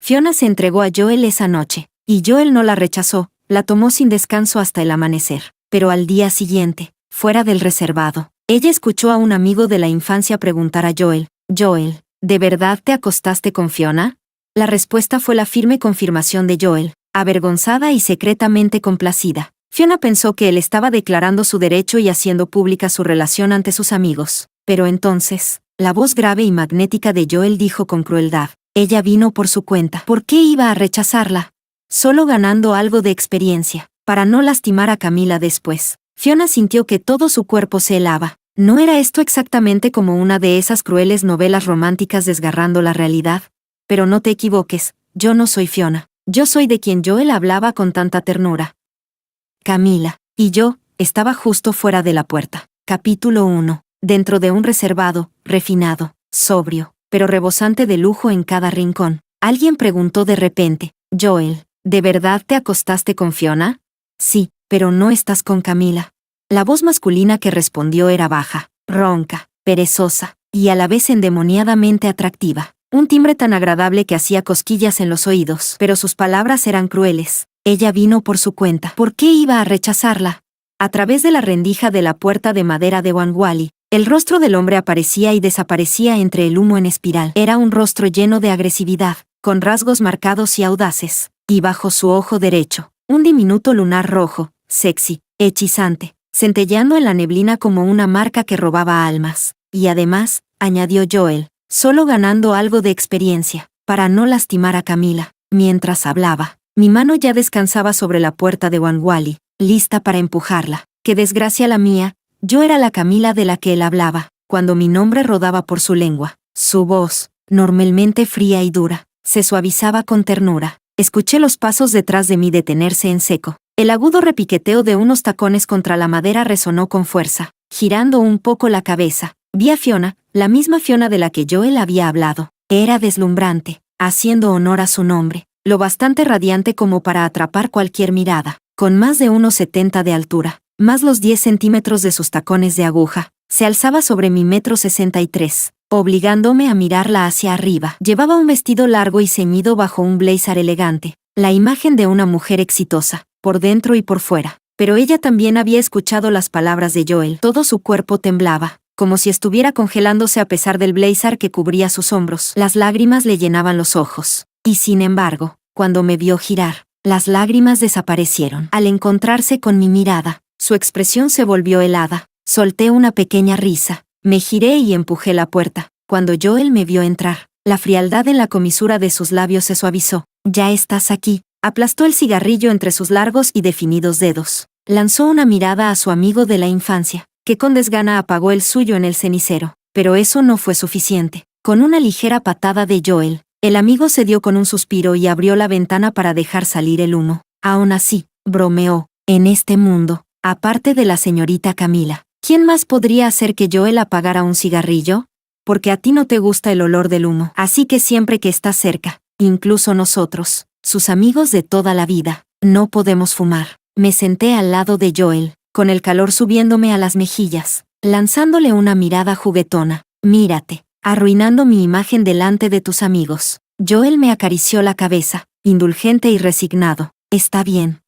Fiona se entregó a Joel esa noche, y Joel no la rechazó, la tomó sin descanso hasta el amanecer. Pero al día siguiente, fuera del reservado, ella escuchó a un amigo de la infancia preguntar a Joel, «Joel, ¿de verdad te acostaste con Fiona?» La respuesta fue la firme confirmación de Joel, avergonzada y secretamente complacida. Fiona pensó que él estaba declarando su derecho y haciendo pública su relación ante sus amigos. Pero entonces, la voz grave y magnética de Joel dijo con crueldad, «Ella vino por su cuenta. ¿Por qué iba a rechazarla? Solo ganando algo de experiencia, para no lastimar a Camila después». Fiona sintió que todo su cuerpo se helaba. ¿No era esto exactamente como una de esas crueles novelas románticas desgarrando la realidad? Pero no te equivoques, yo no soy Fiona. Yo soy de quien Joel hablaba con tanta ternura. Camila, y yo, estaba justo fuera de la puerta. Capítulo 1. Dentro de un reservado, refinado, sobrio, pero rebosante de lujo en cada rincón. Alguien preguntó de repente, «Joel, ¿de verdad te acostaste con Fiona?» «Sí, pero no estás con Camila». La voz masculina que respondió era baja, ronca, perezosa, y a la vez endemoniadamente atractiva. Un timbre tan agradable que hacía cosquillas en los oídos, pero sus palabras eran crueles. Ella vino por su cuenta. ¿Por qué iba a rechazarla? A través de la rendija de la puerta de madera de Wanwali, el rostro del hombre aparecía y desaparecía entre el humo en espiral. Era un rostro lleno de agresividad, con rasgos marcados y audaces, y bajo su ojo derecho, un diminuto lunar rojo, sexy, hechizante, centelleando en la neblina como una marca que robaba almas. Y además, añadió Joel, solo ganando algo de experiencia, para no lastimar a Camila. Mientras hablaba, mi mano ya descansaba sobre la puerta de Wanwali, lista para empujarla. Qué desgracia la mía, yo era la Camila de la que él hablaba, cuando mi nombre rodaba por su lengua. Su voz, normalmente fría y dura, se suavizaba con ternura. Escuché los pasos detrás de mí detenerse en seco. El agudo repiqueteo de unos tacones contra la madera resonó con fuerza. Girando un poco la cabeza, vi a Fiona, la misma Fiona de la que Joel había hablado. Era deslumbrante, haciendo honor a su nombre, lo bastante radiante como para atrapar cualquier mirada. Con más de 1,70 de altura, más los 10 centímetros de sus tacones de aguja, se alzaba sobre mi 1,63 m, obligándome a mirarla hacia arriba. Llevaba un vestido largo y ceñido bajo un blazer elegante, la imagen de una mujer exitosa, por dentro y por fuera. Pero ella también había escuchado las palabras de Joel. Todo su cuerpo temblaba, como si estuviera congelándose a pesar del blazer que cubría sus hombros. Las lágrimas le llenaban los ojos. Y sin embargo, cuando me vio girar, las lágrimas desaparecieron. Al encontrarse con mi mirada, su expresión se volvió helada. Solté una pequeña risa, me giré y empujé la puerta. Cuando Joel me vio entrar, la frialdad en la comisura de sus labios se suavizó. «Ya estás aquí». Aplastó el cigarrillo entre sus largos y definidos dedos. Lanzó una mirada a su amigo de la infancia, que con desgana apagó el suyo en el cenicero. Pero eso no fue suficiente. Con una ligera patada de Joel, el amigo cedió con un suspiro y abrió la ventana para dejar salir el humo. Aún así, bromeó, en este mundo, aparte de la señorita Camila, ¿quién más podría hacer que Joel apagara un cigarrillo? Porque a ti no te gusta el olor del humo. Así que siempre que estás cerca, incluso nosotros, sus amigos de toda la vida, no podemos fumar. Me senté al lado de Joel, con el calor subiéndome a las mejillas, lanzándole una mirada juguetona. «Mírate, arruinando mi imagen delante de tus amigos». Joel me acarició la cabeza, indulgente y resignado. Está bien,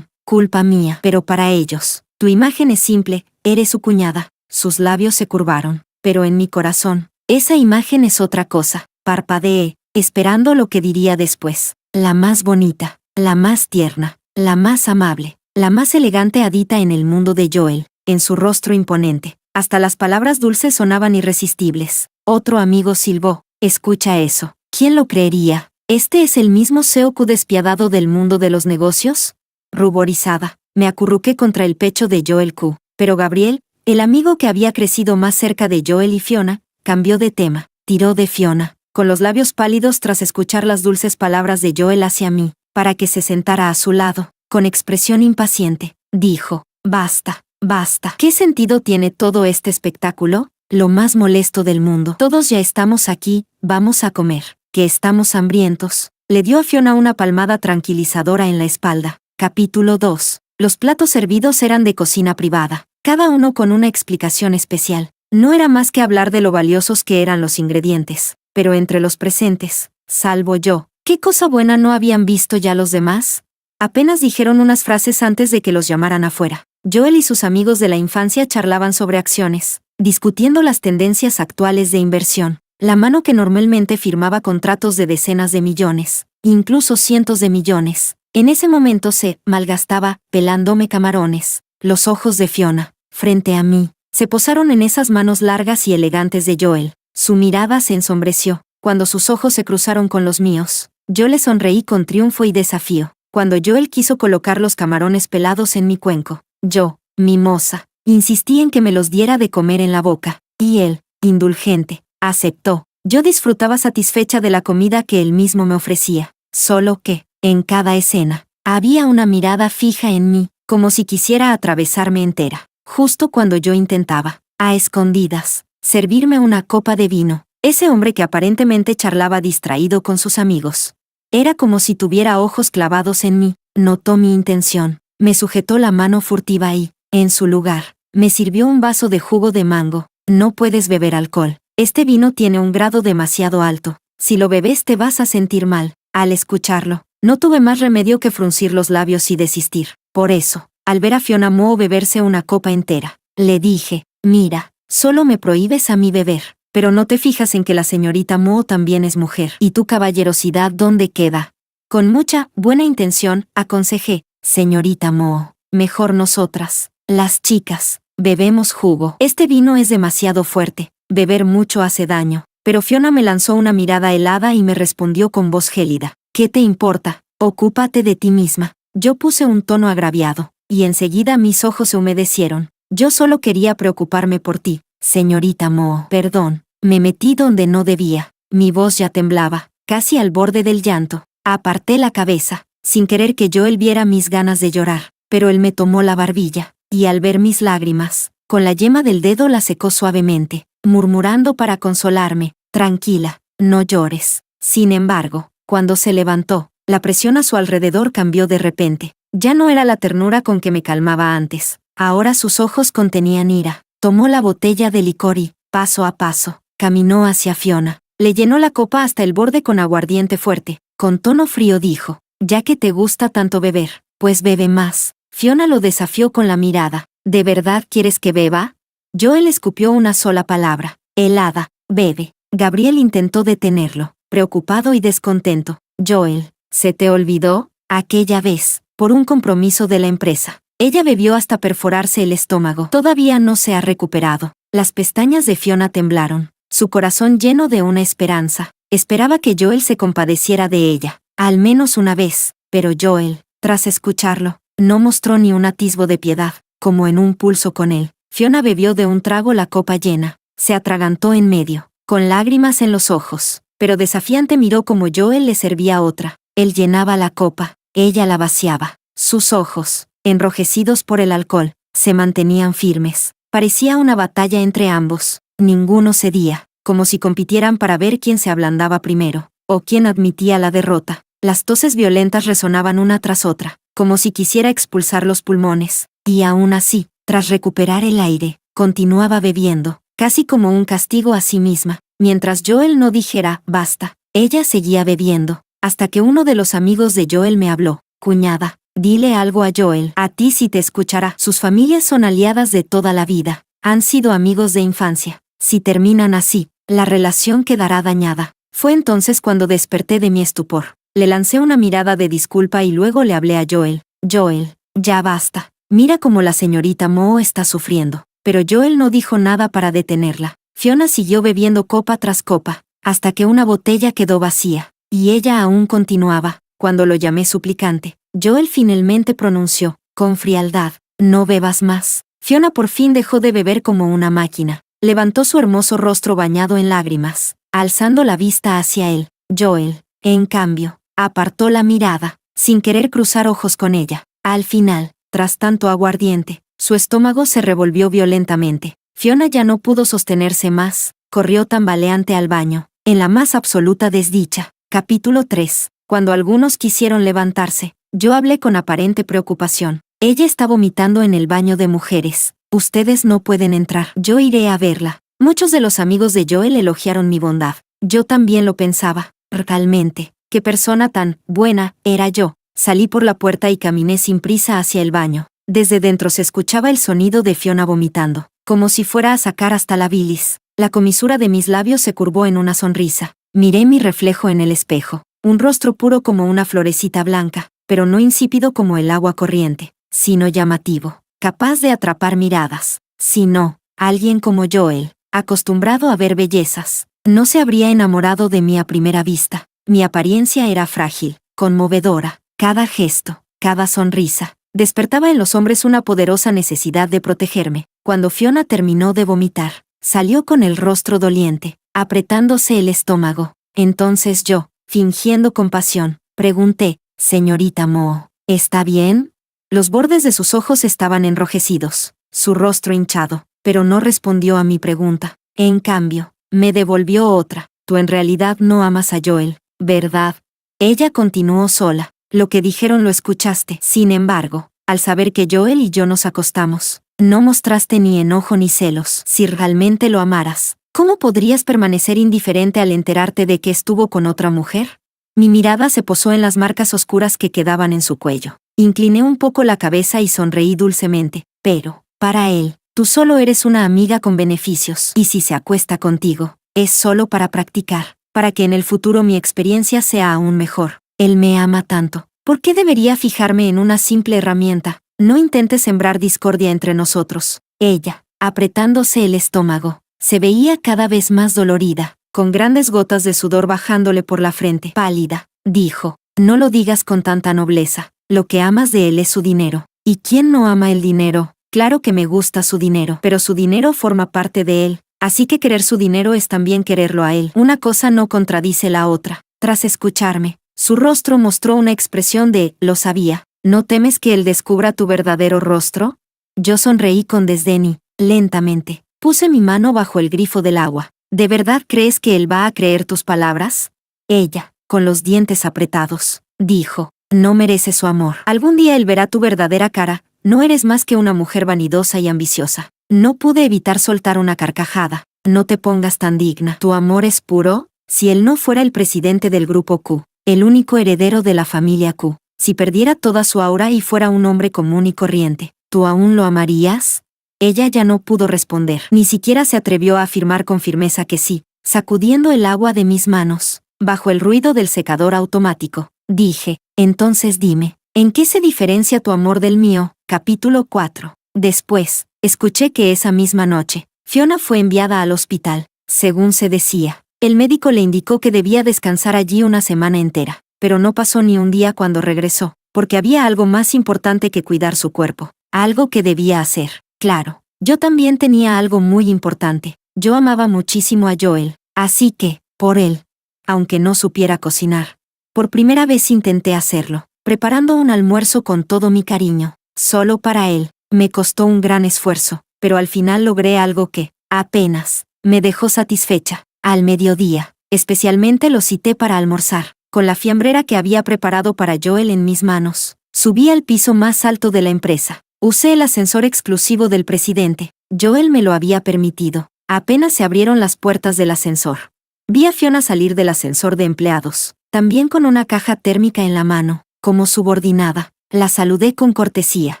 culpa mía. Pero para ellos, tu imagen es simple, eres su cuñada». Sus labios se curvaron. «Pero en mi corazón, esa imagen es otra cosa». Parpadeé, esperando lo que diría después. «La más bonita, la más tierna, la más amable, la más elegante hadita en el mundo de Joel», en su rostro imponente. Hasta las palabras dulces sonaban irresistibles. Otro amigo silbó. «Escucha eso. ¿Quién lo creería? ¿Este es el mismo Seoku despiadado del mundo de los negocios?» Ruborizada, me acurruqué contra el pecho de Joel Q. Pero Gabriel, el amigo que había crecido más cerca de Joel y Fiona, cambió de tema. Tiró de Fiona, con los labios pálidos tras escuchar las dulces palabras de Joel hacia mí, para que se sentara a su lado. Con expresión impaciente, dijo, «Basta, basta. ¿Qué sentido tiene todo este espectáculo? Lo más molesto del mundo. Todos ya estamos aquí, vamos a comer. Que estamos hambrientos». Le dio a Fiona una palmada tranquilizadora en la espalda. Capítulo 2. Los platos servidos eran de cocina privada, cada uno con una explicación especial. No era más que hablar de lo valiosos que eran los ingredientes, pero entre los presentes, salvo yo, ¿Qué cosa buena no habían visto ya los demás? Apenas dijeron unas frases antes de que los llamaran afuera. Joel y sus amigos de la infancia charlaban sobre acciones, discutiendo las tendencias actuales de inversión. La mano que normalmente firmaba contratos de decenas de millones, incluso cientos de millones, en ese momento se malgastaba pelándome camarones. Los ojos de Fiona, frente a mí, se posaron en esas manos largas y elegantes de Joel. Su mirada se ensombreció cuando sus ojos se cruzaron con los míos. Yo le sonreí con triunfo y desafío. Cuando Joel quiso colocar los camarones pelados en mi cuenco, yo, mimosa, insistí en que me los diera de comer en la boca, y él, indulgente, aceptó. Yo disfrutaba satisfecha de la comida que él mismo me ofrecía, solo que, en cada escena, había una mirada fija en mí, como si quisiera atravesarme entera. Justo cuando yo intentaba, a escondidas, servirme una copa de vino, ese hombre que aparentemente charlaba distraído con sus amigos. Era como si tuviera ojos clavados en mí, notó mi intención, me sujetó la mano furtiva y, en su lugar, me sirvió un vaso de jugo de mango. No puedes beber alcohol. Este vino tiene un grado demasiado alto. Si lo bebes te vas a sentir mal. Al escucharlo, no tuve más remedio que fruncir los labios y desistir. Por eso, al ver a Fiona Moe beberse una copa entera, le dije, mira, solo me prohíbes a mí beber, pero no te fijas en que la señorita Moe también es mujer. ¿Y tu caballerosidad dónde queda? Con mucha buena intención, aconsejé, señorita Moe, mejor nosotras, las chicas, bebemos jugo. Este vino es demasiado fuerte, beber mucho hace daño. Pero Fiona me lanzó una mirada helada y me respondió con voz gélida, ¿qué te importa? Ocúpate de ti misma. Yo puse un tono agraviado, y enseguida mis ojos se humedecieron. Yo solo quería preocuparme por ti, señorita Moe. Perdón, me metí donde no debía. Mi voz ya temblaba, casi al borde del llanto. Aparté la cabeza, sin querer que Joel viera mis ganas de llorar, pero él me tomó la barbilla, y al ver mis lágrimas, con la yema del dedo la secó suavemente, murmurando para consolarme, tranquila, no llores. Sin embargo, cuando se levantó, la presión a su alrededor cambió de repente. Ya no era la ternura con que me calmaba antes. Ahora sus ojos contenían ira. Tomó la botella de licor y, paso a paso, caminó hacia Fiona. Le llenó la copa hasta el borde con aguardiente fuerte. Con tono frío dijo, ya que te gusta tanto beber, pues bebe más. Fiona lo desafió con la mirada. ¿De verdad quieres que beba? Joel escupió una sola palabra. Helada. Bebe. Gabriel intentó detenerlo, preocupado y descontento. Joel, ¿se te olvidó? Aquella vez, por un compromiso de la empresa. Ella bebió hasta perforarse el estómago. Todavía no se ha recuperado. Las pestañas de Fiona temblaron, su corazón lleno de una esperanza. Esperaba que Joel se compadeciera de ella, al menos una vez, pero Joel, tras escucharlo, no mostró ni un atisbo de piedad, como en un pulso con él. Fiona bebió de un trago la copa llena, se atragantó en medio, con lágrimas en los ojos, pero desafiante miró como Joel le servía otra. Él llenaba la copa, ella la vaciaba. Sus ojos, enrojecidos por el alcohol, se mantenían firmes. Parecía una batalla entre ambos. Ninguno cedía, como si compitieran para ver quién se ablandaba primero, o quién admitía la derrota. Las toses violentas resonaban una tras otra, como si quisiera expulsar los pulmones, y aún así, tras recuperar el aire, continuaba bebiendo, casi como un castigo a sí misma. Mientras Joel no dijera, basta, ella seguía bebiendo, hasta que uno de los amigos de Joel me habló. Cuñada, dile algo a Joel. A ti sí te escuchará. Sus familias son aliadas de toda la vida. Han sido amigos de infancia. Si terminan así, la relación quedará dañada. Fue entonces cuando desperté de mi estupor. Le lancé una mirada de disculpa y luego le hablé a Joel. Joel, ya basta. Mira cómo la señorita Moe está sufriendo. Pero Joel no dijo nada para detenerla. Fiona siguió bebiendo copa tras copa, hasta que una botella quedó vacía, y ella aún continuaba. Cuando lo llamé suplicante, Joel finalmente pronunció, con frialdad, no bebas más. Fiona por fin dejó de beber como una máquina. Levantó su hermoso rostro bañado en lágrimas, alzando la vista hacia él. Joel, en cambio, apartó la mirada, sin querer cruzar ojos con ella. Al final, tras tanto aguardiente, su estómago se revolvió violentamente. Fiona ya no pudo sostenerse más, corrió tambaleante al baño, en la más absoluta desdicha. Capítulo 3. Cuando algunos quisieron levantarse, yo hablé con aparente preocupación. Ella está vomitando en el baño de mujeres. Ustedes no pueden entrar. Yo iré a verla. Muchos de los amigos de Joel elogiaron mi bondad. Yo también lo pensaba. Realmente, qué persona tan buena era yo. Salí por la puerta y caminé sin prisa hacia el baño. Desde dentro se escuchaba el sonido de Fiona vomitando, como si fuera a sacar hasta la bilis. La comisura de mis labios se curvó en una sonrisa. Miré mi reflejo en el espejo. Un rostro puro como una florecita blanca, pero no insípido como el agua corriente, sino llamativo, capaz de atrapar miradas. Si no, alguien como Joel, acostumbrado a ver bellezas, no se habría enamorado de mí a primera vista. Mi apariencia era frágil, conmovedora. Cada gesto, cada sonrisa, despertaba en los hombres una poderosa necesidad de protegerme. Cuando Fiona terminó de vomitar, salió con el rostro doliente, apretándose el estómago. Entonces yo, fingiendo compasión, pregunté, «Señorita Moe, ¿está bien?» Los bordes de sus ojos estaban enrojecidos, su rostro hinchado, pero no respondió a mi pregunta. En cambio, me devolvió otra. «Tú en realidad no amas a Joel, ¿verdad?» Ella continuó sola. «Lo que dijeron lo escuchaste. Sin embargo, al saber que Joel y yo nos acostamos, no mostraste ni enojo ni celos. Si realmente lo amaras, ¿cómo podrías permanecer indiferente al enterarte de que estuvo con otra mujer?» Mi mirada se posó en las marcas oscuras que quedaban en su cuello. Incliné un poco la cabeza y sonreí dulcemente. «Pero, para él, tú solo eres una amiga con beneficios. Y si se acuesta contigo, es solo para practicar, para que en el futuro mi experiencia sea aún mejor. Él me ama tanto. ¿Por qué debería fijarme en una simple herramienta? No intentes sembrar discordia entre nosotros». Ella, apretándose el estómago, se veía cada vez más dolorida, con grandes gotas de sudor bajándole por la frente. «Pálida», dijo, «no lo digas con tanta nobleza. Lo que amas de él es su dinero. ¿Y quién no ama el dinero? Claro que me gusta su dinero, pero su dinero forma parte de él. Así que querer su dinero es también quererlo a él. Una cosa no contradice la otra». Tras escucharme, su rostro mostró una expresión de «lo sabía». «¿No temes que él descubra tu verdadero rostro?» Yo sonreí con desdén y, lentamente, puse mi mano bajo el grifo del agua. «¿De verdad crees que él va a creer tus palabras?» Ella, con los dientes apretados, dijo, «No mereces su amor. Algún día él verá tu verdadera cara. No eres más que una mujer vanidosa y ambiciosa». No pude evitar soltar una carcajada. «No te pongas tan digna. ¿Tu amor es puro? Si él no fuera el presidente del grupo Q, el único heredero de la familia Q, si perdiera toda su aura y fuera un hombre común y corriente, ¿tú aún lo amarías?» Ella ya no pudo responder. Ni siquiera se atrevió a afirmar con firmeza que sí. Sacudiendo el agua de mis manos, bajo el ruido del secador automático, dije, «Entonces dime, ¿en qué se diferencia tu amor del mío?» Capítulo 4. Después, escuché que esa misma noche, Fiona fue enviada al hospital. Según se decía, el médico le indicó que debía descansar allí una semana entera, pero no pasó ni un día cuando regresó, porque había algo más importante que cuidar su cuerpo, algo que debía hacer. Claro, yo también tenía algo muy importante. Yo amaba muchísimo a Joel, así que, por él, aunque no supiera cocinar, por primera vez intenté hacerlo, preparando un almuerzo con todo mi cariño, solo para él. Me costó un gran esfuerzo, pero al final logré algo que, apenas, me dejó satisfecha. Al mediodía, especialmente lo cité para almorzar, con la fiambrera que había preparado para Joel en mis manos. Subí al piso más alto de la empresa. Usé el ascensor exclusivo del presidente. Joel me lo había permitido. Apenas se abrieron las puertas del ascensor. Vi a Fiona salir del ascensor de empleados, también con una caja térmica en la mano. Como subordinada, la saludé con cortesía.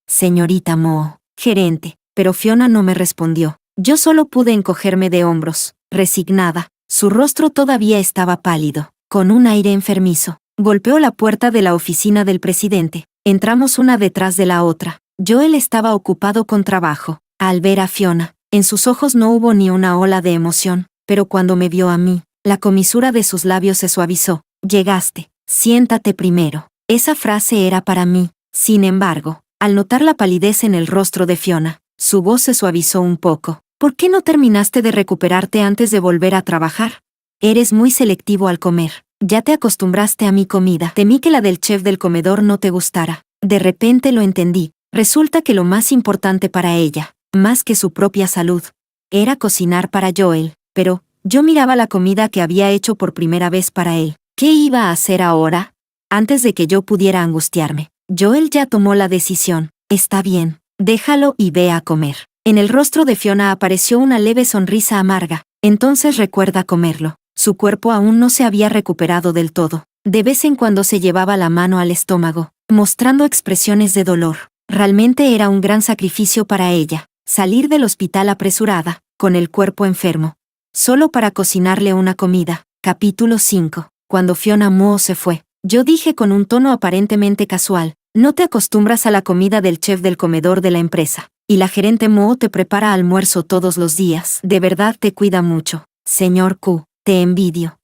«Señorita Moe, gerente», pero Fiona no me respondió. Yo solo pude encogerme de hombros, resignada. Su rostro todavía estaba pálido, con un aire enfermizo. Golpeó la puerta de la oficina del presidente. Entramos una detrás de la otra. Joel estaba ocupado con trabajo. Al ver a Fiona, en sus ojos no hubo ni una ola de emoción, pero cuando me vio a mí, la comisura de sus labios se suavizó. «Llegaste. Siéntate primero». Esa frase era para mí. Sin embargo, al notar la palidez en el rostro de Fiona, su voz se suavizó un poco. «¿Por qué no terminaste de recuperarte antes de volver a trabajar? Eres muy selectivo al comer. Ya te acostumbraste a mi comida. Temí que la del chef del comedor no te gustara». De repente lo entendí. Resulta que lo más importante para ella, más que su propia salud, era cocinar para Joel. Pero, yo miraba la comida que había hecho por primera vez para él. ¿Qué iba a hacer ahora? Antes de que yo pudiera angustiarme, Joel ya tomó la decisión. «Está bien, déjalo y ve a comer». En el rostro de Fiona apareció una leve sonrisa amarga. «Entonces recuerda comerlo». Su cuerpo aún no se había recuperado del todo. De vez en cuando se llevaba la mano al estómago, mostrando expresiones de dolor. Realmente era un gran sacrificio para ella, salir del hospital apresurada, con el cuerpo enfermo, solo para cocinarle una comida. Capítulo 5. Cuando Fiona Moe se fue, yo dije con un tono aparentemente casual, no te acostumbras a la comida del chef del comedor de la empresa, y la gerente Moe te prepara almuerzo todos los días. De verdad te cuida mucho, señor Q. Te envidio.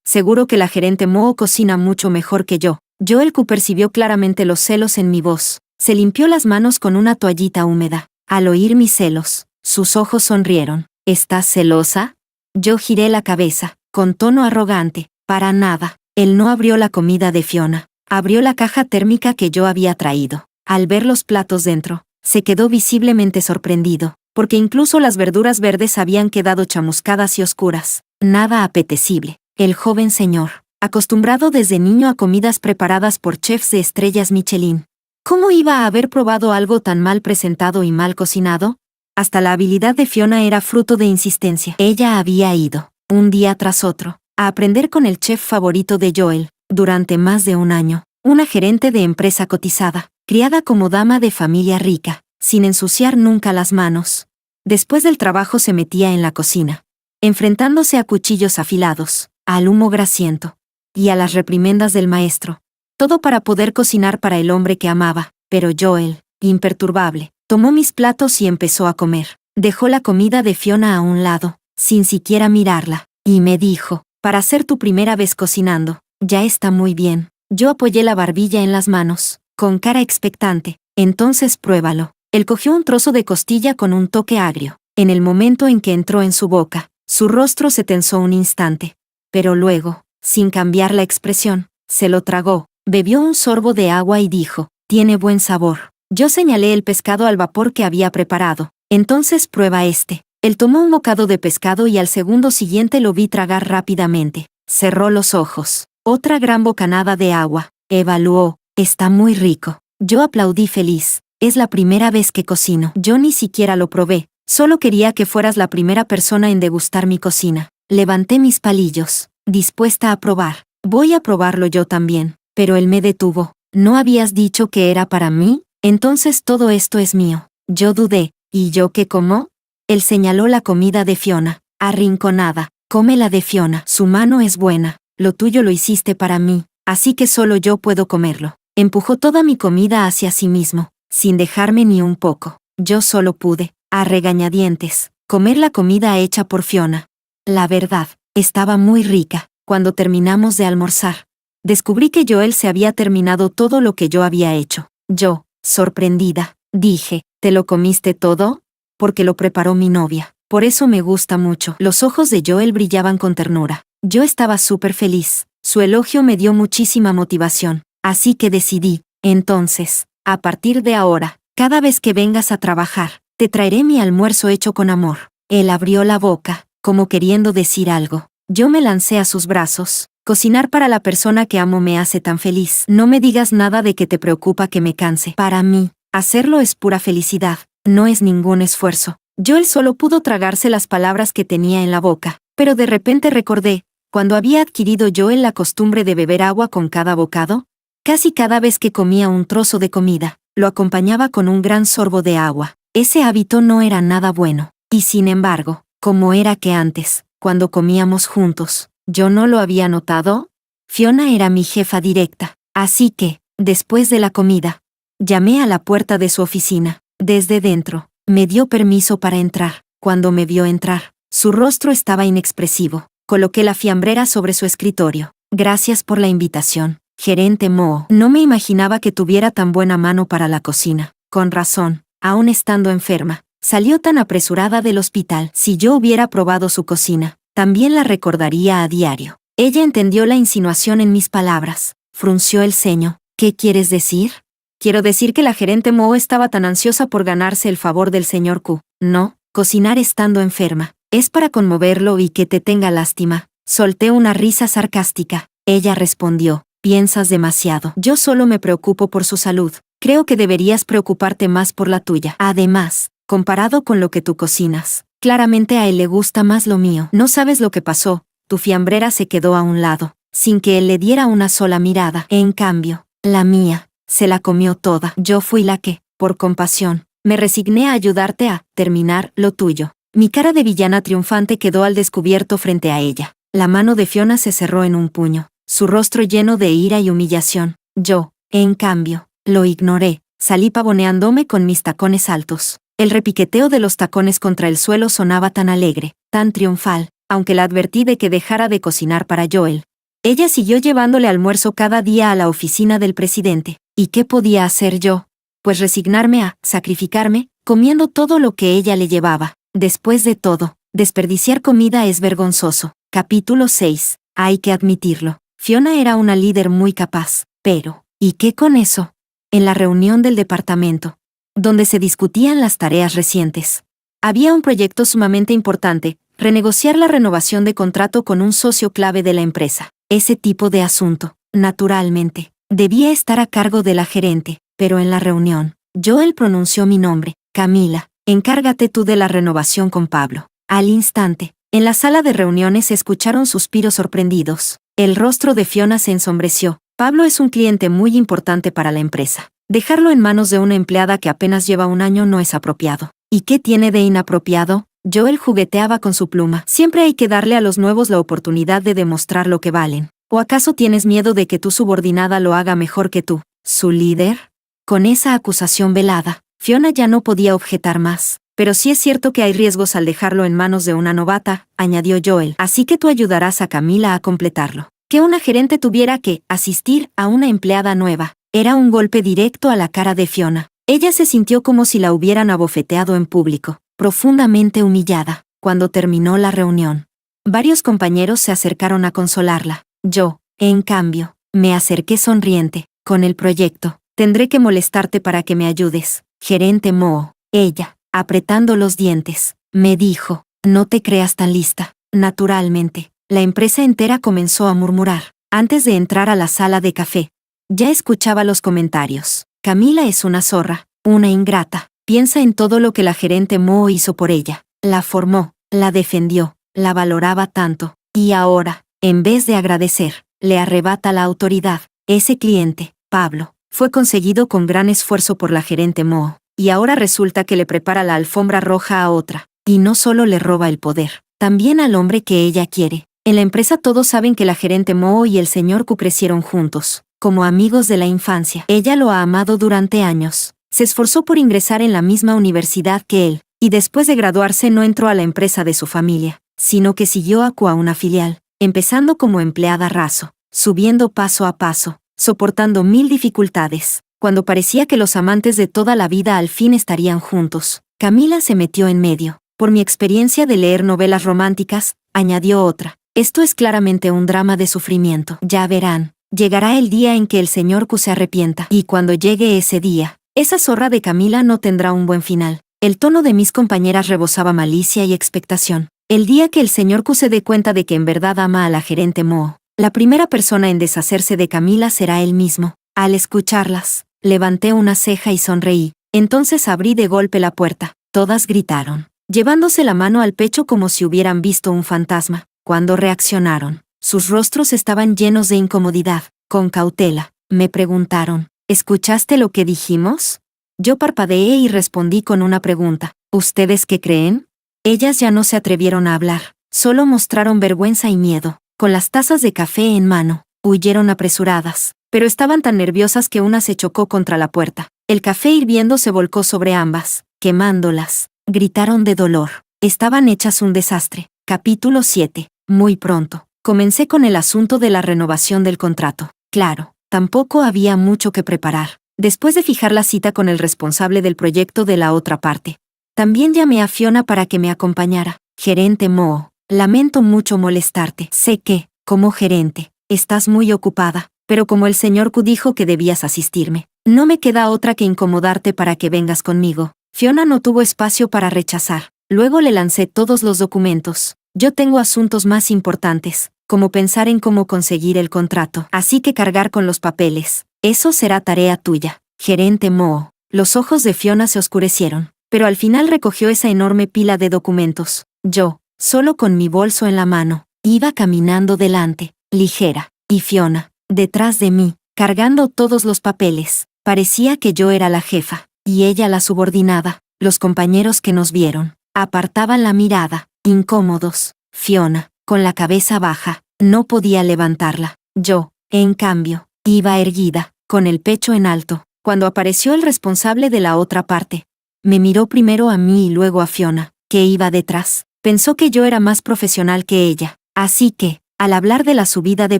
Seguro que la gerente Moe cocina mucho mejor que yo. Joel Q percibió claramente los celos en mi voz. Se limpió las manos con una toallita húmeda. Al oír mis celos, sus ojos sonrieron. ¿Estás celosa? Yo giré la cabeza, con tono arrogante. Para nada. Él no abrió la comida de Fiona. Abrió la caja térmica que yo había traído. Al ver los platos dentro, se quedó visiblemente sorprendido, porque incluso las verduras verdes habían quedado chamuscadas y oscuras. Nada apetecible. El joven señor, acostumbrado desde niño a comidas preparadas por chefs de estrellas Michelin. ¿Cómo iba a haber probado algo tan mal presentado y mal cocinado? Hasta la habilidad de Fiona era fruto de insistencia. Ella había ido, un día tras otro, a aprender con el chef favorito de Joel, durante más de un año. Una gerente de empresa cotizada, criada como dama de familia rica, sin ensuciar nunca las manos. Después del trabajo se metía en la cocina, enfrentándose a cuchillos afilados, al humo grasiento, y a las reprimendas del maestro. Todo para poder cocinar para el hombre que amaba, pero Joel, imperturbable, tomó mis platos y empezó a comer. Dejó la comida de Fiona a un lado, sin siquiera mirarla, y me dijo, para ser tu primera vez cocinando, ya está muy bien. Yo apoyé la barbilla en las manos, con cara expectante. Entonces pruébalo. Él cogió un trozo de costilla con un toque agrio. En el momento en que entró en su boca, su rostro se tensó un instante. Pero luego, sin cambiar la expresión, se lo tragó, bebió un sorbo de agua y dijo, tiene buen sabor. Yo señalé el pescado al vapor que había preparado. Entonces prueba este. Él tomó un bocado de pescado y al segundo siguiente lo vi tragar rápidamente. Cerró los ojos. Otra gran bocanada de agua. Evaluó, está muy rico. Yo aplaudí feliz. Es la primera vez que cocino. Yo ni siquiera lo probé. Solo quería que fueras la primera persona en degustar mi cocina. Levanté mis palillos, dispuesta a probar. Voy a probarlo yo también. Pero él me detuvo. ¿No habías dicho que era para mí? Entonces todo esto es mío. Yo dudé. ¿Y yo qué como? Él señaló la comida de Fiona. Arrinconada. Come la de Fiona. Su mano es buena. Lo tuyo lo hiciste para mí. Así que solo yo puedo comerlo. Empujó toda mi comida hacia sí mismo, sin dejarme ni un poco. Yo solo pude, a regañadientes, comer la comida hecha por Fiona. La verdad, estaba muy rica. Cuando terminamos de almorzar, descubrí que Joel se había terminado todo lo que yo había hecho. Yo, sorprendida, dije, ¿te lo comiste todo? Porque lo preparó mi novia. Por eso me gusta mucho. Los ojos de Joel brillaban con ternura. Yo estaba súper feliz. Su elogio me dio muchísima motivación. Así que decidí, entonces, a partir de ahora, cada vez que vengas a trabajar, te traeré mi almuerzo hecho con amor. Él abrió la boca, como queriendo decir algo. Yo me lancé a sus brazos. Cocinar para la persona que amo me hace tan feliz. No me digas nada de que te preocupa que me canse. Para mí, hacerlo es pura felicidad. No es ningún esfuerzo. Joel solo pudo tragarse las palabras que tenía en la boca. Pero de repente recordé, cuando había adquirido Joel la costumbre de beber agua con cada bocado, casi cada vez que comía un trozo de comida, lo acompañaba con un gran sorbo de agua. Ese hábito no era nada bueno. Y sin embargo, ¿cómo era que antes, cuando comíamos juntos, yo no lo había notado? Fiona era mi jefa directa. Así que, después de la comida, llamé a la puerta de su oficina. Desde dentro, me dio permiso para entrar. Cuando me vio entrar, su rostro estaba inexpresivo. Coloqué la fiambrera sobre su escritorio. Gracias por la invitación, gerente Moe. No me imaginaba que tuviera tan buena mano para la cocina. Con razón, aún estando enferma, salió tan apresurada del hospital. Si yo hubiera probado su cocina, también la recordaría a diario. Ella entendió la insinuación en mis palabras. Frunció el ceño. ¿Qué quieres decir? Quiero decir que la gerente Moe estaba tan ansiosa por ganarse el favor del señor Q. No, cocinar estando enferma. Es para conmoverlo y que te tenga lástima. Solté una risa sarcástica. Ella respondió, piensas demasiado. Yo solo me preocupo por su salud. Creo que deberías preocuparte más por la tuya. Además, comparado con lo que tú cocinas, claramente a él le gusta más lo mío. No sabes lo que pasó. tu fiambrera se quedó a un lado, sin que él le diera una sola mirada. En cambio, la mía, se la comió toda. Yo fui la que, por compasión, me resigné a ayudarte a terminar lo tuyo. Mi cara de villana triunfante quedó al descubierto frente a ella. La mano de Fiona se cerró en un puño, su rostro lleno de ira y humillación. Yo, en cambio, lo ignoré. Salí pavoneándome con mis tacones altos. El repiqueteo de los tacones contra el suelo sonaba tan alegre, tan triunfal, aunque la advertí de que dejara de cocinar para Joel. Ella siguió llevándole almuerzo cada día a la oficina del presidente. ¿Y qué podía hacer yo? Pues resignarme a sacrificarme, comiendo todo lo que ella le llevaba. Después de todo, desperdiciar comida es vergonzoso. Capítulo 6. Hay que admitirlo. Fiona era una líder muy capaz. Pero, ¿y qué con eso? En la reunión del departamento, donde se discutían las tareas recientes, había un proyecto sumamente importante: renegociar la renovación de contrato con un socio clave de la empresa. Ese tipo de asunto, naturalmente, debía estar a cargo de la gerente, pero en la reunión, Joel pronunció mi nombre. Camila, encárgate tú de la renovación con Pablo. Al instante, en la sala de reuniones se escucharon suspiros sorprendidos. El rostro de Fiona se ensombreció. Pablo es un cliente muy importante para la empresa. Dejarlo en manos de una empleada que apenas lleva un año no es apropiado. ¿Y qué tiene de inapropiado? Joel jugueteaba con su pluma. Siempre hay que darle a los nuevos la oportunidad de demostrar lo que valen. ¿O acaso tienes miedo de que tu subordinada lo haga mejor que tú, su líder? Con esa acusación velada, Fiona ya no podía objetar más. Pero sí es cierto que hay riesgos al dejarlo en manos de una novata, añadió Joel. Así que tú ayudarás a Camila a completarlo. Que una gerente tuviera que asistir a una empleada nueva era un golpe directo a la cara de Fiona. Ella se sintió como si la hubieran abofeteado en público, profundamente humillada. Cuando terminó la reunión, varios compañeros se acercaron a consolarla. Yo, en cambio, me acerqué sonriente. Con el proyecto, tendré que molestarte para que me ayudes, gerente Moe. Ella, apretando los dientes, me dijo, no te creas tan lista. Naturalmente, la empresa entera comenzó a murmurar. Antes de entrar a la sala de café, ya escuchaba los comentarios. Camila es una zorra, una ingrata. Piensa en todo lo que la gerente Moe hizo por ella. La formó, la defendió, la valoraba tanto. Y ahora, en vez de agradecer, le arrebata la autoridad. Ese cliente, Pablo, fue conseguido con gran esfuerzo por la gerente Moe. Y ahora resulta que le prepara la alfombra roja a otra. Y no solo le roba el poder, también al hombre que ella quiere. En la empresa todos saben que la gerente Moe y el señor Q crecieron juntos, como amigos de la infancia. Ella lo ha amado durante años. Se esforzó por ingresar en la misma universidad que él, y después de graduarse no entró a la empresa de su familia, sino que siguió a una filial, empezando como empleada raso, subiendo paso a paso, soportando 1000 dificultades. Cuando parecía que los amantes de toda la vida al fin estarían juntos, Camila se metió en medio. Por mi experiencia de leer novelas románticas, añadió otra, esto es claramente un drama de sufrimiento. Ya verán, llegará el día en que el señor Q se arrepienta. Y cuando llegue ese día, esa zorra de Camila no tendrá un buen final. El tono de mis compañeras rebosaba malicia y expectación. El día que el señor Q se dé cuenta de que en verdad ama a la gerente Moe, la primera persona en deshacerse de Camila será él mismo. Al escucharlas, levanté una ceja y sonreí. Entonces abrí de golpe la puerta. Todas gritaron, llevándose la mano al pecho como si hubieran visto un fantasma. Cuando reaccionaron, sus rostros estaban llenos de incomodidad. Con cautela, me preguntaron, ¿escuchaste lo que dijimos? Yo parpadeé y respondí con una pregunta. ¿Ustedes qué creen? Ellas ya no se atrevieron a hablar, solo mostraron vergüenza y miedo. Con las tazas de café en mano, huyeron apresuradas, pero estaban tan nerviosas que una se chocó contra la puerta. El café hirviendo se volcó sobre ambas, quemándolas. Gritaron de dolor. Estaban hechas un desastre. Capítulo 7. Muy pronto, comencé con el asunto de la renovación del contrato. Claro, tampoco había mucho que preparar. Después de fijar la cita con el responsable del proyecto de la otra parte, también llamé a Fiona para que me acompañara. Gerente Moe, lamento mucho molestarte. Sé que, como gerente, estás muy ocupada, pero como el señor Q dijo que debías asistirme, no me queda otra que incomodarte para que vengas conmigo. Fiona no tuvo espacio para rechazar. Luego le lancé todos los documentos. Yo tengo asuntos más importantes, como pensar en cómo conseguir el contrato. Así que cargar con los papeles. Eso será tarea tuya, gerente Moe. Los ojos de Fiona se oscurecieron, pero al final recogió esa enorme pila de documentos. Yo, solo con mi bolso en la mano, Iba caminando delante, ligera, y Fiona, detrás de mí, cargando todos los papeles. Parecía que yo era la jefa, y ella la subordinada. Los compañeros que nos vieron, apartaban la mirada, incómodos. Fiona, con la cabeza baja, no podía levantarla. Yo, en cambio, iba erguida, con el pecho en alto. Cuando apareció el responsable de la otra parte, me miró primero a mí y luego a Fiona, que iba detrás. Pensó que yo era más profesional que ella. Así que, al hablar de la subida de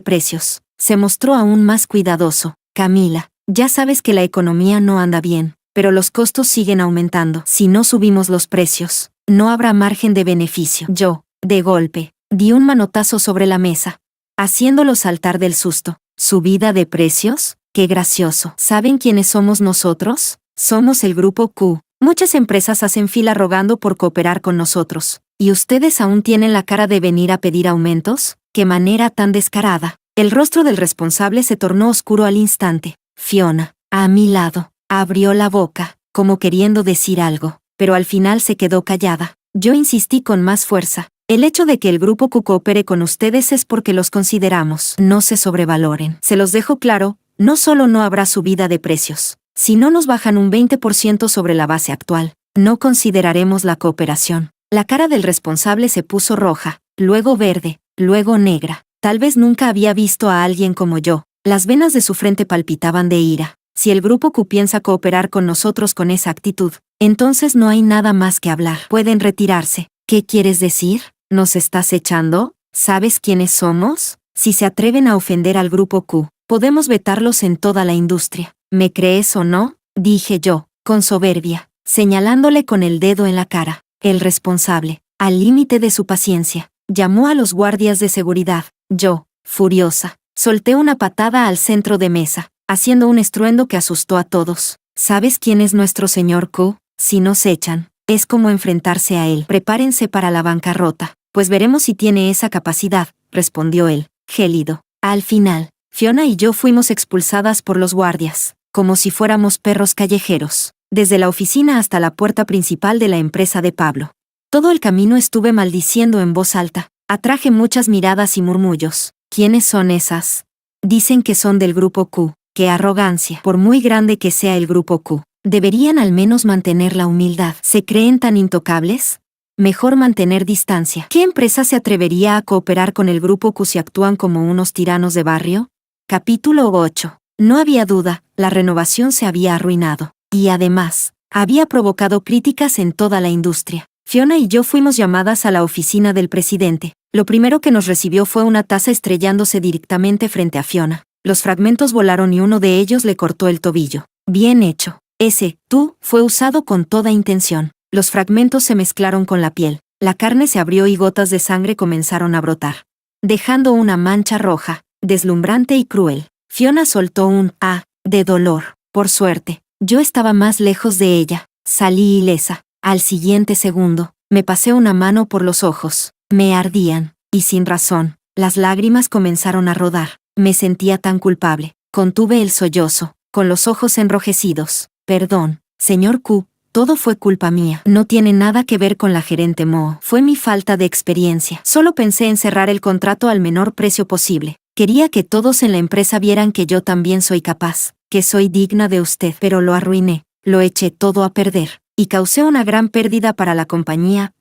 precios, se mostró aún más cuidadoso. Camila, ya sabes que la economía no anda bien, pero los costos siguen aumentando. Si no subimos los precios, no habrá margen de beneficio. Yo, de golpe, di un manotazo sobre la mesa, haciéndolo saltar del susto. ¿Subida de precios? ¡Qué gracioso! ¿Saben quiénes somos nosotros? Somos el Grupo Q. Muchas empresas hacen fila rogando por cooperar con nosotros. ¿Y ustedes aún tienen la cara de venir a pedir aumentos? ¡Qué manera tan descarada! El rostro del responsable se tornó oscuro al instante. Fiona, a mi lado, abrió la boca, como queriendo decir algo, pero al final se quedó callada. Yo insistí con más fuerza. El hecho de que el Grupo Q coopere con ustedes es porque los consideramos. No se sobrevaloren. Se los dejo claro, no solo no habrá subida de precios. Si no nos bajan un 20% sobre la base actual, no consideraremos la cooperación. La cara del responsable se puso roja, luego verde, luego negra. Tal vez nunca había visto a alguien como yo. Las venas de su frente palpitaban de ira. Si el Grupo Q piensa cooperar con nosotros con esa actitud, entonces no hay nada más que hablar. Pueden retirarse. ¿Qué quieres decir? ¿Nos estás echando? ¿Sabes quiénes somos? Si se atreven a ofender al Grupo Q, podemos vetarlos en toda la industria. ¿Me crees o no? Dije yo, con soberbia, señalándole con el dedo en la cara. El responsable, al límite de su paciencia, llamó a los guardias de seguridad. Yo, furiosa, solté una patada al centro de mesa, haciendo un estruendo que asustó a todos. ¿Sabes quién es nuestro señor Q? Si nos echan, es como enfrentarse a él. Prepárense para la bancarrota, pues veremos si tiene esa capacidad, respondió él, gélido. Al final, Fiona y yo fuimos expulsadas por los guardias, como si fuéramos perros callejeros, desde la oficina hasta la puerta principal de la empresa de Pablo. Todo el camino estuve maldiciendo en voz alta. Atraje muchas miradas y murmullos. ¿Quiénes son esas? Dicen que son del Grupo Q. ¡Qué arrogancia! Por muy grande que sea el Grupo Q, deberían al menos mantener la humildad. ¿Se creen tan intocables? Mejor mantener distancia. ¿Qué empresa se atrevería a cooperar con el Grupo Q si actúan como unos tiranos de barrio? Capítulo 8. No había duda, la renovación se había arruinado. Y además, había provocado críticas en toda la industria. Fiona y yo fuimos llamadas a la oficina del presidente. Lo primero que nos recibió fue una taza estrellándose directamente frente a Fiona. Los fragmentos volaron y uno de ellos le cortó el tobillo. Bien hecho. Ese, tú, fue usado con toda intención. Los fragmentos se mezclaron con la piel. La carne se abrió y gotas de sangre comenzaron a brotar, dejando una mancha roja, deslumbrante y cruel. Fiona soltó un «ah» de dolor. Por suerte, yo estaba más lejos de ella. Salí ilesa. Al siguiente segundo, me pasé una mano por los ojos. Me ardían, y sin razón, las lágrimas comenzaron a rodar. Me sentía tan culpable. Contuve el sollozo, con los ojos enrojecidos. Perdón, señor Q, todo fue culpa mía. No tiene nada que ver con la gerente Mo. Fue mi falta de experiencia. Solo pensé en cerrar el contrato al menor precio posible. Quería que todos en la empresa vieran que yo también soy capaz, que soy digna de usted. Pero lo arruiné, lo eché todo a perder, y causé una gran pérdida para la compañía.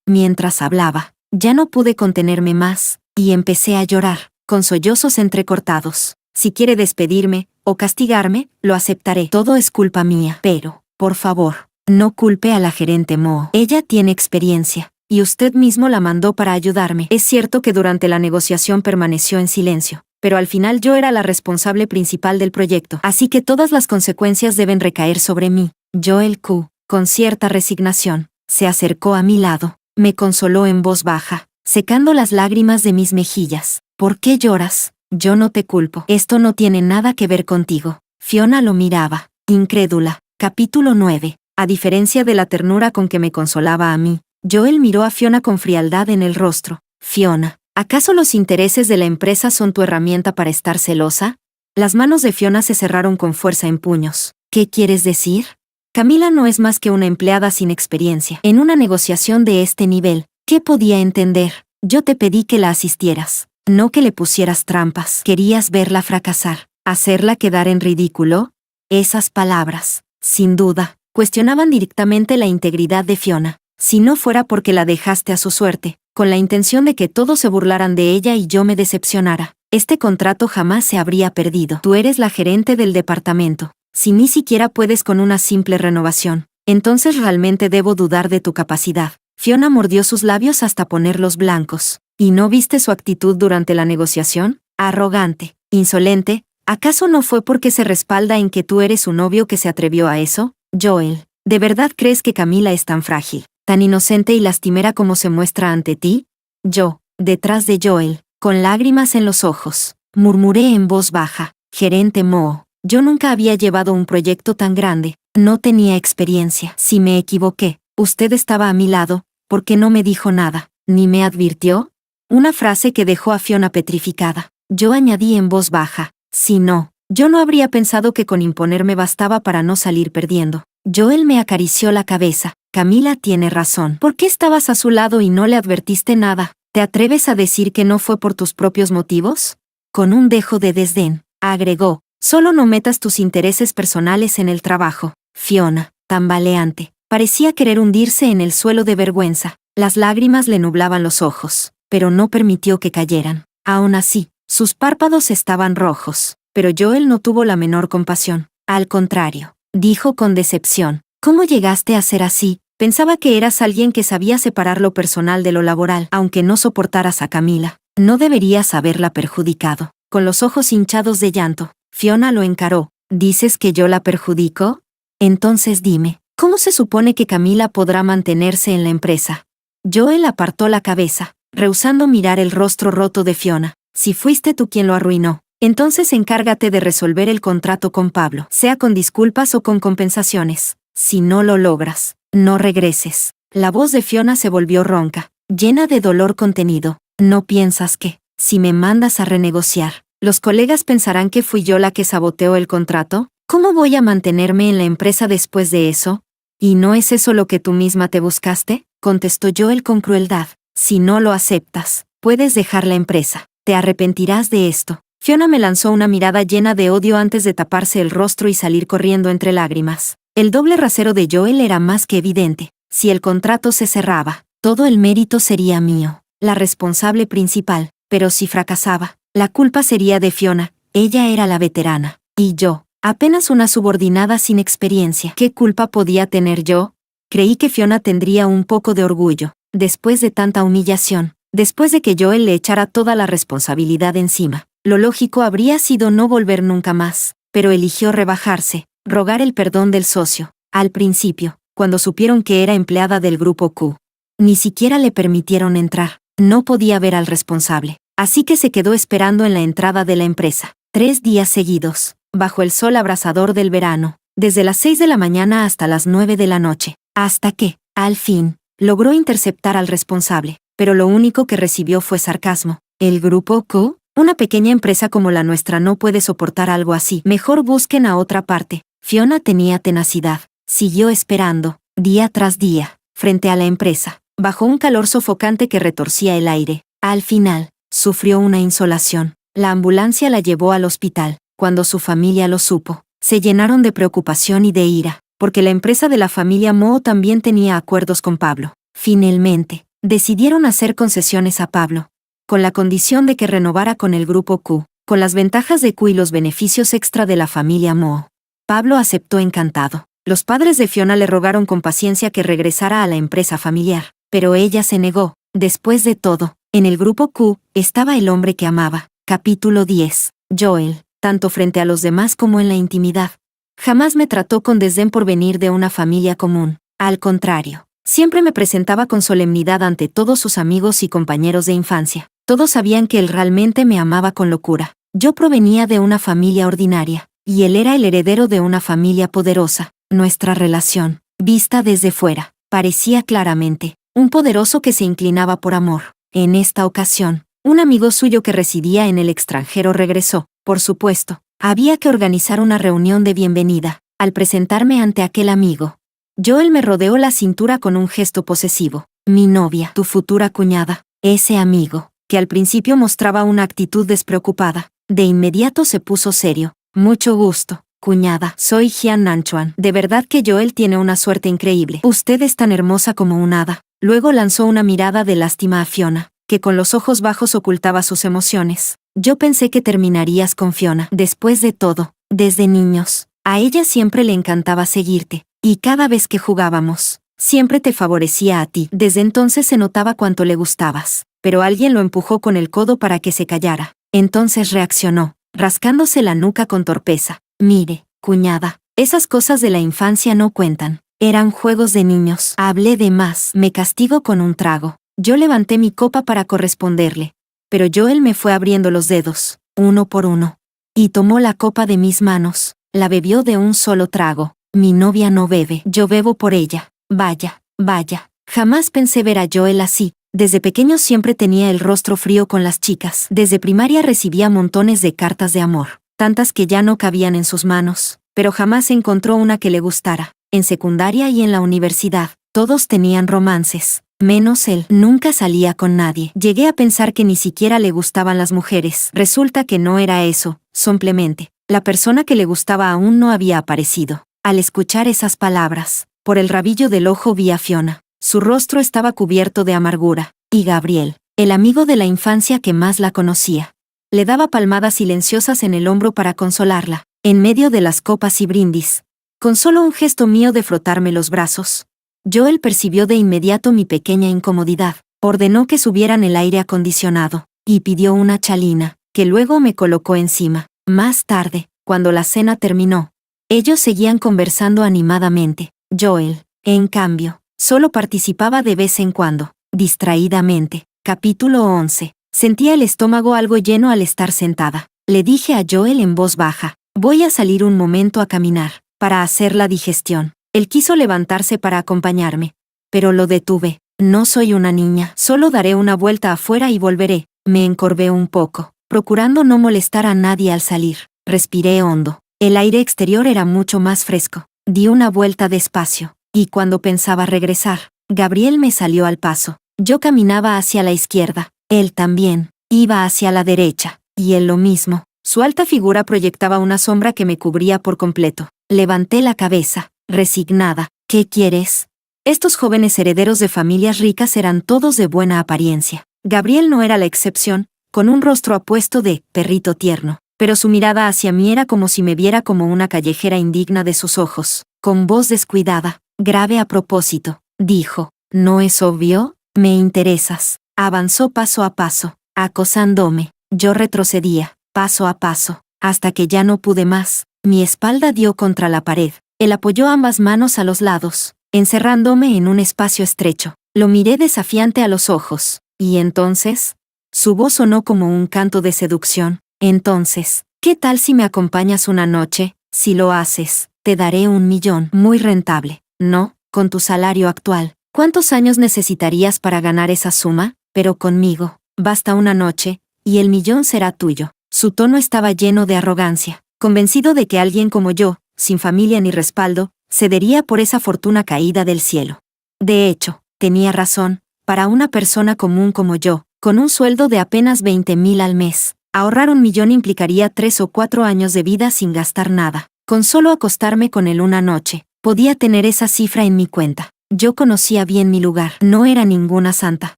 Mientras hablaba, ya no pude contenerme más, y empecé a llorar, con sollozos entrecortados. Si quiere despedirme, o castigarme, lo aceptaré. Todo es culpa mía. Pero, por favor, no culpe a la gerente Mo. Ella tiene experiencia, y usted mismo la mandó para ayudarme. Es cierto que durante la negociación permaneció en silencio, pero al final yo era la responsable principal del proyecto, así que todas las consecuencias deben recaer sobre mí. Joel Q, con cierta resignación, se acercó a mi lado, me consoló en voz baja, secando las lágrimas de mis mejillas. ¿Por qué lloras? Yo no te culpo. Esto no tiene nada que ver contigo. Fiona lo miraba, incrédula. Capítulo 9. A diferencia de la ternura con que me consolaba a mí, Joel miró a Fiona con frialdad en el rostro. Fiona, ¿acaso los intereses de la empresa son tu herramienta para estar celosa? Las manos de Fiona se cerraron con fuerza en puños. ¿Qué quieres decir? Camila no es más que una empleada sin experiencia. En una negociación de este nivel, ¿qué podía entender? Yo te pedí que la asistieras, no que le pusieras trampas. Querías verla fracasar, hacerla quedar en ridículo. Esas palabras, sin duda, cuestionaban directamente la integridad de Fiona. Si no fuera porque la dejaste a su suerte, con la intención de que todos se burlaran de ella y yo me decepcionara, este contrato jamás se habría perdido. Tú eres la gerente del departamento. Si ni siquiera puedes con una simple renovación, entonces realmente debo dudar de tu capacidad. Fiona mordió sus labios hasta ponerlos blancos. ¿Y no viste su actitud durante la negociación? Arrogante, insolente. ¿Acaso no fue porque se respalda en que tú eres su novio que se atrevió a eso? Joel, ¿de verdad crees que Camila es tan frágil, tan inocente y lastimera como se muestra ante ti? Yo, detrás de Joel, con lágrimas en los ojos, murmuré en voz baja, gerente Moe, yo nunca había llevado un proyecto tan grande, no tenía experiencia. Si me equivoqué, usted estaba a mi lado, ¿por qué no me dijo nada, ni me advirtió? Una frase que dejó a Fiona petrificada. Yo añadí en voz baja, si no, yo no habría pensado que con imponerme bastaba para no salir perdiendo. Joel me acarició la cabeza. Camila tiene razón. ¿Por qué estabas a su lado y no le advertiste nada? ¿Te atreves a decir que no fue por tus propios motivos? Con un dejo de desdén, agregó, solo no metas tus intereses personales en el trabajo. Fiona, tambaleante, parecía querer hundirse en el suelo de vergüenza. Las lágrimas le nublaban los ojos, pero no permitió que cayeran. Aún así, sus párpados estaban rojos, pero Joel no tuvo la menor compasión. Al contrario, dijo con decepción, ¿cómo llegaste a ser así? Pensaba que eras alguien que sabía separar lo personal de lo laboral, aunque no soportaras a Camila. No deberías haberla perjudicado. Con los ojos hinchados de llanto, Fiona lo encaró. ¿Dices que yo la perjudico? Entonces dime, ¿cómo se supone que Camila podrá mantenerse en la empresa? Joel apartó la cabeza, rehusando mirar el rostro roto de Fiona. Si fuiste tú quien lo arruinó, entonces encárgate de resolver el contrato con Pablo, sea con disculpas o con compensaciones. Si no lo logras, no regreses. La voz de Fiona se volvió ronca, llena de dolor contenido. ¿No piensas que, si me mandas a renegociar, los colegas pensarán que fui yo la que saboteó el contrato? ¿Cómo voy a mantenerme en la empresa después de eso? ¿Y no es eso lo que tú misma te buscaste? Contestó Joel con crueldad. Si no lo aceptas, puedes dejar la empresa. Te arrepentirás de esto. Fiona me lanzó una mirada llena de odio antes de taparse el rostro y salir corriendo entre lágrimas. El doble rasero de Joel era más que evidente. Si el contrato se cerraba, todo el mérito sería mío, la responsable principal, pero si fracasaba, la culpa sería de Fiona. Ella era la veterana, y yo, apenas una subordinada sin experiencia. ¿Qué culpa podía tener yo? Creí que Fiona tendría un poco de orgullo, después de tanta humillación, después de que Joel le echara toda la responsabilidad encima. Lo lógico habría sido no volver nunca más, pero eligió rebajarse, rogar el perdón del socio. Al principio, cuando supieron que era empleada del grupo Q, ni siquiera le permitieron entrar. No podía ver al responsable, así que se quedó esperando en la entrada de la empresa. 3 días seguidos, bajo el sol abrasador del verano, desde las 6 de la mañana hasta las 9 de la noche, hasta que, al fin, logró interceptar al responsable, pero lo único que recibió fue sarcasmo. ¿El grupo Q? Una pequeña empresa como la nuestra no puede soportar algo así. Mejor busquen a otra parte. Fiona tenía tenacidad. Siguió esperando, día tras día, frente a la empresa, bajo un calor sofocante que retorcía el aire. Al final, sufrió una insolación. La ambulancia la llevó al hospital. Cuando su familia lo supo, se llenaron de preocupación y de ira, porque la empresa de la familia Moe también tenía acuerdos con Pablo. Finalmente, decidieron hacer concesiones a Pablo, con la condición de que renovara con el grupo Q, con las ventajas de Q y los beneficios extra de la familia Moe. Pablo aceptó encantado. Los padres de Fiona le rogaron con paciencia que regresara a la empresa familiar, pero ella se negó. Después de todo, en el grupo Q estaba el hombre que amaba. Capítulo 10. Joel, tanto frente a los demás como en la intimidad, jamás me trató con desdén por venir de una familia común. Al contrario, siempre me presentaba con solemnidad ante todos sus amigos y compañeros de infancia. Todos sabían que él realmente me amaba con locura. Yo provenía de una familia ordinaria, y él era el heredero de una familia poderosa. Nuestra relación, vista desde fuera, parecía claramente un poderoso que se inclinaba por amor. En esta ocasión, un amigo suyo que residía en el extranjero regresó. Por supuesto, había que organizar una reunión de bienvenida. Al presentarme ante aquel amigo, Joel me rodeó la cintura con un gesto posesivo. Mi novia, tu futura cuñada. Ese amigo, que al principio mostraba una actitud despreocupada, de inmediato se puso serio. Mucho gusto, cuñada. Soy Jian Nanchuan. De verdad que Joel tiene una suerte increíble. Usted es tan hermosa como un hada. Luego lanzó una mirada de lástima a Fiona, que con los ojos bajos ocultaba sus emociones. Yo pensé que terminarías con Fiona. Después de todo, desde niños, a ella siempre le encantaba seguirte, y cada vez que jugábamos, siempre te favorecía a ti. Desde entonces se notaba cuánto le gustabas, pero alguien lo empujó con el codo para que se callara. Entonces reaccionó, rascándose la nuca con torpeza. Mire, cuñada, esas cosas de la infancia no cuentan. Eran juegos de niños. Hablé de más. Me castigo con un trago. Yo levanté mi copa para corresponderle, pero Joel me fue abriendo los dedos, uno por uno, y tomó la copa de mis manos. La bebió de un solo trago. Mi novia no bebe, yo bebo por ella. Vaya, vaya. Jamás pensé ver a Joel así. Desde pequeño siempre tenía el rostro frío con las chicas. Desde primaria recibía montones de cartas de amor, tantas que ya no cabían en sus manos, pero jamás encontró una que le gustara. En secundaria y en la universidad, todos tenían romances, menos él. Nunca salía con nadie. Llegué a pensar que ni siquiera le gustaban las mujeres. Resulta que no era eso, simplemente, la persona que le gustaba aún no había aparecido. Al escuchar esas palabras, por el rabillo del ojo vi a Fiona. Su rostro estaba cubierto de amargura, y Gabriel, el amigo de la infancia que más la conocía, le daba palmadas silenciosas en el hombro para consolarla, en medio de las copas y brindis. Con solo un gesto mío de frotarme los brazos, Joel percibió de inmediato mi pequeña incomodidad, ordenó que subieran el aire acondicionado, y pidió una chalina, que luego me colocó encima. Más tarde, cuando la cena terminó, ellos seguían conversando animadamente. Joel, en cambio, solo participaba de vez en cuando, distraídamente. Capítulo 11. Sentía el estómago algo lleno al estar sentada. Le dije a Joel en voz baja, voy a salir un momento a caminar, para hacer la digestión. Él quiso levantarse para acompañarme, pero lo detuve. No soy una niña, solo daré una vuelta afuera y volveré. Me encorvé un poco, procurando no molestar a nadie al salir. Respiré hondo. El aire exterior era mucho más fresco. Di una vuelta despacio, y cuando pensaba regresar, Gabriel me salió al paso. Yo caminaba hacia la izquierda, él también, iba hacia la derecha, y él lo mismo. Su alta figura proyectaba una sombra que me cubría por completo. Levanté la cabeza, resignada. ¿Qué quieres? Estos jóvenes herederos de familias ricas eran todos de buena apariencia. Gabriel no era la excepción, con un rostro apuesto de perrito tierno, pero su mirada hacia mí era como si me viera como una callejera indigna de sus ojos. Con voz descuidada, grave a propósito, dijo, ¿no es obvio? Me interesas. Avanzó paso a paso, acosándome. Yo retrocedía, paso a paso, hasta que ya no pude más. Mi espalda dio contra la pared. Él apoyó ambas manos a los lados, encerrándome en un espacio estrecho. Lo miré desafiante a los ojos. ¿Y entonces? Su voz sonó como un canto de seducción. Entonces, ¿qué tal si me acompañas una noche? Si lo haces, te daré 1.000.000. Muy rentable, ¿no? Con tu salario actual. ¿Cuántos años necesitarías para ganar esa suma? Pero conmigo, basta una noche, y el 1.000.000 será tuyo. Su tono estaba lleno de arrogancia, convencido de que alguien como yo, sin familia ni respaldo, cedería por esa fortuna caída del cielo. De hecho, tenía razón. Para una persona común como yo, con un sueldo de apenas 20.000 al mes, ahorrar 1.000.000 implicaría 3 o 4 años de vida sin gastar nada. Con solo acostarme con él una noche, podía tener esa cifra en mi cuenta. Yo conocía bien mi lugar. No era ninguna santa.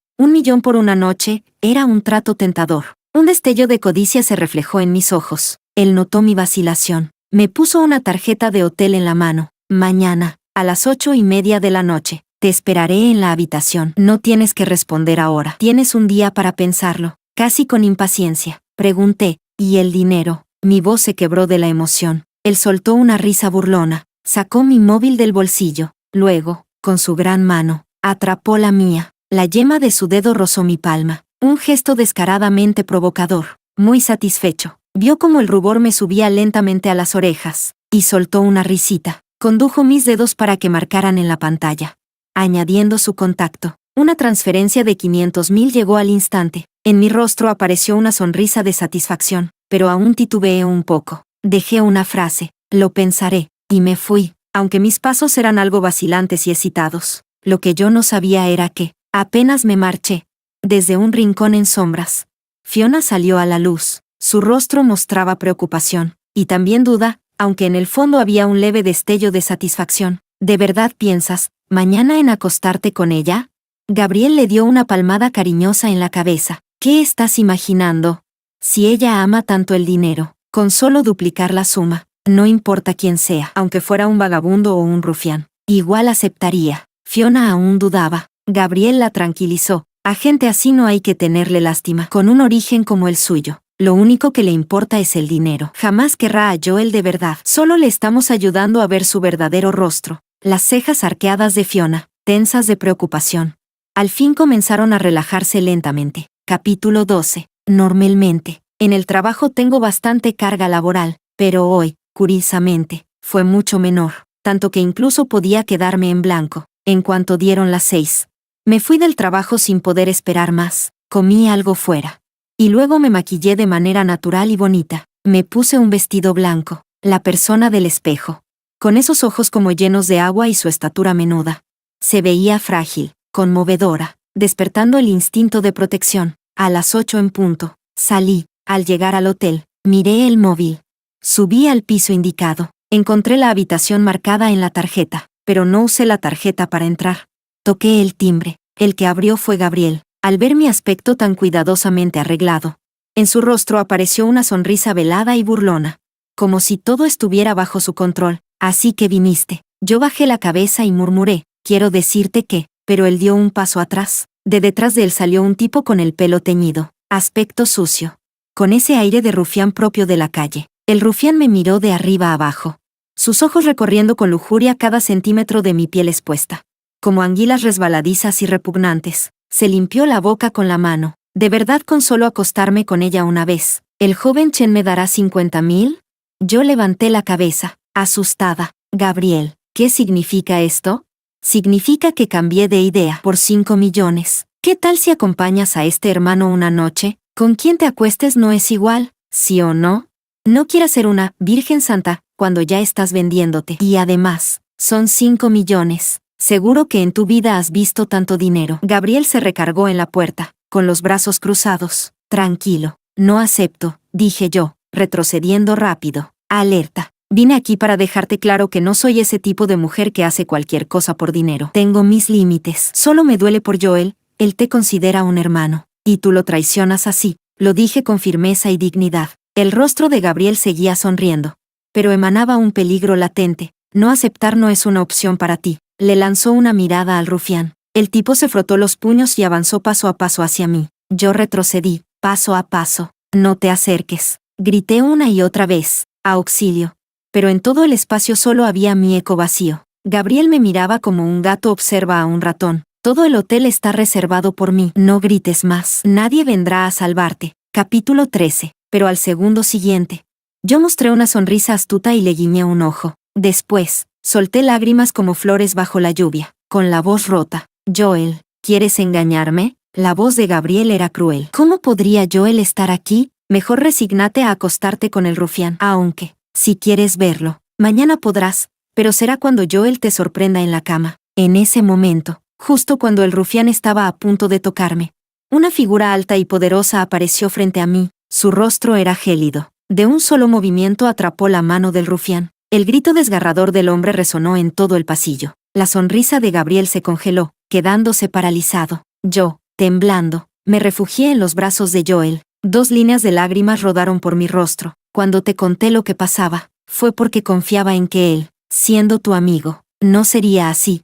1.000.000 por una noche era un trato tentador. Un destello de codicia se reflejó en mis ojos. Él notó mi vacilación. Me puso una tarjeta de hotel en la mano. Mañana, a las 8:30 de la noche, te esperaré en la habitación. No tienes que responder ahora. Tienes un día para pensarlo. Casi con impaciencia, pregunté, ¿y el dinero? Mi voz se quebró de la emoción. Él soltó una risa burlona. Sacó mi móvil del bolsillo. Luego, con su gran mano, atrapó la mía. La yema de su dedo rozó mi palma. Un gesto descaradamente provocador. Muy satisfecho, vio cómo el rubor me subía lentamente a las orejas, y soltó una risita. Condujo mis dedos para que marcaran en la pantalla, añadiendo su contacto. Una transferencia de 500.000 llegó al instante. En mi rostro apareció una sonrisa de satisfacción, pero aún titubeé un poco. Dejé una frase, lo pensaré, y me fui, aunque mis pasos eran algo vacilantes y excitados. Lo que yo no sabía era que, apenas me marché, desde un rincón en sombras. Fiona salió a la luz. Su rostro mostraba preocupación, y también duda, aunque en el fondo había un leve destello de satisfacción. ¿De verdad piensas, mañana en acostarte con ella? Gabriel le dio una palmada cariñosa en la cabeza. ¿Qué estás imaginando? Si ella ama tanto el dinero, con solo duplicar la suma, no importa quién sea, aunque fuera un vagabundo o un rufián, igual aceptaría. Fiona aún dudaba. Gabriel la tranquilizó. A gente así no hay que tenerle lástima. Con un origen como el suyo, lo único que le importa es el dinero. Jamás querrá a Joel de verdad. Solo le estamos ayudando a ver su verdadero rostro. Las cejas arqueadas de Fiona, tensas de preocupación, al fin comenzaron a relajarse lentamente. Capítulo 12. Normalmente, en el trabajo tengo bastante carga laboral, pero hoy, curiosamente, fue mucho menor, tanto que incluso podía quedarme en blanco. En cuanto dieron las 6, me fui del trabajo sin poder esperar más. Comí algo fuera. Y luego me maquillé de manera natural y bonita. Me puse un vestido blanco, la persona del espejo, con esos ojos como llenos de agua y su estatura menuda. Se veía frágil, conmovedora, despertando el instinto de protección. A las 8 en punto, salí. Al llegar al hotel, miré el móvil. Subí al piso indicado. Encontré la habitación marcada en la tarjeta, pero no usé la tarjeta para entrar. Toqué el timbre. El que abrió fue Gabriel, al ver mi aspecto tan cuidadosamente arreglado. En su rostro apareció una sonrisa velada y burlona, como si todo estuviera bajo su control. Así que viniste. Yo bajé la cabeza y murmuré, quiero decirte que, pero él dio un paso atrás. De detrás de él salió un tipo con el pelo teñido, aspecto sucio, con ese aire de rufián propio de la calle. El rufián me miró de arriba a abajo, sus ojos recorriendo con lujuria cada centímetro de mi piel expuesta, como anguilas resbaladizas y repugnantes. Se limpió la boca con la mano. ¿De verdad con solo acostarme con ella una vez, el joven Chen me dará 50,000? Yo levanté la cabeza, asustada. Gabriel, ¿qué significa esto? Significa que cambié de idea por 5 millones. ¿Qué tal si acompañas a este hermano una noche? Con quien te acuestes no es igual, ¿sí o no? No quieras ser una Virgen Santa cuando ya estás vendiéndote. Y además, son 5 millones. Seguro que en tu vida has visto tanto dinero. Gabriel se recargó en la puerta, con los brazos cruzados. Tranquilo, no acepto, dije yo, retrocediendo rápido. Alerta. Vine aquí para dejarte claro que no soy ese tipo de mujer que hace cualquier cosa por dinero. Tengo mis límites. Solo me duele por Joel, él te considera un hermano. Y tú lo traicionas así, lo dije con firmeza y dignidad. El rostro de Gabriel seguía sonriendo, pero emanaba un peligro latente. No aceptar no es una opción para ti. Le lanzó una mirada al rufián. El tipo se frotó los puños y avanzó paso a paso hacia mí. Yo retrocedí, paso a paso. No te acerques. Grité una y otra vez. Auxilio. Pero en todo el espacio solo había mi eco vacío. Gabriel me miraba como un gato observa a un ratón. Todo el hotel está reservado por mí. No grites más. Nadie vendrá a salvarte. Capítulo 13. Pero al segundo siguiente, yo mostré una sonrisa astuta y le guiñé un ojo. Después, solté lágrimas como flores bajo la lluvia, con la voz rota. Joel, ¿quieres engañarme? La voz de Gabriel era cruel. ¿Cómo podría Joel estar aquí? Mejor resígnate a acostarte con el rufián. Aunque, si quieres verlo, mañana podrás, pero será cuando Joel te sorprenda en la cama. En ese momento, justo cuando el rufián estaba a punto de tocarme, una figura alta y poderosa apareció frente a mí. Su rostro era gélido. De un solo movimiento atrapó la mano del rufián. El grito desgarrador del hombre resonó en todo el pasillo. La sonrisa de Gabriel se congeló, quedándose paralizado. Yo, temblando, me refugié en los brazos de Joel. 2 líneas de lágrimas rodaron por mi rostro. Cuando te conté lo que pasaba, fue porque confiaba en que él, siendo tu amigo, no sería así.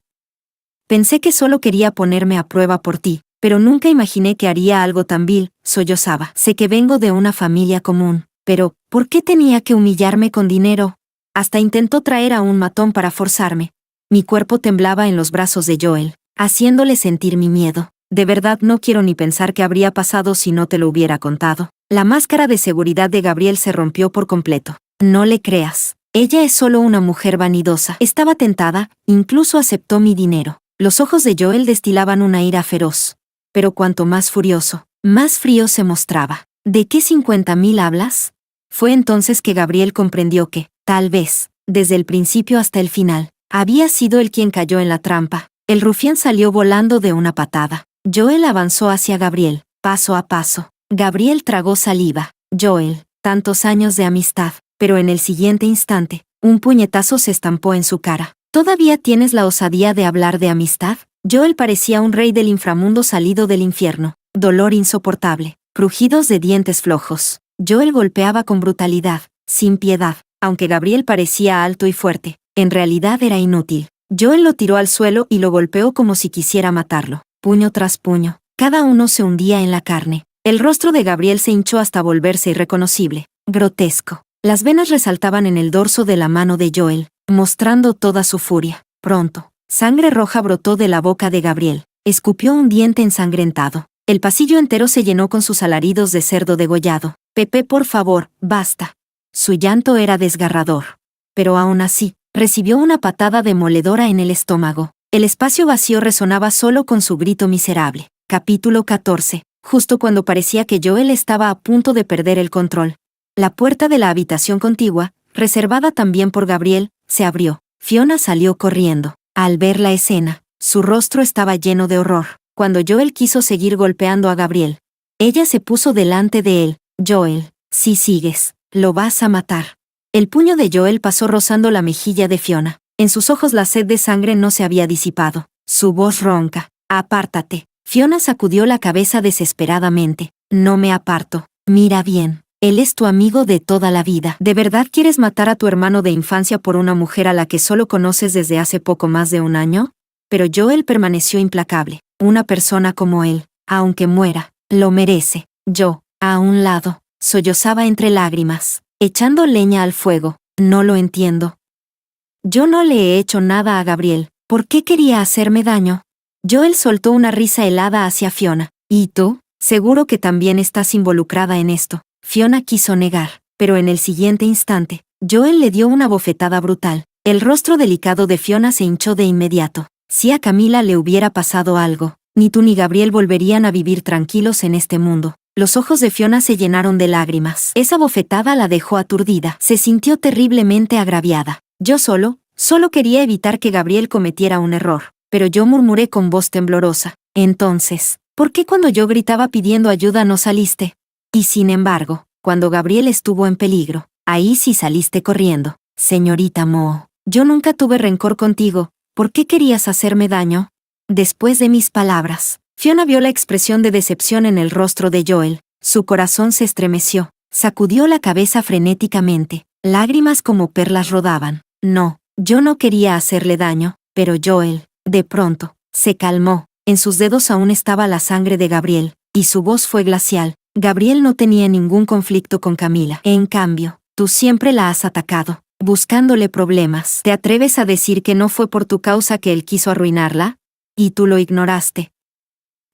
Pensé que solo quería ponerme a prueba por ti, pero nunca imaginé que haría algo tan vil, sollozaba. Sé que vengo de una familia común, pero, ¿por qué tenía que humillarme con dinero? Hasta intentó traer a un matón para forzarme. Mi cuerpo temblaba en los brazos de Joel, haciéndole sentir mi miedo. De verdad no quiero ni pensar qué habría pasado si no te lo hubiera contado. La máscara de seguridad de Gabriel se rompió por completo. No le creas. Ella es solo una mujer vanidosa. Estaba tentada, incluso aceptó mi dinero. Los ojos de Joel destilaban una ira feroz. Pero cuanto más furioso, más frío se mostraba. ¿De qué 50,000 hablas? Fue entonces que Gabriel comprendió que, tal vez, desde el principio hasta el final, había sido él quien cayó en la trampa. El rufián salió volando de una patada. Joel avanzó hacia Gabriel, paso a paso. Gabriel tragó saliva. Joel, tantos años de amistad, pero en el siguiente instante, un puñetazo se estampó en su cara. ¿Todavía tienes la osadía de hablar de amistad? Joel parecía un rey del inframundo salido del infierno. Dolor insoportable, crujidos de dientes flojos. Joel golpeaba con brutalidad, sin piedad, aunque Gabriel parecía alto y fuerte. En realidad era inútil. Joel lo tiró al suelo y lo golpeó como si quisiera matarlo. Puño tras puño, cada uno se hundía en la carne. El rostro de Gabriel se hinchó hasta volverse irreconocible, grotesco. Las venas resaltaban en el dorso de la mano de Joel, mostrando toda su furia. Pronto, sangre roja brotó de la boca de Gabriel. Escupió un diente ensangrentado. El pasillo entero se llenó con sus alaridos de cerdo degollado. Pepe, por favor, basta. Su llanto era desgarrador. Pero aún así, recibió una patada demoledora en el estómago. El espacio vacío resonaba solo con su grito miserable. Capítulo 14. Justo cuando parecía que Joel estaba a punto de perder el control. La puerta de la habitación contigua, reservada también por Gabriel, se abrió. Fiona salió corriendo. Al ver la escena, su rostro estaba lleno de horror. Cuando Joel quiso seguir golpeando a Gabriel, ella se puso delante de él. Joel, si sigues, lo vas a matar. El puño de Joel pasó rozando la mejilla de Fiona. En sus ojos la sed de sangre no se había disipado. Su voz ronca. Apártate. Fiona sacudió la cabeza desesperadamente. No me aparto. Mira bien. Él es tu amigo de toda la vida. ¿De verdad quieres matar a tu hermano de infancia por una mujer a la que solo conoces desde hace poco más de un año? Pero Joel permaneció implacable. Una persona como él, aunque muera, lo merece. Yo, a un lado, sollozaba entre lágrimas, echando leña al fuego. No lo entiendo. Yo no le he hecho nada a Gabriel. ¿Por qué quería hacerme daño? Joel soltó una risa helada hacia Fiona. ¿Y tú? Seguro que también estás involucrada en esto. Fiona quiso negar, pero en el siguiente instante, Joel le dio una bofetada brutal. El rostro delicado de Fiona se hinchó de inmediato. Si a Camila le hubiera pasado algo, ni tú ni Gabriel volverían a vivir tranquilos en este mundo. Los ojos de Fiona se llenaron de lágrimas. Esa bofetada la dejó aturdida. Se sintió terriblemente agraviada. Yo solo quería evitar que Gabriel cometiera un error. Pero yo murmuré con voz temblorosa. Entonces, ¿por qué cuando yo gritaba pidiendo ayuda no saliste? Y sin embargo, cuando Gabriel estuvo en peligro, ahí sí saliste corriendo. Señorita Moe, yo nunca tuve rencor contigo. ¿Por qué querías hacerme daño? Después de mis palabras, Fiona vio la expresión de decepción en el rostro de Joel. Su corazón se estremeció. Sacudió la cabeza frenéticamente. Lágrimas como perlas rodaban. No, yo no quería hacerle daño, pero Joel, de pronto, se calmó. En sus dedos aún estaba la sangre de Gabriel, y su voz fue glacial. Gabriel no tenía ningún conflicto con Camila. En cambio, tú siempre la has atacado, buscándole problemas. ¿Te atreves a decir que no fue por tu causa que él quiso arruinarla? Y tú lo ignoraste.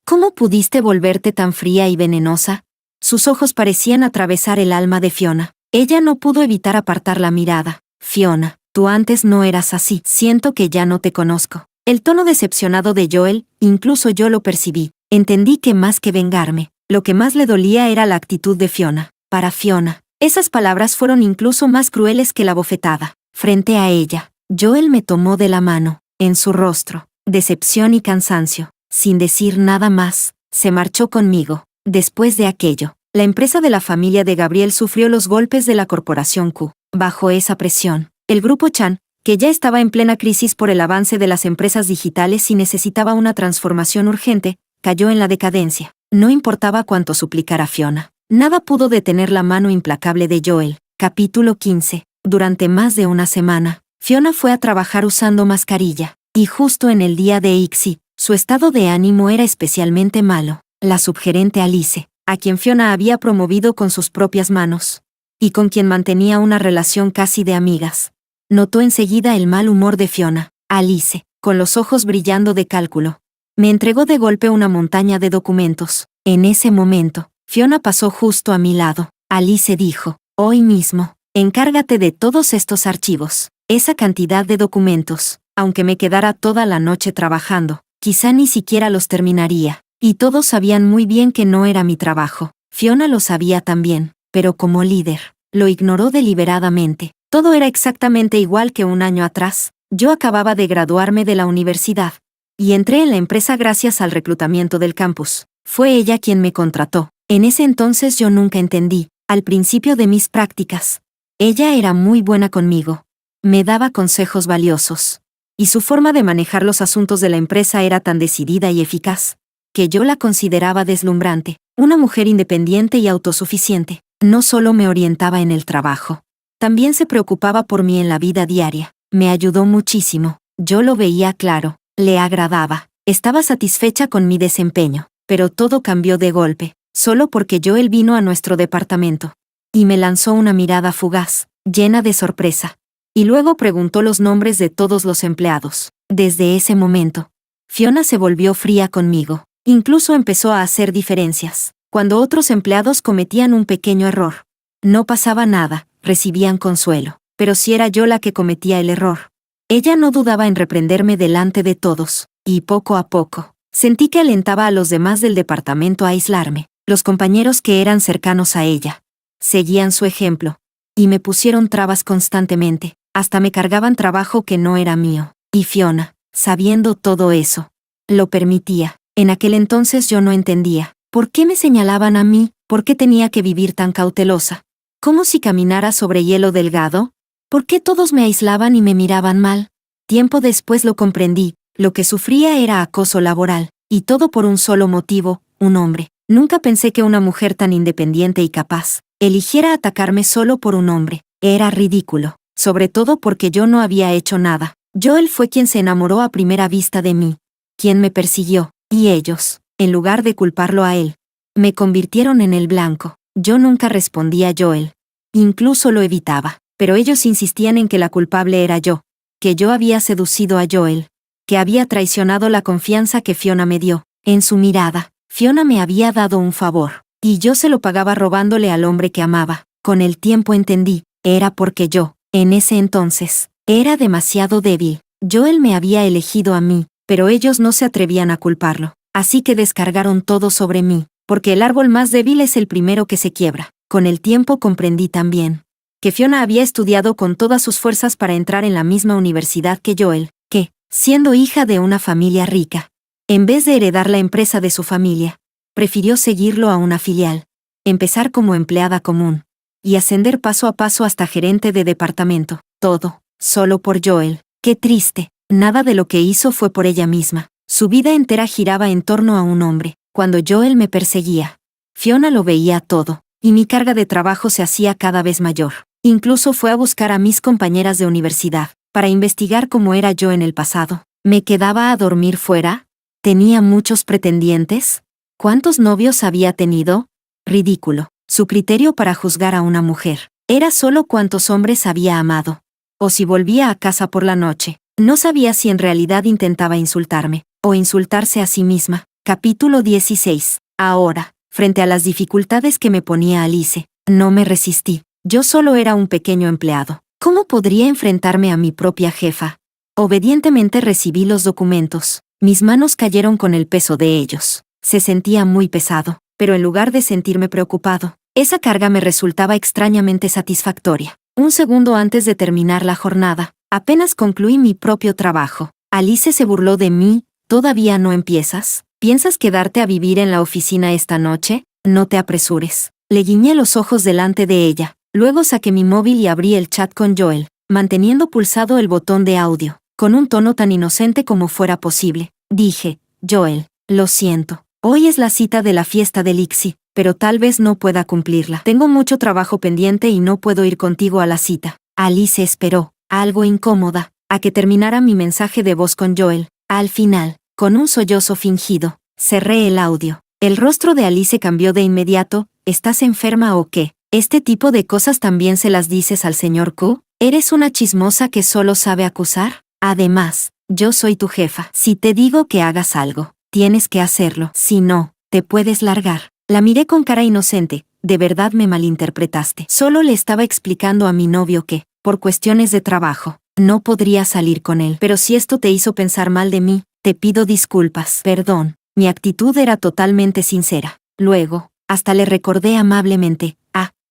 ¿Cómo pudiste volverte tan fría y venenosa? Sus ojos parecían atravesar el alma de Fiona. Ella no pudo evitar apartar la mirada. Fiona, tú antes no eras así. Siento que ya no te conozco. El tono decepcionado de Joel, incluso yo lo percibí. Entendí que más que vengarme, lo que más le dolía era la actitud de Fiona. Para Fiona, esas palabras fueron incluso más crueles que la bofetada. Frente a ella, Joel me tomó de la mano. En su rostro, decepción y cansancio. Sin decir nada más, se marchó conmigo. Después de aquello, la empresa de la familia de Gabriel sufrió los golpes de la corporación Q. Bajo esa presión, el grupo Chan, que ya estaba en plena crisis por el avance de las empresas digitales y necesitaba una transformación urgente, cayó en la decadencia. No importaba cuánto suplicara Fiona. Nada pudo detener la mano implacable de Joel. Capítulo 15. Durante más de una semana, Fiona fue a trabajar usando mascarilla. Y justo en el día de ICSI, su estado de ánimo era especialmente malo. La subgerente Alice, a quien Fiona había promovido con sus propias manos, y con quien mantenía una relación casi de amigas, notó enseguida el mal humor de Fiona. Alice, con los ojos brillando de cálculo, me entregó de golpe una montaña de documentos. En ese momento, Fiona pasó justo a mi lado. Alice dijo, hoy mismo, encárgate de todos estos archivos. Esa cantidad de documentos, aunque me quedara toda la noche trabajando, quizá ni siquiera los terminaría. Y todos sabían muy bien que no era mi trabajo. Fiona lo sabía también, pero como líder, lo ignoró deliberadamente. Todo era exactamente igual que un año atrás. Yo acababa de graduarme de la universidad, y entré en la empresa gracias al reclutamiento del campus. Fue ella quien me contrató. En ese entonces yo nunca entendí, al principio de mis prácticas. Ella era muy buena conmigo. Me daba consejos valiosos. Y su forma de manejar los asuntos de la empresa era tan decidida y eficaz, que yo la consideraba deslumbrante, una mujer independiente y autosuficiente. No solo me orientaba en el trabajo, también se preocupaba por mí en la vida diaria. Me ayudó muchísimo. Yo lo veía claro, le agradaba, estaba satisfecha con mi desempeño, pero todo cambió de golpe, solo porque Joel vino a nuestro departamento. Y me lanzó una mirada fugaz, llena de sorpresa. Y luego preguntó los nombres de todos los empleados. Desde ese momento, Fiona se volvió fría conmigo. Incluso empezó a hacer diferencias. Cuando otros empleados cometían un pequeño error, no pasaba nada, recibían consuelo. Pero si era yo la que cometía el error, ella no dudaba en reprenderme delante de todos. Y poco a poco, sentí que alentaba a los demás del departamento a aislarme. Los compañeros que eran cercanos a ella seguían su ejemplo, y me pusieron trabas constantemente, hasta me cargaban trabajo que no era mío. Y Fiona, sabiendo todo eso, lo permitía. En aquel entonces yo no entendía. ¿Por qué me señalaban a mí? ¿Por qué tenía que vivir tan cautelosa? ¿Como si caminara sobre hielo delgado? ¿Por qué todos me aislaban y me miraban mal? Tiempo después lo comprendí. Lo que sufría era acoso laboral, y todo por un solo motivo, un hombre. Nunca pensé que una mujer tan independiente y capaz eligiera atacarme solo por un hombre. Era ridículo, sobre todo porque yo no había hecho nada. Joel fue quien se enamoró a primera vista de mí, quien me persiguió, y ellos, en lugar de culparlo a él, me convirtieron en el blanco. Yo nunca respondí a Joel. Incluso lo evitaba, pero ellos insistían en que la culpable era yo, que yo había seducido a Joel, que había traicionado la confianza que Fiona me dio. En su mirada, Fiona me había dado un favor, y yo se lo pagaba robándole al hombre que amaba. Con el tiempo entendí, era porque yo, en ese entonces, era demasiado débil. Joel me había elegido a mí, pero ellos no se atrevían a culparlo. Así que descargaron todo sobre mí, porque el árbol más débil es el primero que se quiebra. Con el tiempo comprendí también que Fiona había estudiado con todas sus fuerzas para entrar en la misma universidad que Joel, que, siendo hija de una familia rica, en vez de heredar la empresa de su familia, prefirió seguirlo a una filial, empezar como empleada común, y ascender paso a paso hasta gerente de departamento. Todo, solo por Joel. Qué triste. Nada de lo que hizo fue por ella misma. Su vida entera giraba en torno a un hombre. Cuando Joel me perseguía, Fiona lo veía todo, y mi carga de trabajo se hacía cada vez mayor. Incluso fue a buscar a mis compañeras de universidad, para investigar cómo era yo en el pasado. ¿Me quedaba a dormir fuera? ¿Tenía muchos pretendientes? ¿Cuántos novios había tenido? Ridículo. Su criterio para juzgar a una mujer era solo cuántos hombres había amado. O si volvía a casa por la noche. No sabía si en realidad intentaba insultarme, o insultarse a sí misma. Capítulo 16. Ahora, frente a las dificultades que me ponía Alice, no me resistí. Yo solo era un pequeño empleado. ¿Cómo podría enfrentarme a mi propia jefa? Obedientemente recibí los documentos. Mis manos cayeron con el peso de ellos. Se sentía muy pesado, pero en lugar de sentirme preocupado, esa carga me resultaba extrañamente satisfactoria. Un segundo antes de terminar la jornada, apenas concluí mi propio trabajo. Alice se burló de mí. ¿Todavía no empiezas? ¿Piensas quedarte a vivir en la oficina esta noche? No te apresures. Le guiñé los ojos delante de ella. Luego saqué mi móvil y abrí el chat con Joel, manteniendo pulsado el botón de audio, con un tono tan inocente como fuera posible. Dije, Joel, lo siento. Hoy es la cita de la fiesta de Lixie, pero tal vez no pueda cumplirla. Tengo mucho trabajo pendiente y no puedo ir contigo a la cita. Alice esperó, algo incómoda, a que terminara mi mensaje de voz con Joel. Al final, con un sollozo fingido, cerré el audio. El rostro de Alice cambió de inmediato. ¿Estás enferma o qué? ¿Este tipo de cosas también se las dices al señor Q? ¿Eres una chismosa que solo sabe acusar? Además, yo soy tu jefa. Si te digo que hagas algo, tienes que hacerlo. Si no, te puedes largar. La miré con cara inocente. De verdad me malinterpretaste. Solo le estaba explicando a mi novio que, por cuestiones de trabajo, no podría salir con él. Pero si esto te hizo pensar mal de mí, te pido disculpas. Perdón. Mi actitud era totalmente sincera. Luego, hasta le recordé amablemente.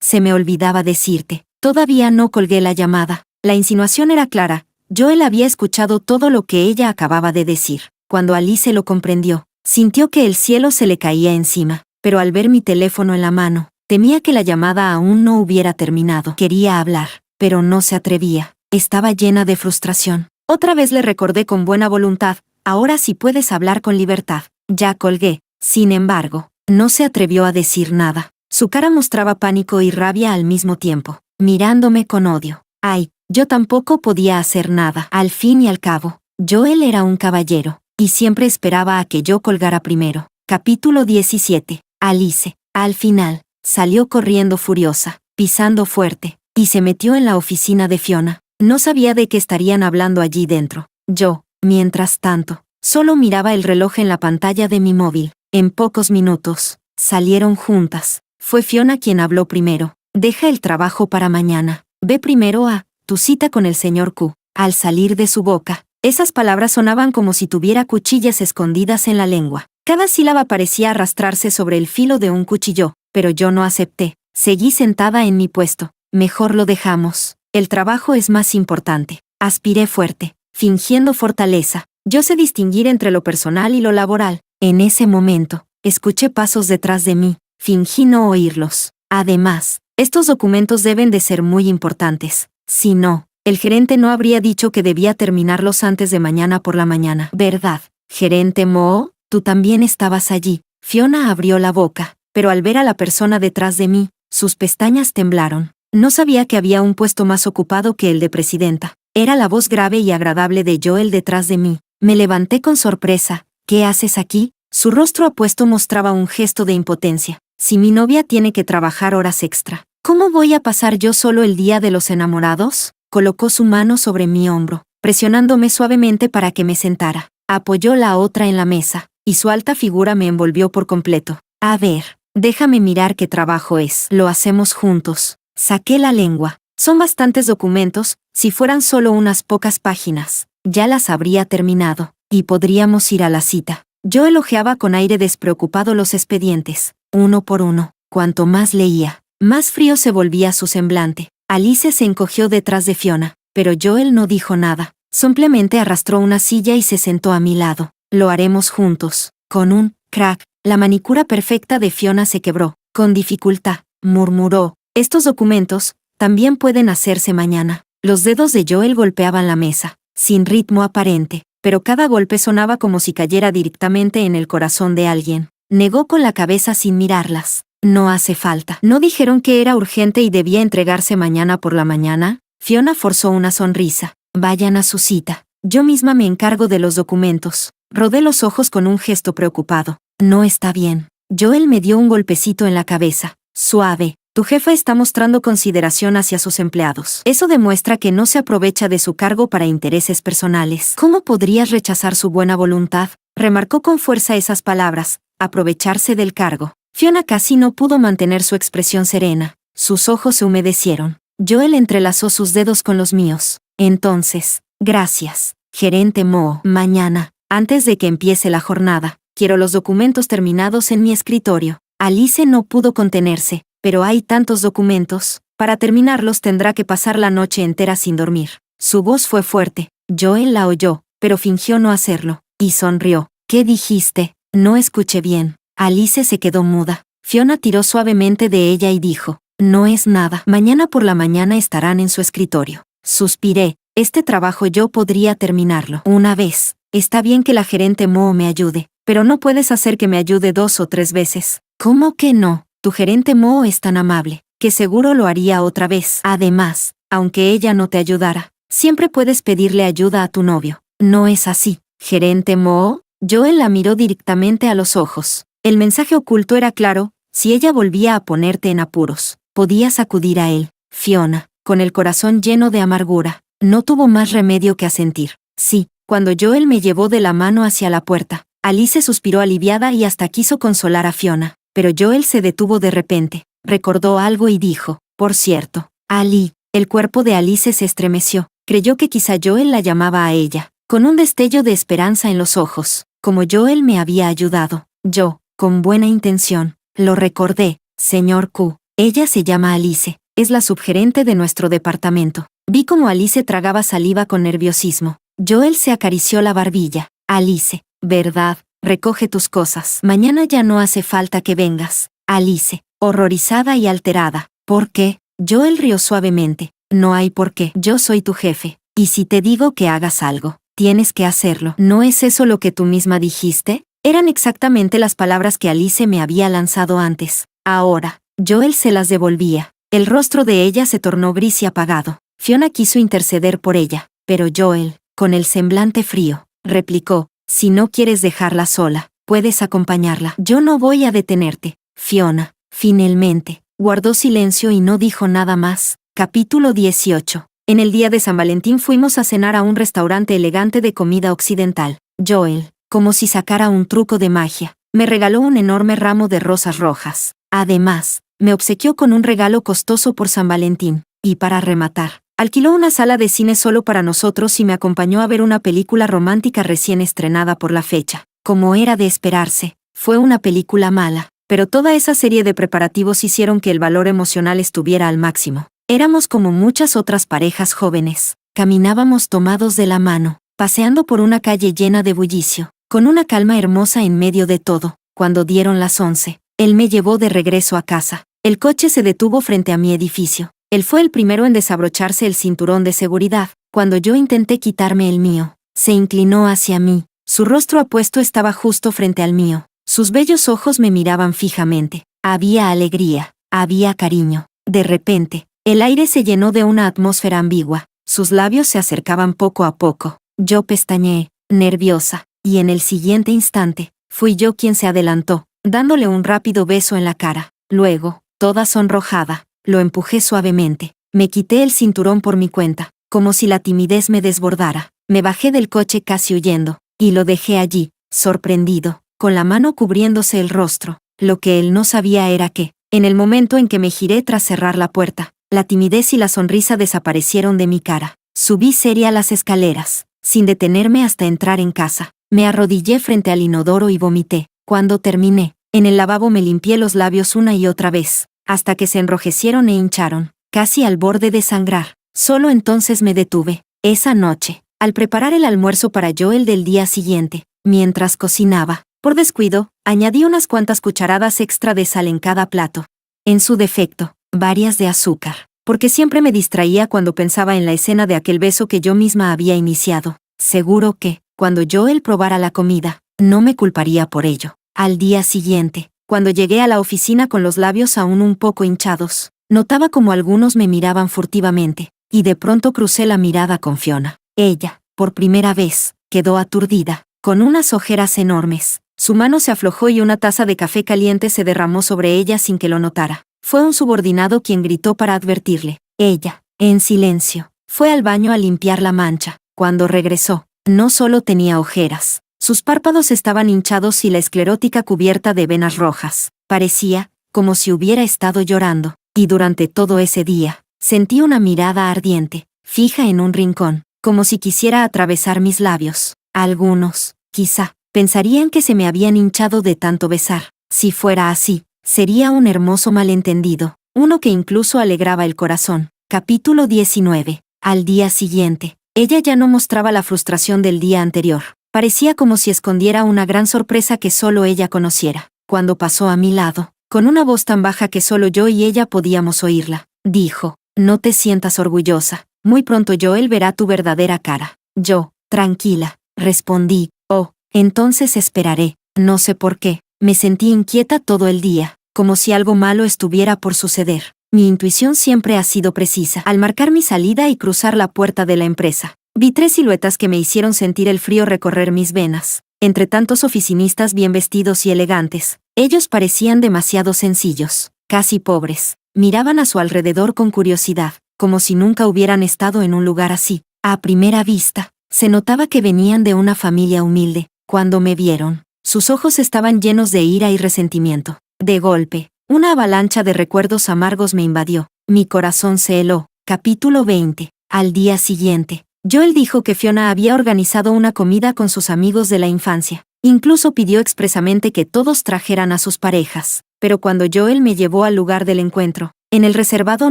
Se me olvidaba decirte. Todavía no colgué la llamada. La insinuación era clara. Joel había escuchado todo lo que ella acababa de decir. Cuando Alice lo comprendió, sintió que el cielo se le caía encima, pero al ver mi teléfono en la mano, temía que la llamada aún no hubiera terminado. Quería hablar, pero no se atrevía. Estaba llena de frustración. Otra vez le recordé con buena voluntad, ahora sí puedes hablar con libertad. Ya colgué. Sin embargo, no se atrevió a decir nada. Su cara mostraba pánico y rabia al mismo tiempo, mirándome con odio. Ay, yo tampoco podía hacer nada. Al fin y al cabo, Joel era un caballero, y siempre esperaba a que yo colgara primero. Capítulo 17. Alice, al final, salió corriendo furiosa, pisando fuerte, y se metió en la oficina de Fiona. No sabía de qué estarían hablando allí dentro. Yo, mientras tanto, solo miraba el reloj en la pantalla de mi móvil. En pocos minutos, salieron juntas. Fue Fiona quien habló primero. Deja el trabajo para mañana. Ve primero a tu cita con el señor Q. Al salir de su boca, esas palabras sonaban como si tuviera cuchillas escondidas en la lengua. Cada sílaba parecía arrastrarse sobre el filo de un cuchillo, pero yo no acepté. Seguí sentada en mi puesto. Mejor lo dejamos. El trabajo es más importante. Aspiré fuerte, fingiendo fortaleza. Yo sé distinguir entre lo personal y lo laboral. En ese momento, escuché pasos detrás de mí. Fingí no oírlos. Además, estos documentos deben de ser muy importantes. Si no, el gerente no habría dicho que debía terminarlos antes de mañana por la mañana. ¿Verdad, gerente Moe? Tú también estabas allí. Fiona abrió la boca, pero al ver a la persona detrás de mí, sus pestañas temblaron. No sabía que había un puesto más ocupado que el de presidenta. Era la voz grave y agradable de Joel detrás de mí. Me levanté con sorpresa. ¿Qué haces aquí? Su rostro apuesto mostraba un gesto de impotencia. Si mi novia tiene que trabajar horas extra, ¿cómo voy a pasar yo solo el día de los enamorados? Colocó su mano sobre mi hombro, presionándome suavemente para que me sentara. Apoyó la otra en la mesa, y su alta figura me envolvió por completo. A ver, déjame mirar qué trabajo es. Lo hacemos juntos. Saqué la lengua. Son bastantes documentos, si fueran solo unas pocas páginas, ya las habría terminado, y podríamos ir a la cita. Yo elogiaba con aire despreocupado los expedientes, uno por uno. Cuanto más leía, más frío se volvía su semblante. Alice se encogió detrás de Fiona, pero Joel no dijo nada. Simplemente arrastró una silla y se sentó a mi lado. Lo haremos juntos. Con un crack, la manicura perfecta de Fiona se quebró. Con dificultad, murmuró. Estos documentos también pueden hacerse mañana. Los dedos de Joel golpeaban la mesa, sin ritmo aparente, pero cada golpe sonaba como si cayera directamente en el corazón de alguien. Negó con la cabeza sin mirarlas. No hace falta. ¿No dijeron que era urgente y debía entregarse mañana por la mañana? Fiona forzó una sonrisa. Vayan a su cita. Yo misma me encargo de los documentos. Rodé los ojos con un gesto preocupado. No está bien. Joel me dio un golpecito en la cabeza. Suave. Tu jefa está mostrando consideración hacia sus empleados. Eso demuestra que no se aprovecha de su cargo para intereses personales. ¿Cómo podrías rechazar su buena voluntad? Remarcó con fuerza esas palabras. Aprovecharse del cargo. Fiona casi no pudo mantener su expresión serena. Sus ojos se humedecieron. Joel entrelazó sus dedos con los míos. Entonces, gracias, gerente Moe. Mañana, antes de que empiece la jornada, quiero los documentos terminados en mi escritorio. Alice no pudo contenerse. Pero hay tantos documentos, para terminarlos tendrá que pasar la noche entera sin dormir. Su voz fue fuerte. Joel la oyó, pero fingió no hacerlo, y sonrió. ¿Qué dijiste? No escuché bien. Alice se quedó muda. Fiona tiró suavemente de ella y dijo, no es nada. Mañana por la mañana estarán en su escritorio. Suspiré. Este trabajo yo podría terminarlo. Una vez. Está bien que la gerente Moe me ayude, pero no puedes hacer que me ayude 2 o 3 veces. ¿Cómo que no? Tu gerente Moe es tan amable, que seguro lo haría otra vez. Además, aunque ella no te ayudara, siempre puedes pedirle ayuda a tu novio. ¿No es así, gerente Moe? Joel la miró directamente a los ojos. El mensaje oculto era claro, si ella volvía a ponerte en apuros, podías acudir a él. Fiona, con el corazón lleno de amargura, no tuvo más remedio que asentir. Sí, cuando Joel me llevó de la mano hacia la puerta, Alice suspiró aliviada y hasta quiso consolar a Fiona. Pero Joel se detuvo de repente, recordó algo y dijo, por cierto, Ali. El cuerpo de Alice se estremeció, creyó que quizá Joel la llamaba a ella, con un destello de esperanza en los ojos, como Joel me había ayudado. Yo, con buena intención, lo recordé, señor Q. Ella se llama Alice, es la subgerente de nuestro departamento. Vi como Alice tragaba saliva con nerviosismo. Joel se acarició la barbilla. Alice, ¿verdad? Recoge tus cosas. Mañana ya no hace falta que vengas. Alice, horrorizada y alterada. ¿Por qué? Joel rió suavemente. No hay por qué. Yo soy tu jefe. Y si te digo que hagas algo, tienes que hacerlo. ¿No es eso lo que tú misma dijiste? Eran exactamente las palabras que Alice me había lanzado antes. Ahora, Joel se las devolvía. El rostro de ella se tornó gris y apagado. Fiona quiso interceder por ella, pero Joel, con el semblante frío, replicó: si no quieres dejarla sola, puedes acompañarla. Yo no voy a detenerte. Fiona, finalmente, guardó silencio y no dijo nada más. Capítulo 18. En el día de San Valentín fuimos a cenar a un restaurante elegante de comida occidental. Joel, como si sacara un truco de magia, me regaló un enorme ramo de rosas rojas. Además, me obsequió con un regalo costoso por San Valentín. Y para rematar, alquiló una sala de cine solo para nosotros y me acompañó a ver una película romántica recién estrenada por la fecha. Como era de esperarse, fue una película mala, pero toda esa serie de preparativos hicieron que el valor emocional estuviera al máximo. Éramos como muchas otras parejas jóvenes. Caminábamos tomados de la mano, paseando por una calle llena de bullicio, con una calma hermosa en medio de todo. Cuando dieron las 11, él me llevó de regreso a casa. El coche se detuvo frente a mi edificio. Él fue el primero en desabrocharse el cinturón de seguridad. Cuando yo intenté quitarme el mío, se inclinó hacia mí. Su rostro apuesto estaba justo frente al mío. Sus bellos ojos me miraban fijamente. Había alegría, había cariño. De repente, el aire se llenó de una atmósfera ambigua. Sus labios se acercaban poco a poco. Yo pestañeé, nerviosa, y en el siguiente instante, fui yo quien se adelantó, dándole un rápido beso en la cara. Luego, toda sonrojada, lo empujé suavemente. Me quité el cinturón por mi cuenta, como si la timidez me desbordara. Me bajé del coche casi huyendo, y lo dejé allí, sorprendido, con la mano cubriéndose el rostro. Lo que él no sabía era que, en el momento en que me giré tras cerrar la puerta, la timidez y la sonrisa desaparecieron de mi cara. Subí seria las escaleras, sin detenerme hasta entrar en casa. Me arrodillé frente al inodoro y vomité. Cuando terminé, en el lavabo me limpié los labios una y otra vez, hasta que se enrojecieron e hincharon, casi al borde de sangrar. Solo entonces me detuve. Esa noche, al preparar el almuerzo para Joel del día siguiente, mientras cocinaba, por descuido, añadí unas cuantas cucharadas extra de sal en cada plato. En su defecto, varias de azúcar, porque siempre me distraía cuando pensaba en la escena de aquel beso que yo misma había iniciado. Seguro que, cuando Joel probara la comida, no me culparía por ello. Al día siguiente, cuando llegué a la oficina con los labios aún un poco hinchados, notaba como algunos me miraban furtivamente, y de pronto crucé la mirada con Fiona. Ella, por primera vez, quedó aturdida, con unas ojeras enormes. Su mano se aflojó y una taza de café caliente se derramó sobre ella sin que lo notara. Fue un subordinado quien gritó para advertirle. Ella, en silencio, fue al baño a limpiar la mancha. Cuando regresó, no solo tenía ojeras. Sus párpados estaban hinchados y la esclerótica cubierta de venas rojas. Parecía como si hubiera estado llorando. Y durante todo ese día, sentí una mirada ardiente, fija en un rincón, como si quisiera atravesar mis labios. Algunos, quizá, pensarían que se me habían hinchado de tanto besar. Si fuera así, sería un hermoso malentendido, uno que incluso alegraba el corazón. Capítulo 19. Al día siguiente, ella ya no mostraba la frustración del día anterior. Parecía como si escondiera una gran sorpresa que solo ella conociera. Cuando pasó a mi lado, con una voz tan baja que solo yo y ella podíamos oírla, dijo: no te sientas orgullosa, muy pronto Joel verá tu verdadera cara. Yo, tranquila, respondí: oh, entonces esperaré. No sé por qué, me sentí inquieta todo el día, como si algo malo estuviera por suceder. Mi intuición siempre ha sido precisa. Al marcar mi salida y cruzar la puerta de la empresa, vi 3 siluetas que me hicieron sentir el frío recorrer mis venas. Entre tantos oficinistas bien vestidos y elegantes, ellos parecían demasiado sencillos, casi pobres. Miraban a su alrededor con curiosidad, como si nunca hubieran estado en un lugar así. A primera vista, se notaba que venían de una familia humilde. Cuando me vieron, sus ojos estaban llenos de ira y resentimiento. De golpe, una avalancha de recuerdos amargos me invadió. Mi corazón se heló. Capítulo 20. Al día siguiente, Joel dijo que Fiona había organizado una comida con sus amigos de la infancia. Incluso pidió expresamente que todos trajeran a sus parejas. Pero cuando Joel me llevó al lugar del encuentro, en el reservado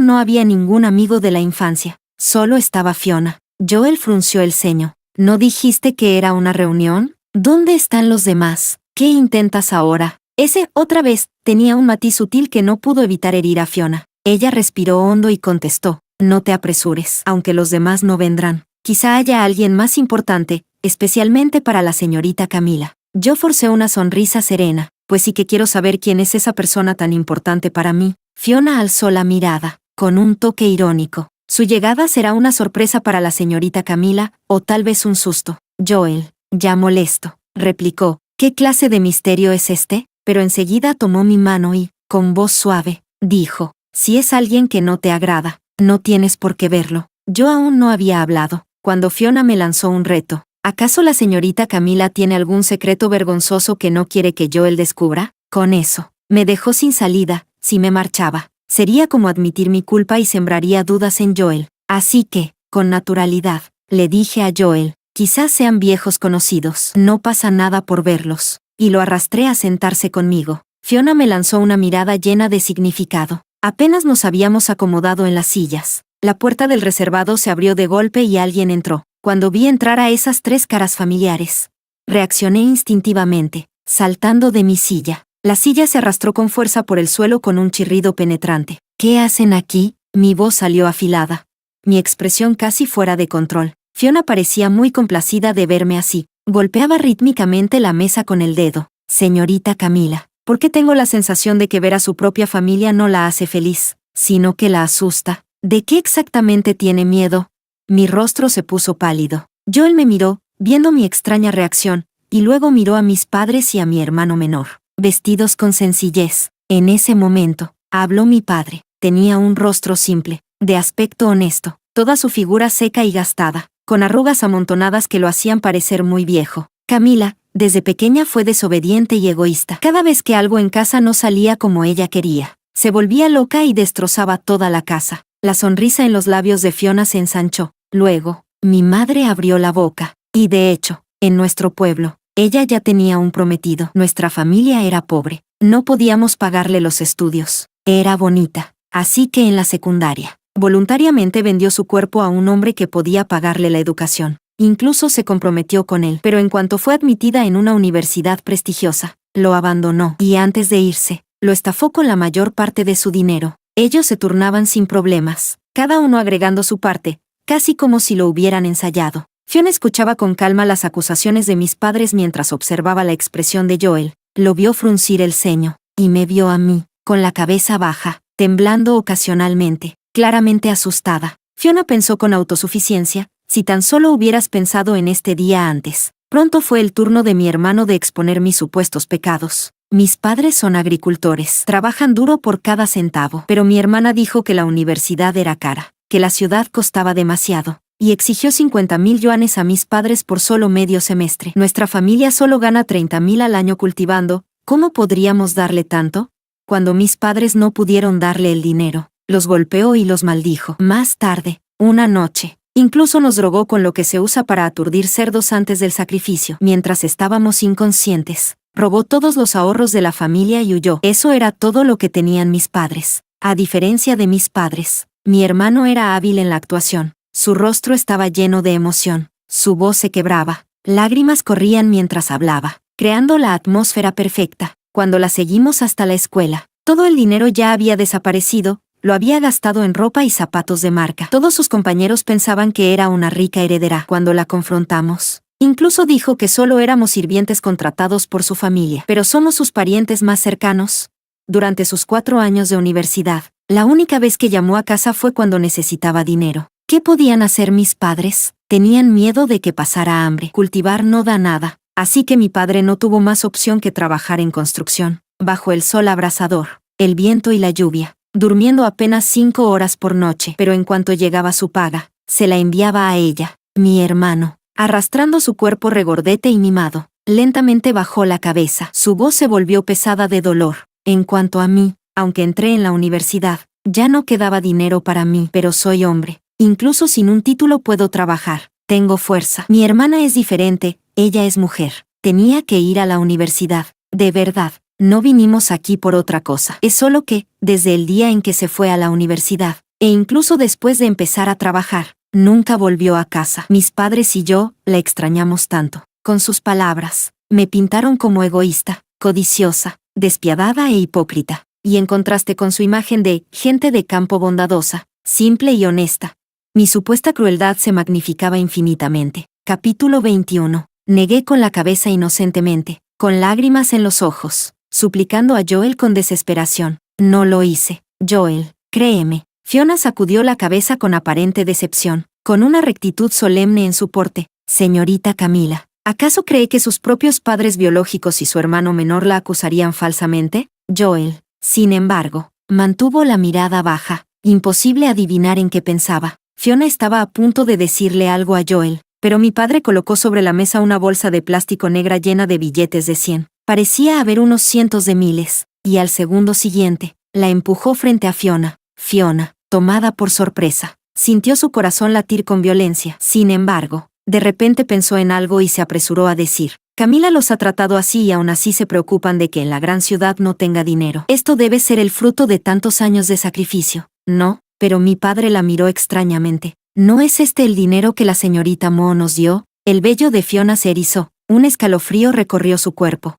no había ningún amigo de la infancia. Solo estaba Fiona. Joel frunció el ceño. ¿No dijiste que era una reunión? ¿Dónde están los demás? ¿Qué intentas ahora? Ese, otra vez, tenía un matiz sutil que no pudo evitar herir a Fiona. Ella respiró hondo y contestó, no te apresures, aunque los demás no vendrán. Quizá haya alguien más importante, especialmente para la señorita Camila. Yo forcé una sonrisa serena, pues sí que quiero saber quién es esa persona tan importante para mí. Fiona alzó la mirada, con un toque irónico. Su llegada será una sorpresa para la señorita Camila, o tal vez un susto. Joel, ya molesto, replicó. ¿Qué clase de misterio es este? Pero enseguida tomó mi mano y, con voz suave, dijo, si es alguien que no te agrada, no tienes por qué verlo. Yo aún no había hablado, cuando Fiona me lanzó un reto. ¿Acaso la señorita Camila tiene algún secreto vergonzoso que no quiere que Joel descubra? Con eso, me dejó sin salida. Si me marchaba, sería como admitir mi culpa y sembraría dudas en Joel. Así que, con naturalidad, le dije a Joel, quizás sean viejos conocidos, no pasa nada por verlos, y lo arrastré a sentarse conmigo. Fiona me lanzó una mirada llena de significado. Apenas nos habíamos acomodado en las sillas. La puerta del reservado se abrió de golpe y alguien entró. Cuando vi entrar a esas tres caras familiares, reaccioné instintivamente, saltando de mi silla. La silla se arrastró con fuerza por el suelo con un chirrido penetrante. ¿Qué hacen aquí? Mi voz salió afilada. Mi expresión casi fuera de control. Fiona parecía muy complacida de verme así. Golpeaba rítmicamente la mesa con el dedo. Señorita Camila, ¿por qué tengo la sensación de que ver a su propia familia no la hace feliz, sino que la asusta? ¿De qué exactamente tiene miedo? Mi rostro se puso pálido. Joel me miró, viendo mi extraña reacción, y luego miró a mis padres y a mi hermano menor, vestidos con sencillez. En ese momento, habló mi padre. Tenía un rostro simple, de aspecto honesto, toda su figura seca y gastada, con arrugas amontonadas que lo hacían parecer muy viejo. Camila, desde pequeña fue desobediente y egoísta. Cada vez que algo en casa no salía como ella quería, se volvía loca y destrozaba toda la casa. La sonrisa en los labios de Fiona se ensanchó. Luego, mi madre abrió la boca. Y de hecho, en nuestro pueblo, ella ya tenía un prometido. Nuestra familia era pobre. No podíamos pagarle los estudios. Era bonita. Así que en la secundaria, voluntariamente vendió su cuerpo a un hombre que podía pagarle la educación. Incluso se comprometió con él. Pero en cuanto fue admitida en una universidad prestigiosa, lo abandonó. Y antes de irse, lo estafó con la mayor parte de su dinero. Ellos se turnaban sin problemas, cada uno agregando su parte, casi como si lo hubieran ensayado. Fiona escuchaba con calma las acusaciones de mis padres mientras observaba la expresión de Joel. Lo vio fruncir el ceño, y me vio a mí, con la cabeza baja, temblando ocasionalmente, claramente asustada. Fiona pensó con autosuficiencia, si tan solo hubieras pensado en este día antes. Pronto fue el turno de mi hermano de exponer mis supuestos pecados. Mis padres son agricultores, trabajan duro por cada centavo, pero mi hermana dijo que la universidad era cara, que la ciudad costaba demasiado, y exigió 50,000 yuanes a mis padres por solo medio semestre. Nuestra familia solo gana 30,000 al año cultivando, ¿cómo podríamos darle tanto? Cuando mis padres no pudieron darle el dinero, los golpeó y los maldijo. Más tarde, una noche, incluso nos drogó con lo que se usa para aturdir cerdos antes del sacrificio. Mientras estábamos inconscientes, robó todos los ahorros de la familia y huyó. Eso era todo lo que tenían mis padres. A diferencia de mis padres, mi hermano era hábil en la actuación. Su rostro estaba lleno de emoción. Su voz se quebraba. Lágrimas corrían mientras hablaba, creando la atmósfera perfecta. Cuando la seguimos hasta la escuela, todo el dinero ya había desaparecido. Lo había gastado en ropa y zapatos de marca. Todos sus compañeros pensaban que era una rica heredera. Cuando la confrontamos, incluso dijo que solo éramos sirvientes contratados por su familia, pero somos sus parientes más cercanos. Durante sus 4 años de universidad, la única vez que llamó a casa fue cuando necesitaba dinero. ¿Qué podían hacer mis padres? Tenían miedo de que pasara hambre. Cultivar no da nada, así que mi padre no tuvo más opción que trabajar en construcción, bajo el sol abrasador, el viento y la lluvia, durmiendo apenas 5 horas por noche, pero en cuanto llegaba su paga, se la enviaba a ella. Mi hermano, arrastrando su cuerpo regordete y mimado, lentamente bajó la cabeza. Su voz se volvió pesada de dolor. En cuanto a mí, aunque entré en la universidad, ya no quedaba dinero para mí, pero soy hombre. Incluso sin un título puedo trabajar. Tengo fuerza. Mi hermana es diferente, ella es mujer. Tenía que ir a la universidad. De verdad, no vinimos aquí por otra cosa. Es solo que, desde el día en que se fue a la universidad, e incluso después de empezar a trabajar, nunca volvió a casa. Mis padres y yo la extrañamos tanto. Con sus palabras, me pintaron como egoísta, codiciosa, despiadada e hipócrita, y en contraste con su imagen de gente de campo bondadosa, simple y honesta, mi supuesta crueldad se magnificaba infinitamente. Capítulo 21. Negué con la cabeza inocentemente, con lágrimas en los ojos, suplicando a Joel con desesperación. No lo hice. Joel, créeme. Fiona sacudió la cabeza con aparente decepción, con una rectitud solemne en su porte. Señorita Camila, ¿acaso cree que sus propios padres biológicos y su hermano menor la acusarían falsamente? Joel, sin embargo, mantuvo la mirada baja. Imposible adivinar en qué pensaba. Fiona estaba a punto de decirle algo a Joel, pero mi padre colocó sobre la mesa una bolsa de plástico negra llena de billetes de 100. Parecía haber unos cientos de miles, y al segundo siguiente, la empujó frente a Fiona. Fiona, tomada por sorpresa, sintió su corazón latir con violencia. Sin embargo, de repente pensó en algo y se apresuró a decir: Camila los ha tratado así y aún así se preocupan de que en la gran ciudad no tenga dinero. Esto debe ser el fruto de tantos años de sacrificio. No, pero mi padre la miró extrañamente. ¿No es este el dinero que la señorita Mo nos dio? El vello de Fiona se erizó. Un escalofrío recorrió su cuerpo.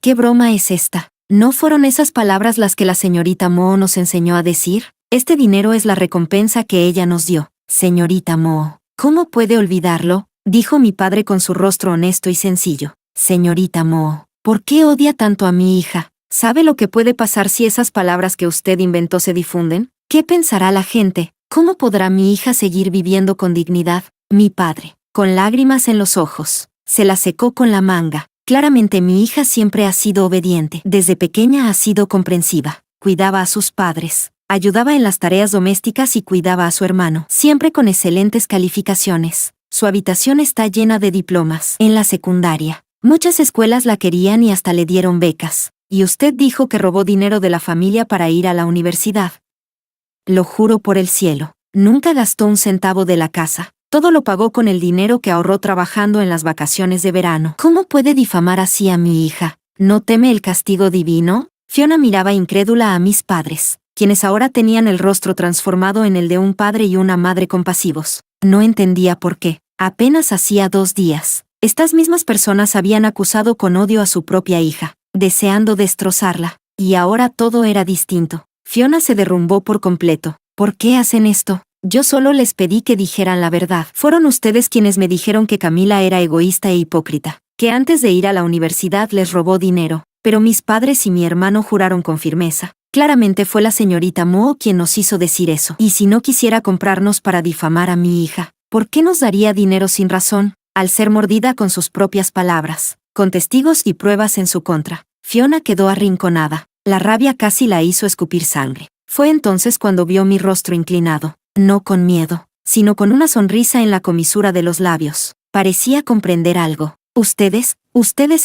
¿Qué broma es esta? ¿No fueron esas palabras las que la señorita Mo nos enseñó a decir? Este dinero es la recompensa que ella nos dio. Señorita Mo, ¿cómo puede olvidarlo? Dijo mi padre con su rostro honesto y sencillo. Señorita Mo, ¿por qué odia tanto a mi hija? ¿Sabe lo que puede pasar si esas palabras que usted inventó se difunden? ¿Qué pensará la gente? ¿Cómo podrá mi hija seguir viviendo con dignidad? Mi padre, con lágrimas en los ojos, se la secó con la manga. Claramente mi hija siempre ha sido obediente. Desde pequeña ha sido comprensiva. Cuidaba a sus padres, ayudaba en las tareas domésticas y cuidaba a su hermano, siempre con excelentes calificaciones. Su habitación está llena de diplomas. En la secundaria, muchas escuelas la querían y hasta le dieron becas. Y usted dijo que robó dinero de la familia para ir a la universidad. Lo juro por el cielo, nunca gastó un centavo de la casa. Todo lo pagó con el dinero que ahorró trabajando en las vacaciones de verano. ¿Cómo puede difamar así a mi hija? ¿No teme el castigo divino? Fiona miraba incrédula a mis padres, quienes ahora tenían el rostro transformado en el de un padre y una madre compasivos. No entendía por qué. Apenas hacía 2 días, estas mismas personas habían acusado con odio a su propia hija, deseando destrozarla, y ahora todo era distinto. Fiona se derrumbó por completo. ¿Por qué hacen esto? Yo solo les pedí que dijeran la verdad. Fueron ustedes quienes me dijeron que Camila era egoísta e hipócrita, que antes de ir a la universidad les robó dinero, pero mis padres y mi hermano juraron con firmeza. Claramente fue la señorita Mo quien nos hizo decir eso. Y si no quisiera comprarnos para difamar a mi hija, ¿por qué nos daría dinero sin razón? Al ser mordida con sus propias palabras, con testigos y pruebas en su contra, Fiona quedó arrinconada. La rabia casi la hizo escupir sangre. Fue entonces cuando vio mi rostro inclinado, no con miedo, sino con una sonrisa en la comisura de los labios. Parecía comprender algo. Ustedes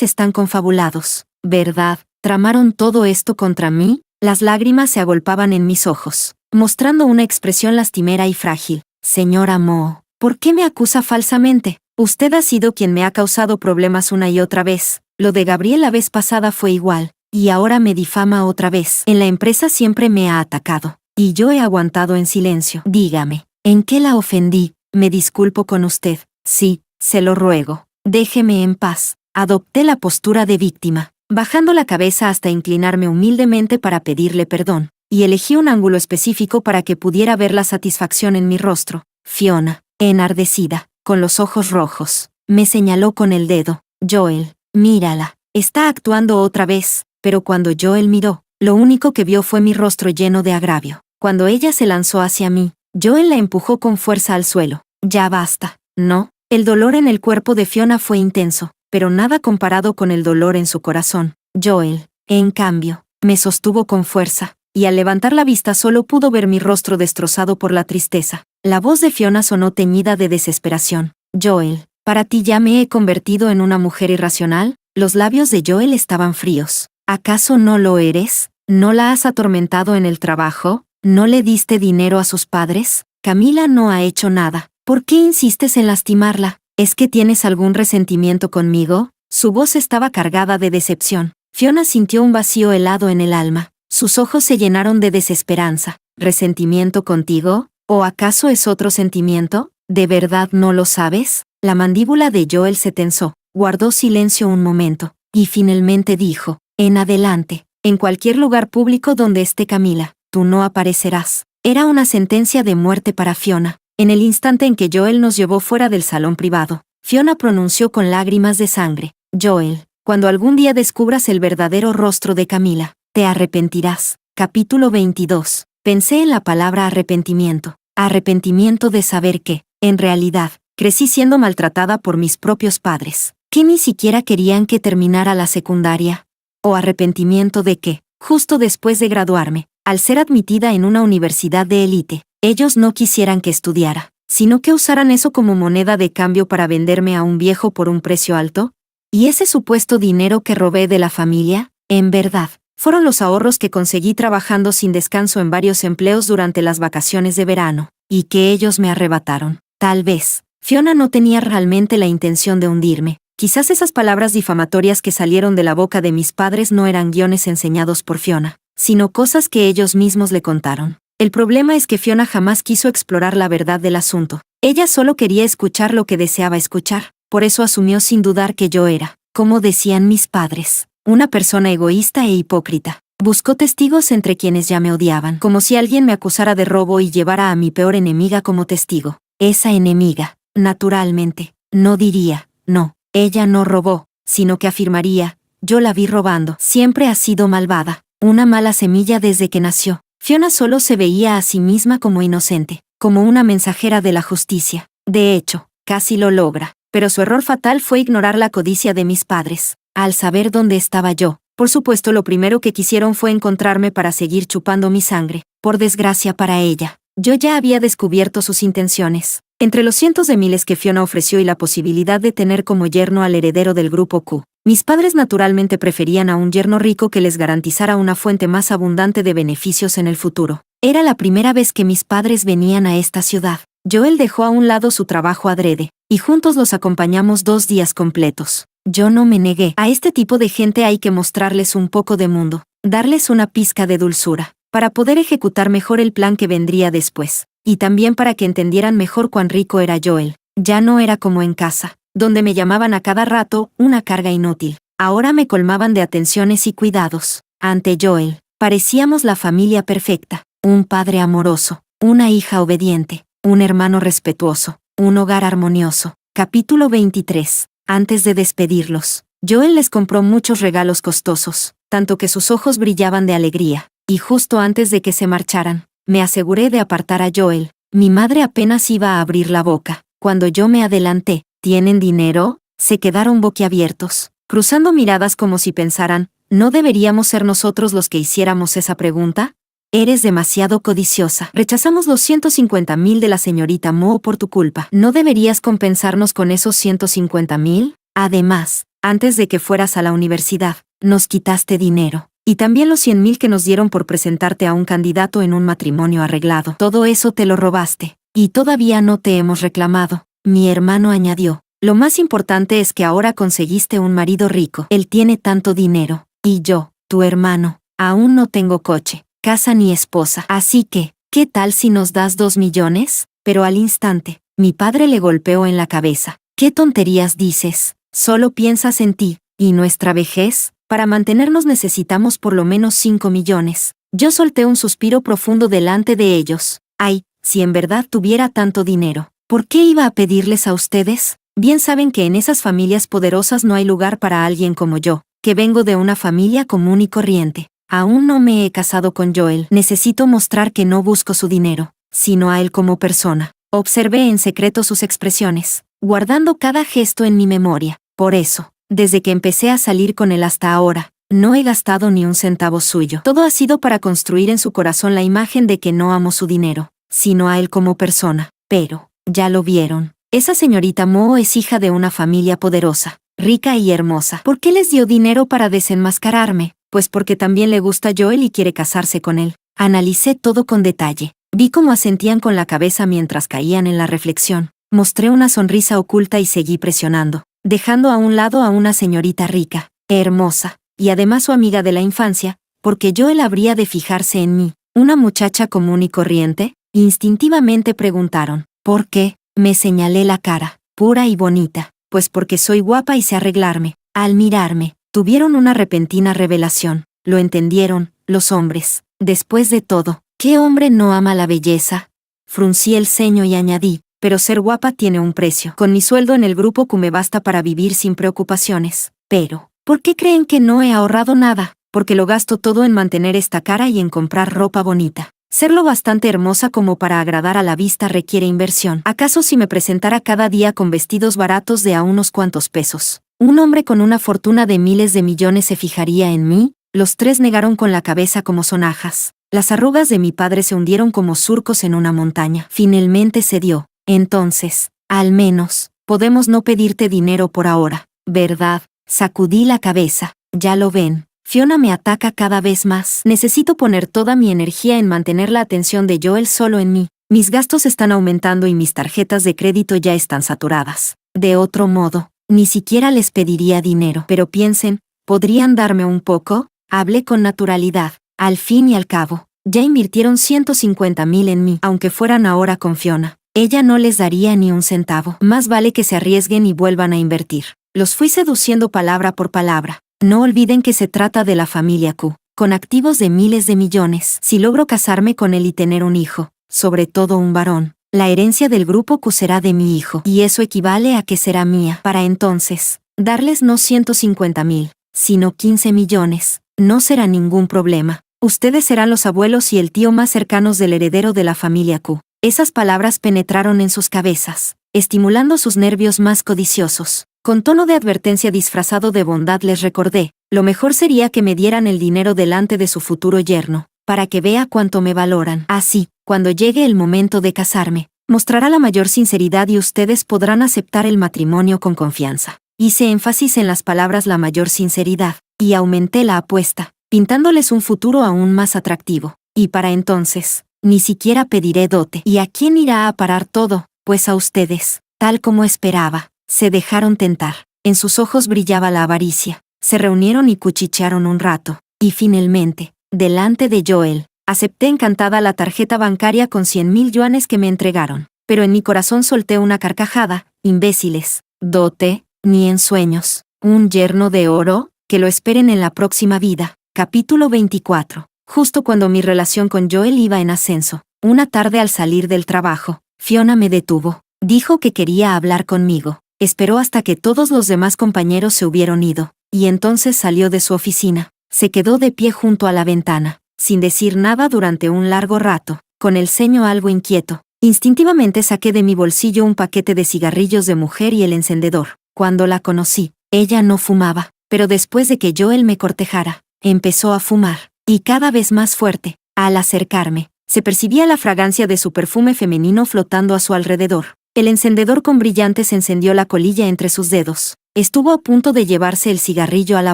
están confabulados, ¿verdad? ¿Tramaron todo esto contra mí? Las lágrimas se agolpaban en mis ojos, mostrando una expresión lastimera y frágil. Señora Mo, ¿por qué me acusa falsamente? Usted ha sido quien me ha causado problemas una y otra vez. Lo de Gabriel la vez pasada fue igual. Y ahora me difama otra vez. En la empresa siempre me ha atacado. Y yo he aguantado en silencio. Dígame, ¿en qué la ofendí? Me disculpo con usted. Sí, se lo ruego. Déjeme en paz. Adopté la postura de víctima, bajando la cabeza hasta inclinarme humildemente para pedirle perdón, y elegí un ángulo específico para que pudiera ver la satisfacción en mi rostro. Fiona, enardecida, con los ojos rojos, me señaló con el dedo. Joel, mírala, está actuando otra vez. Pero cuando Joel miró, lo único que vio fue mi rostro lleno de agravio. Cuando ella se lanzó hacia mí, Joel la empujó con fuerza al suelo. Ya basta. No, el dolor en el cuerpo de Fiona fue intenso, pero nada comparado con el dolor en su corazón. Joel, en cambio, me sostuvo con fuerza, y al levantar la vista solo pudo ver mi rostro destrozado por la tristeza. La voz de Fiona sonó teñida de desesperación. Joel, ¿para ti ya me he convertido en una mujer irracional? Los labios de Joel estaban fríos. ¿Acaso no lo eres? ¿No la has atormentado en el trabajo? ¿No le diste dinero a sus padres? Camila no ha hecho nada. ¿Por qué insistes en lastimarla? ¿Es que tienes algún resentimiento conmigo? Su voz estaba cargada de decepción. Fiona sintió un vacío helado en el alma. Sus ojos se llenaron de desesperanza. ¿Resentimiento contigo? ¿O acaso es otro sentimiento? ¿De verdad no lo sabes? La mandíbula de Joel se tensó. guardó silencio un momento, y finalmente dijo, en adelante, en cualquier lugar público donde esté Camila, tú no aparecerás. Era una sentencia de muerte para Fiona. En el instante en que Joel nos llevó fuera del salón privado, Fiona pronunció con lágrimas de sangre, Joel, cuando algún día descubras el verdadero rostro de Camila, te arrepentirás. Capítulo 22. Pensé en la palabra arrepentimiento. Arrepentimiento de saber que, en realidad, crecí siendo maltratada por mis propios padres, que ni siquiera querían que terminara la secundaria. O arrepentimiento de que, justo después de graduarme, al ser admitida en una universidad de élite, ellos no quisieran que estudiara, sino que usaran eso como moneda de cambio para venderme a un viejo por un precio alto. ¿Y ese supuesto dinero que robé de la familia? En verdad, fueron los ahorros que conseguí trabajando sin descanso en varios empleos durante las vacaciones de verano, y que ellos me arrebataron. Tal vez, Fiona no tenía realmente la intención de hundirme. Quizás esas palabras difamatorias que salieron de la boca de mis padres no eran guiones enseñados por Fiona, sino cosas que ellos mismos le contaron. El problema es que Fiona jamás quiso explorar la verdad del asunto. Ella solo quería escuchar lo que deseaba escuchar, por eso asumió sin dudar que yo era, como decían mis padres, una persona egoísta e hipócrita. Buscó testigos entre quienes ya me odiaban, como si alguien me acusara de robo y llevara a mi peor enemiga como testigo. Esa enemiga, naturalmente, no diría, no, ella no robó, sino que afirmaría, yo la vi robando. Siempre ha sido malvada, una mala semilla desde que nació. Fiona solo se veía a sí misma como inocente, como una mensajera de la justicia. De hecho, casi lo logra, pero su error fatal fue ignorar la codicia de mis padres. Al saber dónde estaba yo, por supuesto lo primero que quisieron fue encontrarme para seguir chupando mi sangre. Por desgracia para ella, yo ya había descubierto sus intenciones. Entre los cientos de miles que Fiona ofreció y la posibilidad de tener como yerno al heredero del grupo Q, mis padres naturalmente preferían a un yerno rico que les garantizara una fuente más abundante de beneficios en el futuro. Era la primera vez que mis padres venían a esta ciudad. Joel dejó a un lado su trabajo adrede, y juntos los acompañamos 2 días completos. Yo no me negué. A este tipo de gente hay que mostrarles un poco de mundo, darles una pizca de dulzura, para poder ejecutar mejor el plan que vendría después, y también para que entendieran mejor cuán rico era Joel. Ya no era como en casa, donde me llamaban a cada rato una carga inútil. Ahora me colmaban de atenciones y cuidados. Ante Joel, parecíamos la familia perfecta, un padre amoroso, una hija obediente, un hermano respetuoso, un hogar armonioso. Capítulo 23. Antes de despedirlos, Joel les compró muchos regalos costosos, tanto que sus ojos brillaban de alegría, y justo antes de que se marcharan, me aseguré de apartar a Joel. Mi madre apenas iba a abrir la boca, cuando yo me adelanté. ¿Tienen dinero? Se quedaron boquiabiertos, cruzando miradas como si pensaran, ¿no deberíamos ser nosotros los que hiciéramos esa pregunta? Eres demasiado codiciosa. Rechazamos los 150,000 de la señorita Moe por tu culpa. ¿No deberías compensarnos con esos 150,000? Además, antes de que fueras a la universidad, nos quitaste dinero. Y también los 100,000 que nos dieron por presentarte a un candidato en un matrimonio arreglado. Todo eso te lo robaste. Y todavía no te hemos reclamado. Mi hermano añadió, lo más importante es que ahora conseguiste un marido rico. Él tiene tanto dinero. Y yo, tu hermano, aún no tengo coche, casa ni esposa. Así que, ¿qué tal si nos das 2 millones? Pero al instante, mi padre le golpeó en la cabeza. ¿Qué tonterías dices? Solo piensas en ti, ¿y nuestra vejez? Para mantenernos necesitamos por lo menos 5 millones. Yo solté un suspiro profundo delante de ellos. Ay, si en verdad tuviera tanto dinero, ¿por qué iba a pedirles a ustedes? Bien saben que en esas familias poderosas no hay lugar para alguien como yo, que vengo de una familia común y corriente. Aún no me he casado con Joel. Necesito mostrar que no busco su dinero, sino a él como persona. Observé en secreto sus expresiones, guardando cada gesto en mi memoria. Por eso, desde que empecé a salir con él hasta ahora, no he gastado ni un centavo suyo. Todo ha sido para construir en su corazón la imagen de que no amo su dinero, sino a él como persona. Pero, ya lo vieron, esa señorita Moe es hija de una familia poderosa, rica y hermosa. ¿Por qué les dio dinero para desenmascararme? Pues porque también le gusta Joel y quiere casarse con él. Analicé todo con detalle. Vi cómo asentían con la cabeza mientras caían en la reflexión. Mostré una sonrisa oculta y seguí presionando, dejando a un lado a una señorita rica, hermosa, y además su amiga de la infancia, porque Joel habría de fijarse en mí, una muchacha común y corriente. Instintivamente preguntaron, ¿por qué? Me señalé la cara, pura y bonita, Pues porque soy guapa y sé arreglarme. Al mirarme, tuvieron una repentina revelación. Lo entendieron, los hombres. Después de todo, ¿qué hombre no ama la belleza? Fruncí el ceño y añadí, pero ser guapa tiene un precio. Con mi sueldo en el grupo Q me basta para vivir sin preocupaciones. Pero, ¿por qué creen que no he ahorrado nada? Porque lo gasto todo en mantener esta cara y en comprar ropa bonita. Ser lo bastante hermosa como para agradar a la vista requiere inversión. ¿Acaso si me presentara cada día con vestidos baratos de a unos cuantos pesos, un hombre con una fortuna de miles de millones se fijaría en mí? Los tres negaron con la cabeza como sonajas. Las arrugas de mi padre se hundieron como surcos en una montaña. Finalmente cedió. Entonces, al menos, podemos no pedirte dinero por ahora, ¿verdad? Sacudí la cabeza. Ya lo ven. Fiona me ataca cada vez más. Necesito poner toda mi energía en mantener la atención de Joel solo en mí. Mis gastos están aumentando y mis tarjetas de crédito ya están saturadas. De otro modo, ni siquiera les pediría dinero. Pero piensen, ¿podrían darme un poco? Hablé con naturalidad. Al fin y al cabo, ya invirtieron 150,000 en mí, aunque fueran ahora con Fiona. Ella no les daría ni un centavo. Más vale que se arriesguen y vuelvan a invertir. Los fui seduciendo palabra por palabra. No olviden que se trata de la familia Q, con activos de miles de millones. Si logro casarme con él y tener un hijo, sobre todo un varón, la herencia del grupo Q será de mi hijo, y eso equivale a que será mía. Para entonces, darles no 150,000, sino 15 millones, no será ningún problema. Ustedes serán los abuelos y el tío más cercanos del heredero de la familia Q. Esas palabras penetraron en sus cabezas, estimulando sus nervios más codiciosos. Con tono de advertencia disfrazado de bondad les recordé, lo mejor sería que me dieran el dinero delante de su futuro yerno, para que vea cuánto me valoran. Así, cuando llegue el momento de casarme, mostrará la mayor sinceridad y ustedes podrán aceptar el matrimonio con confianza. Hice énfasis en las palabras la mayor sinceridad, y aumenté la apuesta, pintándoles un futuro aún más atractivo. Y para entonces, ni siquiera pediré dote. ¿Y a quién irá a parar todo? Pues a ustedes, tal como esperaba. Se dejaron tentar. En sus ojos brillaba la avaricia. Se reunieron y cuchichearon un rato. Y finalmente, delante de Joel, acepté encantada la tarjeta bancaria con 100,000 yuanes que me entregaron. Pero en mi corazón solté una carcajada. Imbéciles. Dote, ni en sueños. ¿Un yerno de oro? Que lo esperen en la próxima vida. Capítulo 24. Justo cuando mi relación con Joel iba en ascenso, una tarde al salir del trabajo, Fiona me detuvo. Dijo que quería hablar conmigo. Esperó hasta que todos los demás compañeros se hubieron ido, y entonces salió de su oficina. Se quedó de pie junto a la ventana, sin decir nada durante un largo rato, con el ceño algo inquieto. Instintivamente saqué de mi bolsillo un paquete de cigarrillos de mujer y el encendedor. Cuando la conocí, ella no fumaba, pero después de que Joel me cortejara, empezó a fumar, y cada vez más fuerte. Al acercarme, se percibía la fragancia de su perfume femenino flotando a su alrededor. El encendedor con brillantes encendió la colilla entre sus dedos. Estuvo a punto de llevarse el cigarrillo a la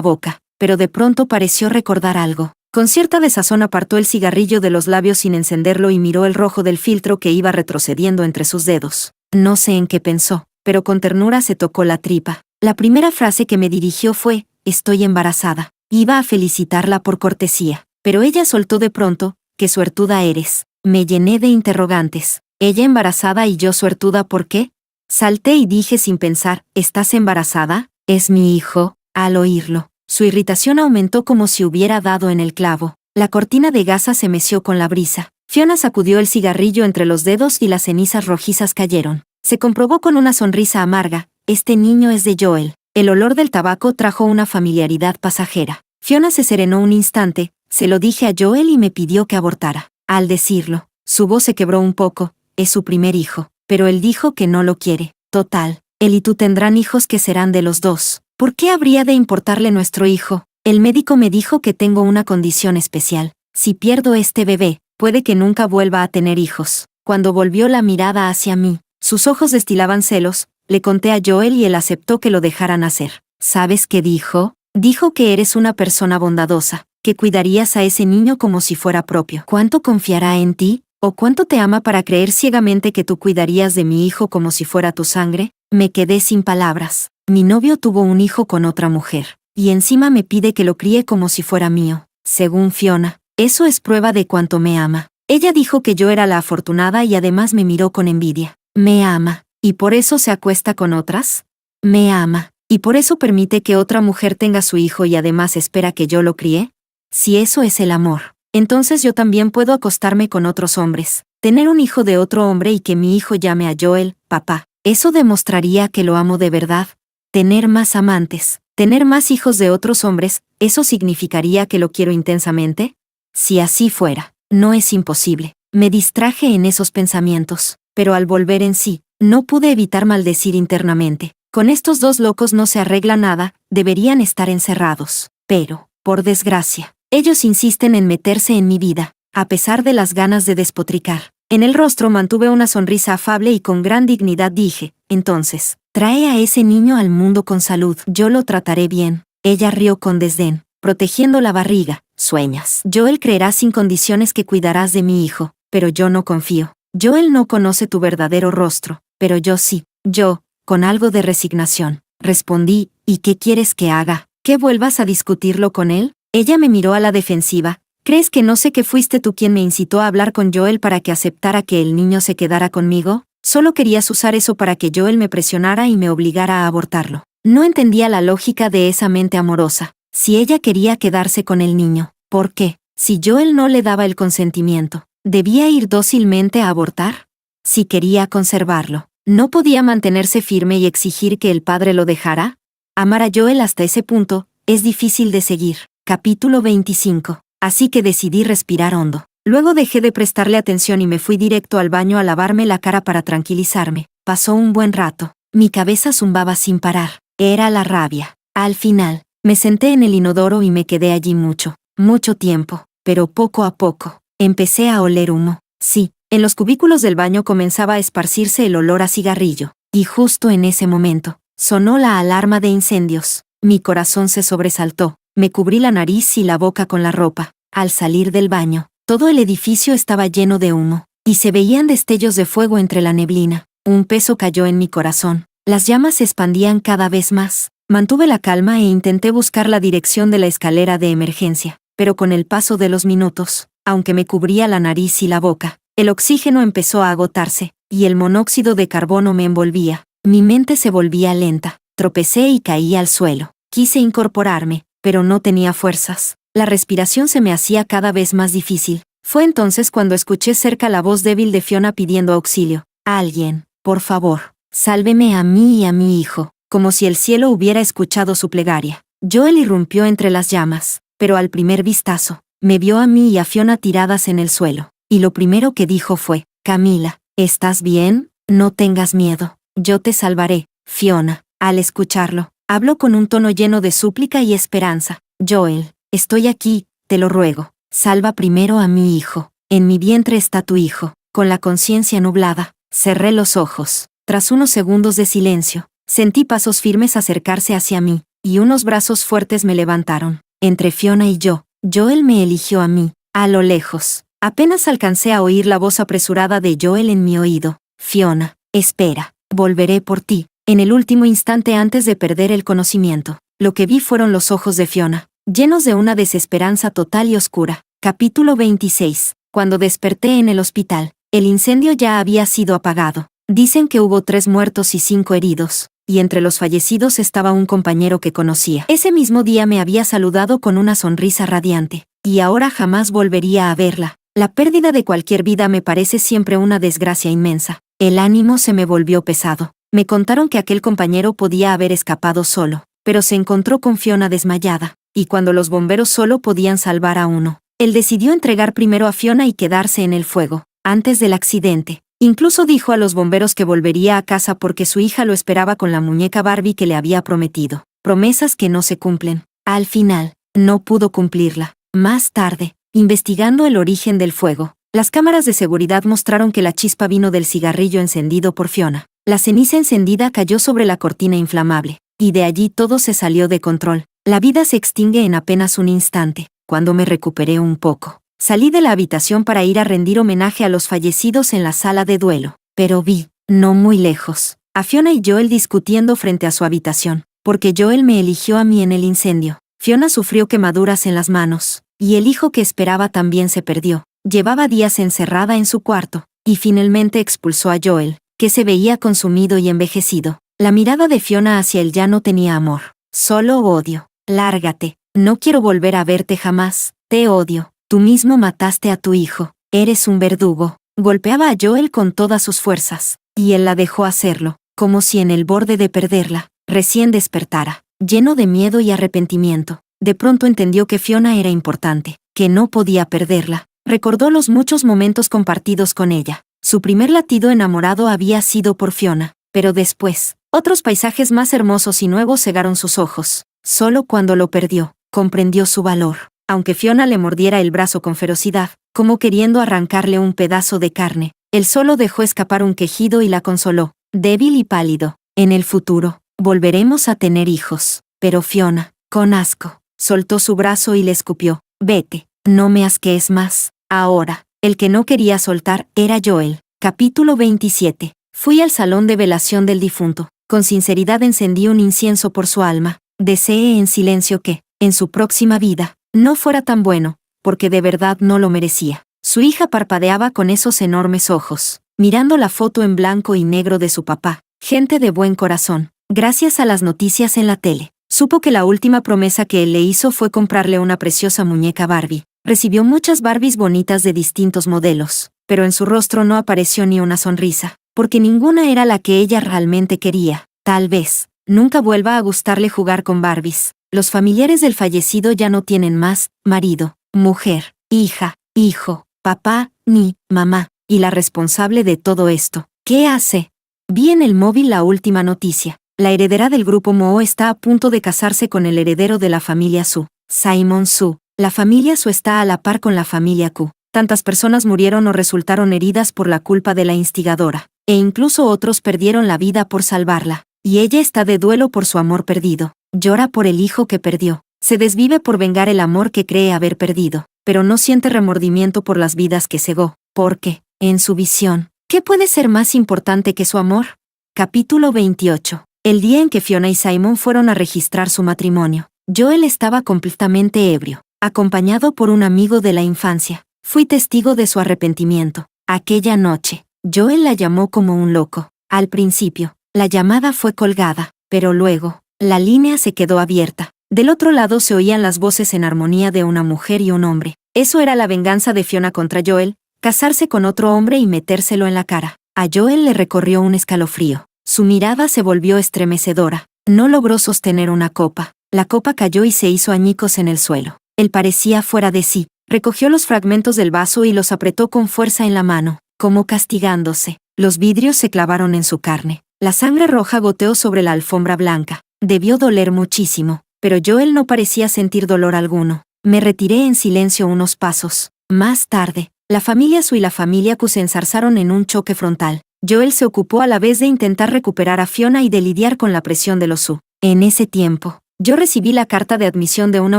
boca, pero de pronto pareció recordar algo. Con cierta desazón apartó el cigarrillo de los labios sin encenderlo y miró el rojo del filtro que iba retrocediendo entre sus dedos. No sé en qué pensó, pero con ternura se tocó la tripa. La primera frase que me dirigió fue, «Estoy embarazada». Iba a felicitarla por cortesía, pero ella soltó de pronto, «Qué suertuda eres». Me llené de interrogantes. ¿Ella embarazada y yo suertuda por qué? Salté y dije sin pensar, ¿estás embarazada? ¿Es mi hijo? Al oírlo, su irritación aumentó como si hubiera dado en el clavo. La cortina de gasa se meció con la brisa. Fiona sacudió el cigarrillo entre los dedos y las cenizas rojizas cayeron. Se comprobó con una sonrisa amarga, este niño es de Joel. El olor del tabaco trajo una familiaridad pasajera. Fiona se serenó un instante, se lo dije a Joel y me pidió que abortara. Al decirlo, su voz se quebró un poco. Es su primer hijo, pero él dijo que no lo quiere. Total, él y tú tendrán hijos que serán de los dos. ¿Por qué habría de importarle nuestro hijo? El médico me dijo que tengo una condición especial. Si pierdo este bebé, puede que nunca vuelva a tener hijos. Cuando volvió la mirada hacia mí, sus ojos destilaban celos. Le conté a Joel y él aceptó que lo dejaran hacer. ¿Sabes qué dijo? Dijo que eres una persona bondadosa, que cuidarías a ese niño como si fuera propio. ¿Cuánto confiará en ti? ¿O cuánto te ama para creer ciegamente que tú cuidarías de mi hijo como si fuera tu sangre? Me quedé sin palabras. Mi novio tuvo un hijo con otra mujer, y encima me pide que lo críe como si fuera mío. Según Fiona, eso es prueba de cuánto me ama. Ella dijo que yo era la afortunada y además me miró con envidia. ¿Me ama, y por eso se acuesta con otras? Me ama, y por eso permite que otra mujer tenga su hijo y además espera que yo lo críe. Si eso es el amor, entonces yo también puedo acostarme con otros hombres, tener un hijo de otro hombre y que mi hijo llame a Joel, papá. Eso demostraría que lo amo de verdad. Tener más amantes, tener más hijos de otros hombres, ¿eso significaría que lo quiero intensamente? Si así fuera, no es imposible. Me distraje en esos pensamientos, pero al volver en sí, no pude evitar maldecir internamente. Con estos dos locos no se arregla nada, deberían estar encerrados. Pero, por desgracia, ellos insisten en meterse en mi vida, a pesar de las ganas de despotricar. En el rostro mantuve una sonrisa afable y con gran dignidad dije, entonces, trae a ese niño al mundo con salud, yo lo trataré bien. Ella rió con desdén, protegiendo la barriga. Sueñas. Joel creerá sin condiciones que cuidarás de mi hijo, pero yo no confío. Joel no conoce tu verdadero rostro, pero yo sí. Yo, con algo de resignación, respondí, ¿y qué quieres que haga? ¿Que vuelvas a discutirlo con él? Ella me miró a la defensiva. ¿Crees que no sé que fuiste tú quien me incitó a hablar con Joel para que aceptara que el niño se quedara conmigo? Solo querías usar eso para que Joel me presionara y me obligara a abortarlo. No entendía la lógica de esa mente amorosa. Si ella quería quedarse con el niño, ¿por qué? Si Joel no le daba el consentimiento, ¿debía ir dócilmente a abortar? Si quería conservarlo, ¿no podía mantenerse firme y exigir que el padre lo dejara? Amar a Joel hasta ese punto es difícil de seguir. Capítulo 25. Así que decidí respirar hondo. Luego dejé de prestarle atención y me fui directo al baño a lavarme la cara para tranquilizarme. Pasó un buen rato. Mi cabeza zumbaba sin parar. Era la rabia. Al final, me senté en el inodoro y me quedé allí mucho tiempo. Pero poco a poco, empecé a oler humo. Sí, en los cubículos del baño comenzaba a esparcirse el olor a cigarrillo. Y justo en ese momento, sonó la alarma de incendios. Mi corazón se sobresaltó. Me cubrí la nariz y la boca con la ropa. Al salir del baño, todo el edificio estaba lleno de humo, y se veían destellos de fuego entre la neblina. Un peso cayó en mi corazón. Las llamas se expandían cada vez más. Mantuve la calma e intenté buscar la dirección de la escalera de emergencia, pero con el paso de los minutos, aunque me cubría la nariz y la boca, el oxígeno empezó a agotarse, y el monóxido de carbono me envolvía. Mi mente se volvía lenta. Tropecé y caí al suelo. Quise incorporarme, pero no tenía fuerzas. La respiración se me hacía cada vez más difícil. Fue entonces cuando escuché cerca la voz débil de Fiona pidiendo auxilio. Alguien, por favor, sálveme a mí y a mi hijo, como si el cielo hubiera escuchado su plegaria. Joel irrumpió entre las llamas, pero al primer vistazo, me vio a mí y a Fiona tiradas en el suelo, y lo primero que dijo fue, Camila, ¿estás bien? No tengas miedo, yo te salvaré. Fiona, al escucharlo, habló con un tono lleno de súplica y esperanza. Joel, estoy aquí, te lo ruego. Salva primero a mi hijo. En mi vientre está tu hijo. Con la conciencia nublada, cerré los ojos. Tras unos segundos de silencio, sentí pasos firmes acercarse hacia mí, y unos brazos fuertes me levantaron. Entre Fiona y yo, Joel me eligió a mí. A lo lejos, apenas alcancé a oír la voz apresurada de Joel en mi oído. Fiona, espera, volveré por ti. En el último instante antes de perder el conocimiento, lo que vi fueron los ojos de Fiona, llenos de una desesperanza total y oscura. Capítulo 26. Cuando desperté en el hospital, el incendio ya había sido apagado. Dicen que hubo 3 muertos y 5 heridos, y entre los fallecidos estaba un compañero que conocía. Ese mismo día me había saludado con una sonrisa radiante, y ahora jamás volvería a verla. La pérdida de cualquier vida me parece siempre una desgracia inmensa. El ánimo se me volvió pesado. Me contaron que aquel compañero podía haber escapado solo, pero se encontró con Fiona desmayada, y cuando los bomberos solo podían salvar a uno, él decidió entregar primero a Fiona y quedarse en el fuego. Antes del accidente, incluso dijo a los bomberos que volvería a casa porque su hija lo esperaba con la muñeca Barbie que le había prometido. Promesas que no se cumplen. Al final, no pudo cumplirla. Más tarde, investigando el origen del fuego, las cámaras de seguridad mostraron que la chispa vino del cigarrillo encendido por Fiona. La ceniza encendida cayó sobre la cortina inflamable, y de allí todo se salió de control. La vida se extingue en apenas un instante. Cuando me recuperé un poco, salí de la habitación para ir a rendir homenaje a los fallecidos en la sala de duelo. Pero vi, no muy lejos, a Fiona y Joel discutiendo frente a su habitación, porque Joel me eligió a mí en el incendio. Fiona sufrió quemaduras en las manos, y el hijo que esperaba también se perdió. Llevaba días encerrada en su cuarto, y finalmente expulsó a Joel, que se veía consumido y envejecido. La mirada de Fiona hacia él ya no tenía amor, solo odio. Lárgate, no quiero volver a verte jamás, te odio, tú mismo mataste a tu hijo, eres un verdugo. Golpeaba a Joel con todas sus fuerzas, y él la dejó hacerlo, como si en el borde de perderla, recién despertara, lleno de miedo y arrepentimiento. De pronto entendió que Fiona era importante, que no podía perderla. Recordó los muchos momentos compartidos con ella. Su primer latido enamorado había sido por Fiona, pero después, otros paisajes más hermosos y nuevos cegaron sus ojos. Solo cuando lo perdió, comprendió su valor. Aunque Fiona le mordiera el brazo con ferocidad, como queriendo arrancarle un pedazo de carne, él solo dejó escapar un quejido y la consoló, débil y pálido. En el futuro, volveremos a tener hijos. Pero Fiona, con asco, soltó su brazo y le escupió, vete, no me asquees más. Ahora, el que no quería soltar era Joel. Capítulo 27. Fui al salón de velación del difunto. Con sinceridad encendí un incienso por su alma. Deseé en silencio que, en su próxima vida, no fuera tan bueno, porque de verdad no lo merecía. Su hija parpadeaba con esos enormes ojos, mirando la foto en blanco y negro de su papá. Gente de buen corazón. Gracias a las noticias en la tele, supo que la última promesa que él le hizo fue comprarle una preciosa muñeca Barbie. Recibió muchas Barbies bonitas de distintos modelos, pero en su rostro no apareció ni una sonrisa, porque ninguna era la que ella realmente quería. Tal vez nunca vuelva a gustarle jugar con Barbies. Los familiares del fallecido ya no tienen más marido, mujer, hija, hijo, papá, ni mamá, y la responsable de todo esto, ¿qué hace? Vi en el móvil la última noticia. La heredera del grupo Moe está a punto de casarse con el heredero de la familia Su, Simon Su. La familia Su está a la par con la familia Q. Tantas personas murieron o resultaron heridas por la culpa de la instigadora, e incluso otros perdieron la vida por salvarla. Y ella está de duelo por su amor perdido. Llora por el hijo que perdió. Se desvive por vengar el amor que cree haber perdido, pero no siente remordimiento por las vidas que cegó, porque, en su visión, ¿qué puede ser más importante que su amor? Capítulo 28. El día en que Fiona y Simon fueron a registrar su matrimonio, Joel estaba completamente ebrio, acompañado por un amigo de la infancia. Fui testigo de su arrepentimiento. Aquella noche, Joel la llamó como un loco. Al principio, la llamada fue colgada, pero luego, la línea se quedó abierta. Del otro lado se oían las voces en armonía de una mujer y un hombre. Eso era la venganza de Fiona contra Joel, casarse con otro hombre y metérselo en la cara. A Joel le recorrió un escalofrío. Su mirada se volvió estremecedora. No logró sostener una copa. La copa cayó y se hizo añicos en el suelo. Él parecía fuera de sí. Recogió los fragmentos del vaso y los apretó con fuerza en la mano, como castigándose. Los vidrios se clavaron en su carne. La sangre roja goteó sobre la alfombra blanca. Debió doler muchísimo, pero Joel no parecía sentir dolor alguno. Me retiré en silencio unos pasos. Más tarde, la familia Su y la familia Q se enzarzaron en un choque frontal. Joel se ocupó a la vez de intentar recuperar a Fiona y de lidiar con la presión de los Su. En ese tiempo, yo recibí la carta de admisión de una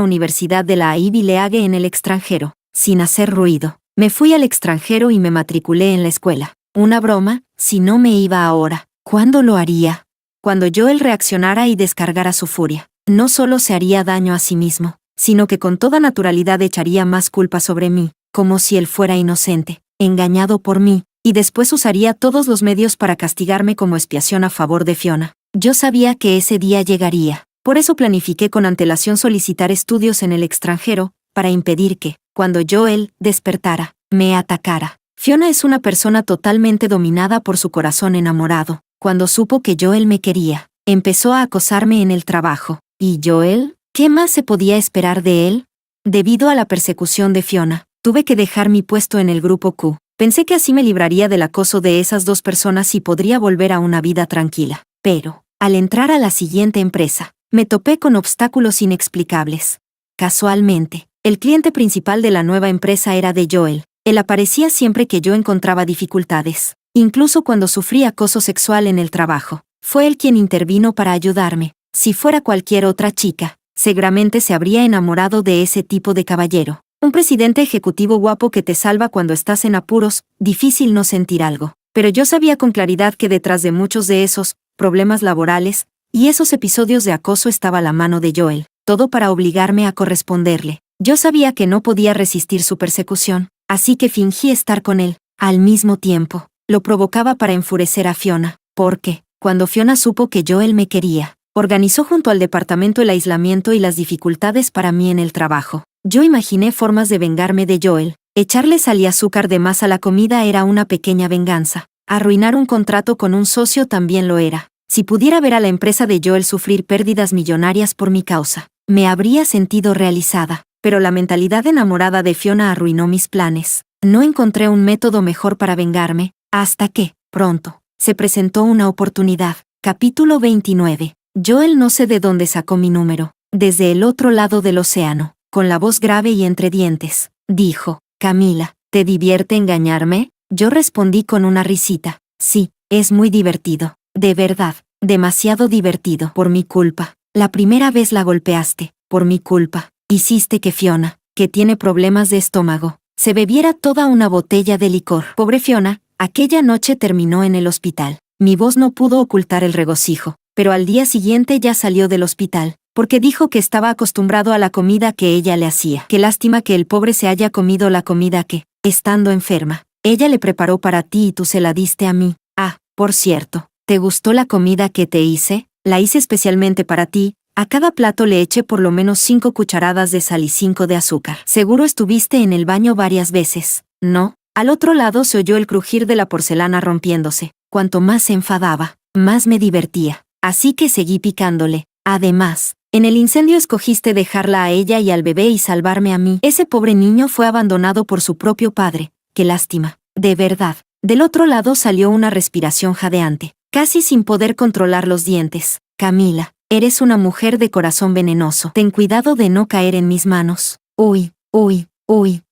universidad de la Ivy League en el extranjero. Sin hacer ruido, me fui al extranjero y me matriculé en la escuela. Una broma, si no me iba ahora, ¿cuándo lo haría? Cuando Joel reaccionara y descargara su furia, no solo se haría daño a sí mismo, sino que con toda naturalidad echaría más culpa sobre mí, como si él fuera inocente, engañado por mí, y después usaría todos los medios para castigarme como expiación a favor de Fiona. Yo sabía que ese día llegaría. Por eso planifiqué con antelación solicitar estudios en el extranjero, para impedir que, cuando Joel despertara, me atacara. Fiona es una persona totalmente dominada por su corazón enamorado. Cuando supo que Joel me quería, empezó a acosarme en el trabajo. ¿Y Joel? ¿Qué más se podía esperar de él? Debido a la persecución de Fiona, tuve que dejar mi puesto en el grupo Q. Pensé que así me libraría del acoso de esas dos personas y podría volver a una vida tranquila. Pero, al entrar a la siguiente empresa, me topé con obstáculos inexplicables. Casualmente, el cliente principal de la nueva empresa era de Joel. Él aparecía siempre que yo encontraba dificultades, incluso cuando sufrí acoso sexual en el trabajo. Fue él quien intervino para ayudarme. Si fuera cualquier otra chica, seguramente se habría enamorado de ese tipo de caballero. Un presidente ejecutivo guapo que te salva cuando estás en apuros, difícil no sentir algo. Pero yo sabía con claridad que detrás de muchos de esos problemas laborales y esos episodios de acoso estaba la mano de Joel, todo para obligarme a corresponderle. Yo sabía que no podía resistir su persecución, así que fingí estar con él. Al mismo tiempo, lo provocaba para enfurecer a Fiona, porque, Cuando Fiona supo que Joel me quería, organizó junto al departamento el aislamiento y las dificultades para mí en el trabajo. Yo imaginé formas de vengarme de Joel. Echarle sal y azúcar de más a la comida era una pequeña venganza. Arruinar un contrato con un socio también lo era. Si pudiera ver a la empresa de Joel sufrir pérdidas millonarias por mi causa, me habría sentido realizada. Pero la mentalidad enamorada de Fiona arruinó mis planes. No encontré un método mejor para vengarme, hasta que, pronto, se presentó una oportunidad. Capítulo 29. Joel no sé de dónde sacó mi número. Desde el otro lado del océano, con la voz grave y entre dientes, dijo: Camila, ¿te divierte engañarme? Yo respondí con una risita: sí, es muy divertido. De verdad, demasiado divertido. Por mi culpa. La primera vez la golpeaste, por mi culpa. Hiciste que Fiona, que tiene problemas de estómago, se bebiera toda una botella de licor. Pobre Fiona, aquella noche terminó en el hospital. Mi voz no pudo ocultar el regocijo, pero al día siguiente ya salió del hospital, porque dijo que estaba acostumbrado a la comida que ella le hacía. Qué lástima que el pobre se haya comido la comida que, estando enferma, ella le preparó para ti y tú se la diste a mí. Ah, por cierto, ¿te gustó la comida que te hice? La hice especialmente para ti. A cada plato le eché por lo menos 5 cucharadas de sal y 5 de azúcar. Seguro estuviste en el baño varias veces, ¿no? Al otro lado se oyó el crujir de la porcelana rompiéndose. Cuanto más se enfadaba, más me divertía. Así que seguí picándole. Además, en el incendio escogiste dejarla a ella y al bebé y salvarme a mí. Ese pobre niño fue abandonado por su propio padre. Qué lástima. De verdad. Del otro lado salió una respiración jadeante, casi sin poder controlar los dientes. Camila, eres una mujer de corazón venenoso. Ten cuidado de no caer en mis manos. Uy,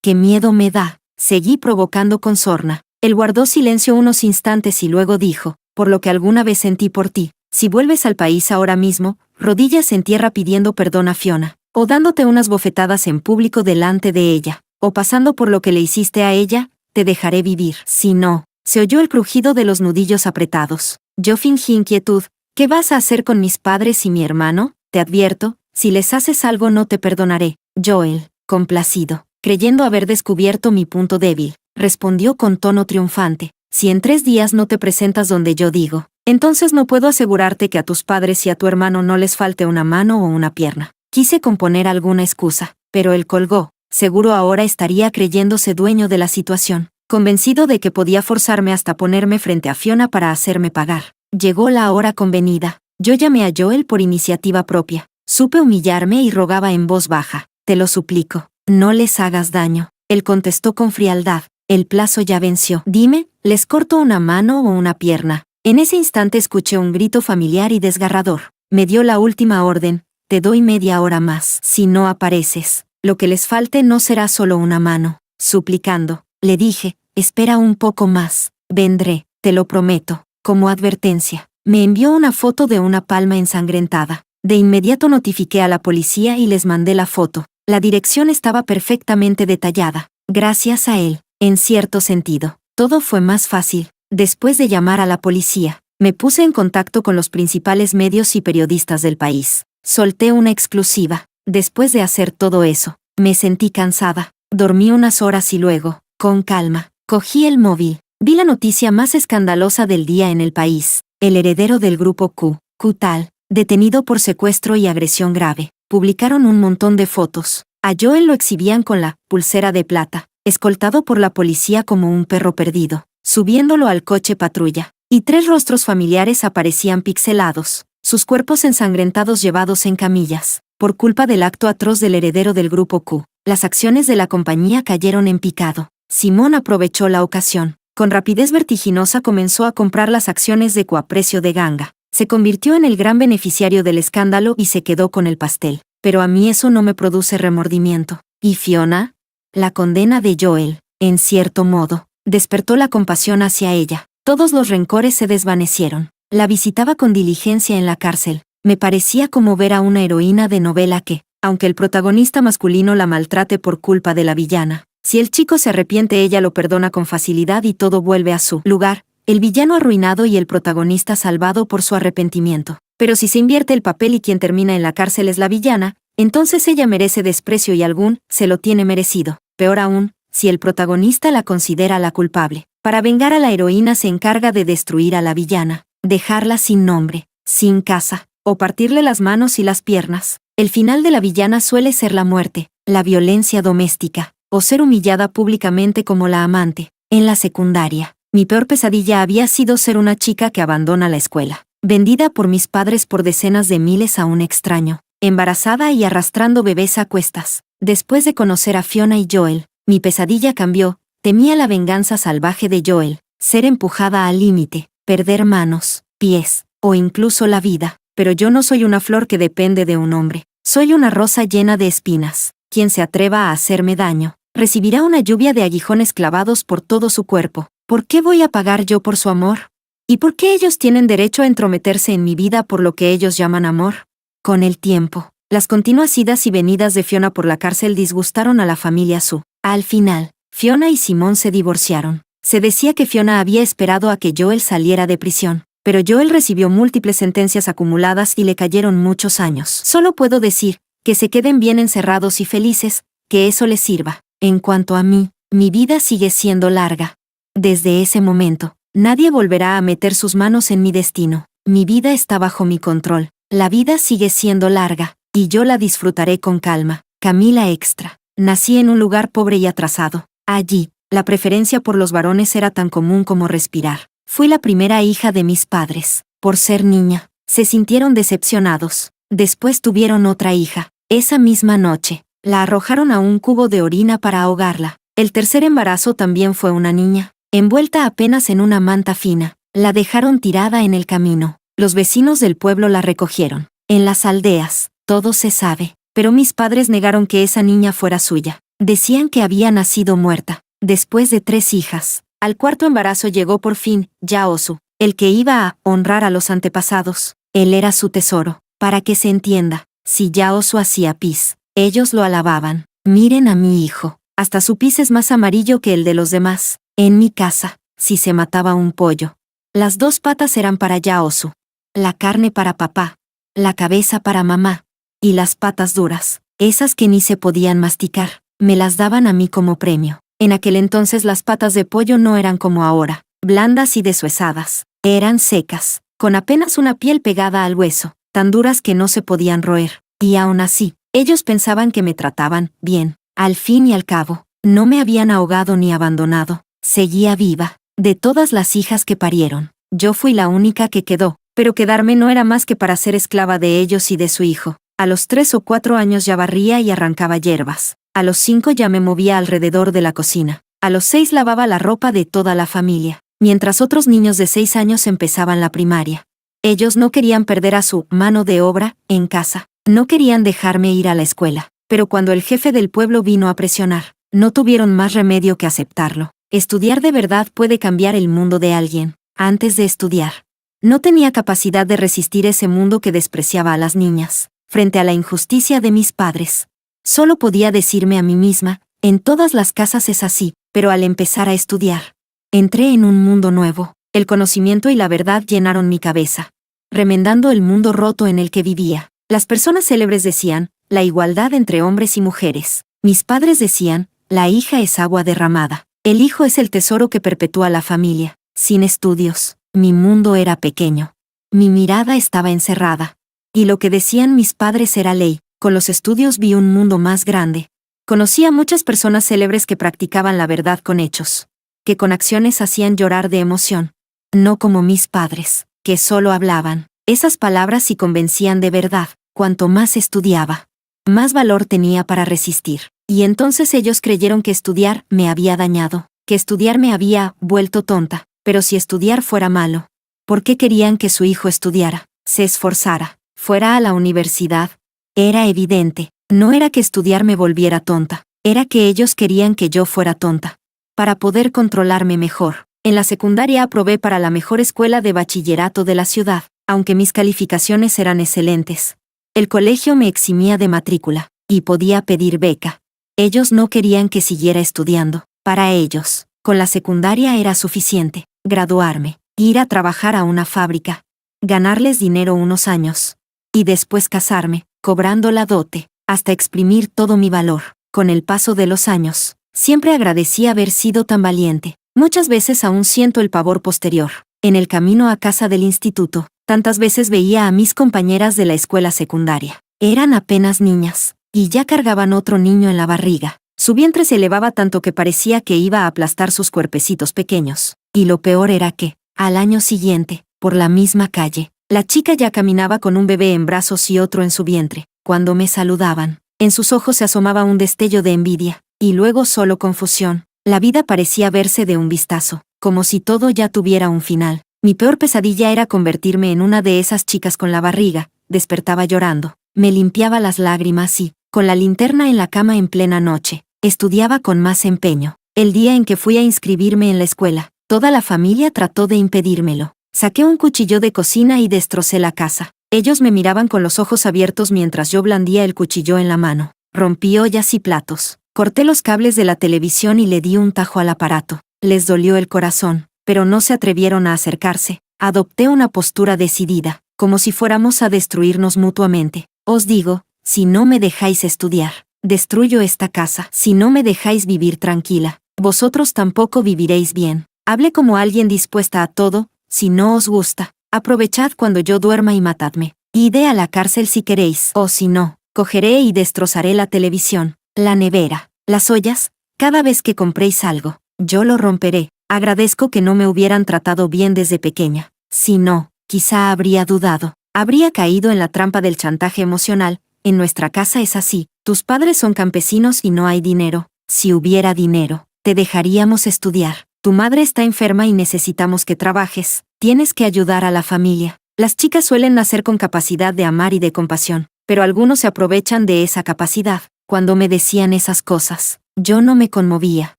qué miedo me da. Seguí provocando con sorna. Él guardó silencio unos instantes y luego dijo: por lo que alguna vez sentí por ti, si vuelves al país ahora mismo, rodillas en tierra pidiendo perdón a Fiona, o dándote unas bofetadas en público delante de ella, o pasando por lo que le hiciste a ella, te dejaré vivir. Si no, se oyó el crujido de los nudillos apretados. Yo fingí inquietud. ¿Qué vas a hacer con mis padres y mi hermano? Te advierto, si les haces algo no te perdonaré. Joel, complacido, creyendo haber descubierto mi punto débil, respondió con tono triunfante: si en 3 días no te presentas donde yo digo, entonces no puedo asegurarte que a tus padres y a tu hermano no les falte una mano o una pierna. Quise componer alguna excusa, pero él colgó. Seguro ahora estaría creyéndose dueño de la situación, convencido de que podía forzarme hasta ponerme frente a Fiona para hacerme pagar. Llegó la hora convenida. Yo llamé a Joel por iniciativa propia. Supe humillarme y rogaba en voz baja: te lo suplico, no les hagas daño. Él contestó con frialdad: el plazo ya venció. Dime, ¿les corto una mano o una pierna? En ese instante escuché un grito familiar y desgarrador. Me dio la última orden: te doy media hora más. Si no apareces, lo que les falte no será solo una mano. Suplicando, le dije: espera un poco más. Vendré, te lo prometo. Como advertencia, me envió una foto de una palma ensangrentada. De inmediato notifiqué a la policía y les mandé la foto. La dirección estaba perfectamente detallada. Gracias a él, en cierto sentido, todo fue más fácil. Después de llamar a la policía, me puse en contacto con los principales medios y periodistas del país. Solté una exclusiva. Después de hacer todo eso, me sentí cansada. Dormí unas horas y luego, con calma, cogí el móvil. Vi la noticia más escandalosa del día en el país: el heredero del grupo Q, tal, detenido por secuestro y agresión grave. Publicaron un montón de fotos. A Joel lo exhibían con la pulsera de plata, escoltado por la policía como un perro perdido, subiéndolo al coche patrulla. Y 3 rostros familiares aparecían pixelados, sus cuerpos ensangrentados llevados en camillas. Por culpa del acto atroz del heredero del grupo Q, las acciones de la compañía cayeron en picado. Simón aprovechó la ocasión. Con rapidez vertiginosa comenzó a comprar las acciones de Q a precio de ganga. Se convirtió en el gran beneficiario del escándalo y se quedó con el pastel. Pero a mí eso no me produce remordimiento. ¿Y Fiona? La condena de Joel, en cierto modo, despertó la compasión hacia ella. Todos los rencores se desvanecieron. La visitaba con diligencia en la cárcel. Me parecía como ver a una heroína de novela que, aunque el protagonista masculino la maltrate por culpa de la villana, si el chico se arrepiente ella lo perdona con facilidad y todo vuelve a su lugar, el villano arruinado y el protagonista salvado por su arrepentimiento. Pero si se invierte el papel y quien termina en la cárcel es la villana, entonces ella merece desprecio y se lo tiene merecido. Peor aún, si el protagonista la considera la culpable. Para vengar a la heroína se encarga de destruir a la villana. dejarla sin nombre, sin casa, o partirle las manos y las piernas. El final de la villana suele ser la muerte, la violencia doméstica, o ser humillada públicamente como la amante. En la secundaria, mi peor pesadilla había sido ser una chica que abandona la escuela, vendida por mis padres por decenas de miles a un extraño, embarazada y arrastrando bebés a cuestas. Después de conocer a Fiona y Joel, mi pesadilla cambió. Temía la venganza salvaje de Joel, ser empujada al límite, perder manos, pies, o incluso la vida. Pero yo no soy una flor que depende de un hombre. Soy una rosa llena de espinas. Quien se atreva a hacerme daño, recibirá una lluvia de aguijones clavados por todo su cuerpo. ¿Por qué voy a pagar yo por su amor? ¿Y por qué ellos tienen derecho a entrometerse en mi vida por lo que ellos llaman amor? Con el tiempo, las continuas idas y venidas de Fiona por la cárcel disgustaron a la familia Su. Al final, Fiona y Simón se divorciaron. Se decía que Fiona había esperado a que Joel saliera de prisión, pero Joel recibió múltiples sentencias acumuladas y le cayeron muchos años. Solo puedo decir, que se queden bien encerrados y felices, que eso les sirva. En cuanto a mí, mi vida sigue siendo larga. Desde ese momento, nadie volverá a meter sus manos en mi destino. Mi vida está bajo mi control. La vida sigue siendo larga, y yo la disfrutaré con calma. Camila Extra. Nací en un lugar pobre y atrasado. Allí, la preferencia por los varones era tan común como respirar. Fui la primera hija de mis padres. Por ser niña, se sintieron decepcionados. Después tuvieron otra hija. Esa misma noche, la arrojaron a un cubo de orina para ahogarla. El tercer embarazo también fue una niña, envuelta apenas en una manta fina. La dejaron tirada en el camino. Los vecinos del pueblo la recogieron. En las aldeas, todo se sabe. Pero mis padres negaron que esa niña fuera suya. Decían que había nacido muerta. Después de 3 hijas, al cuarto embarazo llegó por fin Yaosu, el que iba a honrar a los antepasados. Él era su tesoro. Para que se entienda, si Yaosu hacía pis, ellos lo alababan. Miren a mi hijo. Hasta su pis es más amarillo que el de los demás. En mi casa, si se mataba un pollo, las 2 patas eran para Yaosu, la carne para papá, la cabeza para mamá, y las patas duras, esas que ni se podían masticar, me las daban a mí como premio. En aquel entonces las patas de pollo no eran como ahora, blandas y deshuesadas. Eran secas, con apenas una piel pegada al hueso, tan duras que no se podían roer. Y aún así, ellos pensaban que me trataban bien. Al fin y al cabo, no me habían ahogado ni abandonado. Seguía viva. De todas las hijas que parieron, yo fui la única que quedó, pero quedarme no era más que para ser esclava de ellos y de su hijo. A los 3 o 4 años ya barría y arrancaba hierbas. A los 5 ya me movía alrededor de la cocina. A los 6 lavaba la ropa de toda la familia, mientras otros niños de 6 años empezaban la primaria. Ellos no querían perder a su mano de obra en casa. No querían dejarme ir a la escuela. Pero cuando el jefe del pueblo vino a presionar, no tuvieron más remedio que aceptarlo. Estudiar de verdad puede cambiar el mundo de alguien. Antes de estudiar, no tenía capacidad de resistir ese mundo que despreciaba a las niñas. Frente a la injusticia de mis padres, solo podía decirme a mí misma, en todas las casas es así, pero al empezar a estudiar, entré en un mundo nuevo. El conocimiento y la verdad llenaron mi cabeza, remendando el mundo roto en el que vivía. Las personas célebres decían, la igualdad entre hombres y mujeres. Mis padres decían, la hija es agua derramada. El hijo es el tesoro que perpetúa la familia. Sin estudios, mi mundo era pequeño. Mi mirada estaba encerrada. Y lo que decían mis padres era ley. Con los estudios vi un mundo más grande. Conocí a muchas personas célebres que practicaban la verdad con hechos, que con acciones hacían llorar de emoción. No como mis padres, que solo hablaban. Esas palabras sí convencían de verdad. Cuanto más estudiaba, más valor tenía para resistir. Y entonces ellos creyeron que estudiar me había dañado, que estudiar me había vuelto tonta. Pero si estudiar fuera malo, ¿por qué querían que su hijo estudiara, se esforzara, fuera a la universidad? Era evidente, no era que estudiar me volviera tonta, era que ellos querían que yo fuera tonta. Para poder controlarme mejor, en la secundaria aprobé para la mejor escuela de bachillerato de la ciudad, aunque mis calificaciones eran excelentes. El colegio me eximía de matrícula, y podía pedir beca. Ellos no querían que siguiera estudiando. Para ellos, con la secundaria era suficiente. Graduarme, ir a trabajar a una fábrica, ganarles dinero unos años, y después casarme, cobrando la dote, hasta exprimir todo mi valor. Con el paso de los años, siempre agradecí haber sido tan valiente. Muchas veces aún siento el pavor posterior. En el camino a casa del instituto, tantas veces veía a mis compañeras de la escuela secundaria. Eran apenas niñas, y ya cargaban otro niño en la barriga. Su vientre se elevaba tanto que parecía que iba a aplastar sus cuerpecitos pequeños. Y lo peor era que, al año siguiente, por la misma calle, la chica ya caminaba con un bebé en brazos y otro en su vientre. Cuando me saludaban, en sus ojos se asomaba un destello de envidia, y luego solo confusión. La vida parecía verse de un vistazo, como si todo ya tuviera un final. Mi peor pesadilla era convertirme en una de esas chicas con la barriga. Despertaba llorando, me limpiaba las lágrimas y, con la linterna en la cama en plena noche, estudiaba con más empeño. El día en que fui a inscribirme en la escuela, toda la familia trató de impedírmelo. Saqué un cuchillo de cocina y destrocé la casa. Ellos me miraban con los ojos abiertos mientras yo blandía el cuchillo en la mano. Rompí ollas y platos. Corté los cables de la televisión y le di un tajo al aparato. Les dolió el corazón, pero no se atrevieron a acercarse. Adopté una postura decidida, como si fuéramos a destruirnos mutuamente. Os digo, si no me dejáis estudiar, destruyo esta casa. Si no me dejáis vivir tranquila, vosotros tampoco viviréis bien. Hablé como alguien dispuesta a todo. Si no os gusta, aprovechad cuando yo duerma y matadme. Id a la cárcel si queréis, o si no, cogeré y destrozaré la televisión, la nevera, las ollas. Cada vez que compréis algo, yo lo romperé. Agradezco que no me hubieran tratado bien desde pequeña. Si no, quizá habría dudado. Habría caído en la trampa del chantaje emocional. En nuestra casa es así. Tus padres son campesinos y no hay dinero. Si hubiera dinero, te dejaríamos estudiar. Tu madre está enferma y necesitamos que trabajes. Tienes que ayudar a la familia. Las chicas suelen nacer con capacidad de amar y de compasión, pero algunos se aprovechan de esa capacidad. Cuando me decían esas cosas, yo no me conmovía.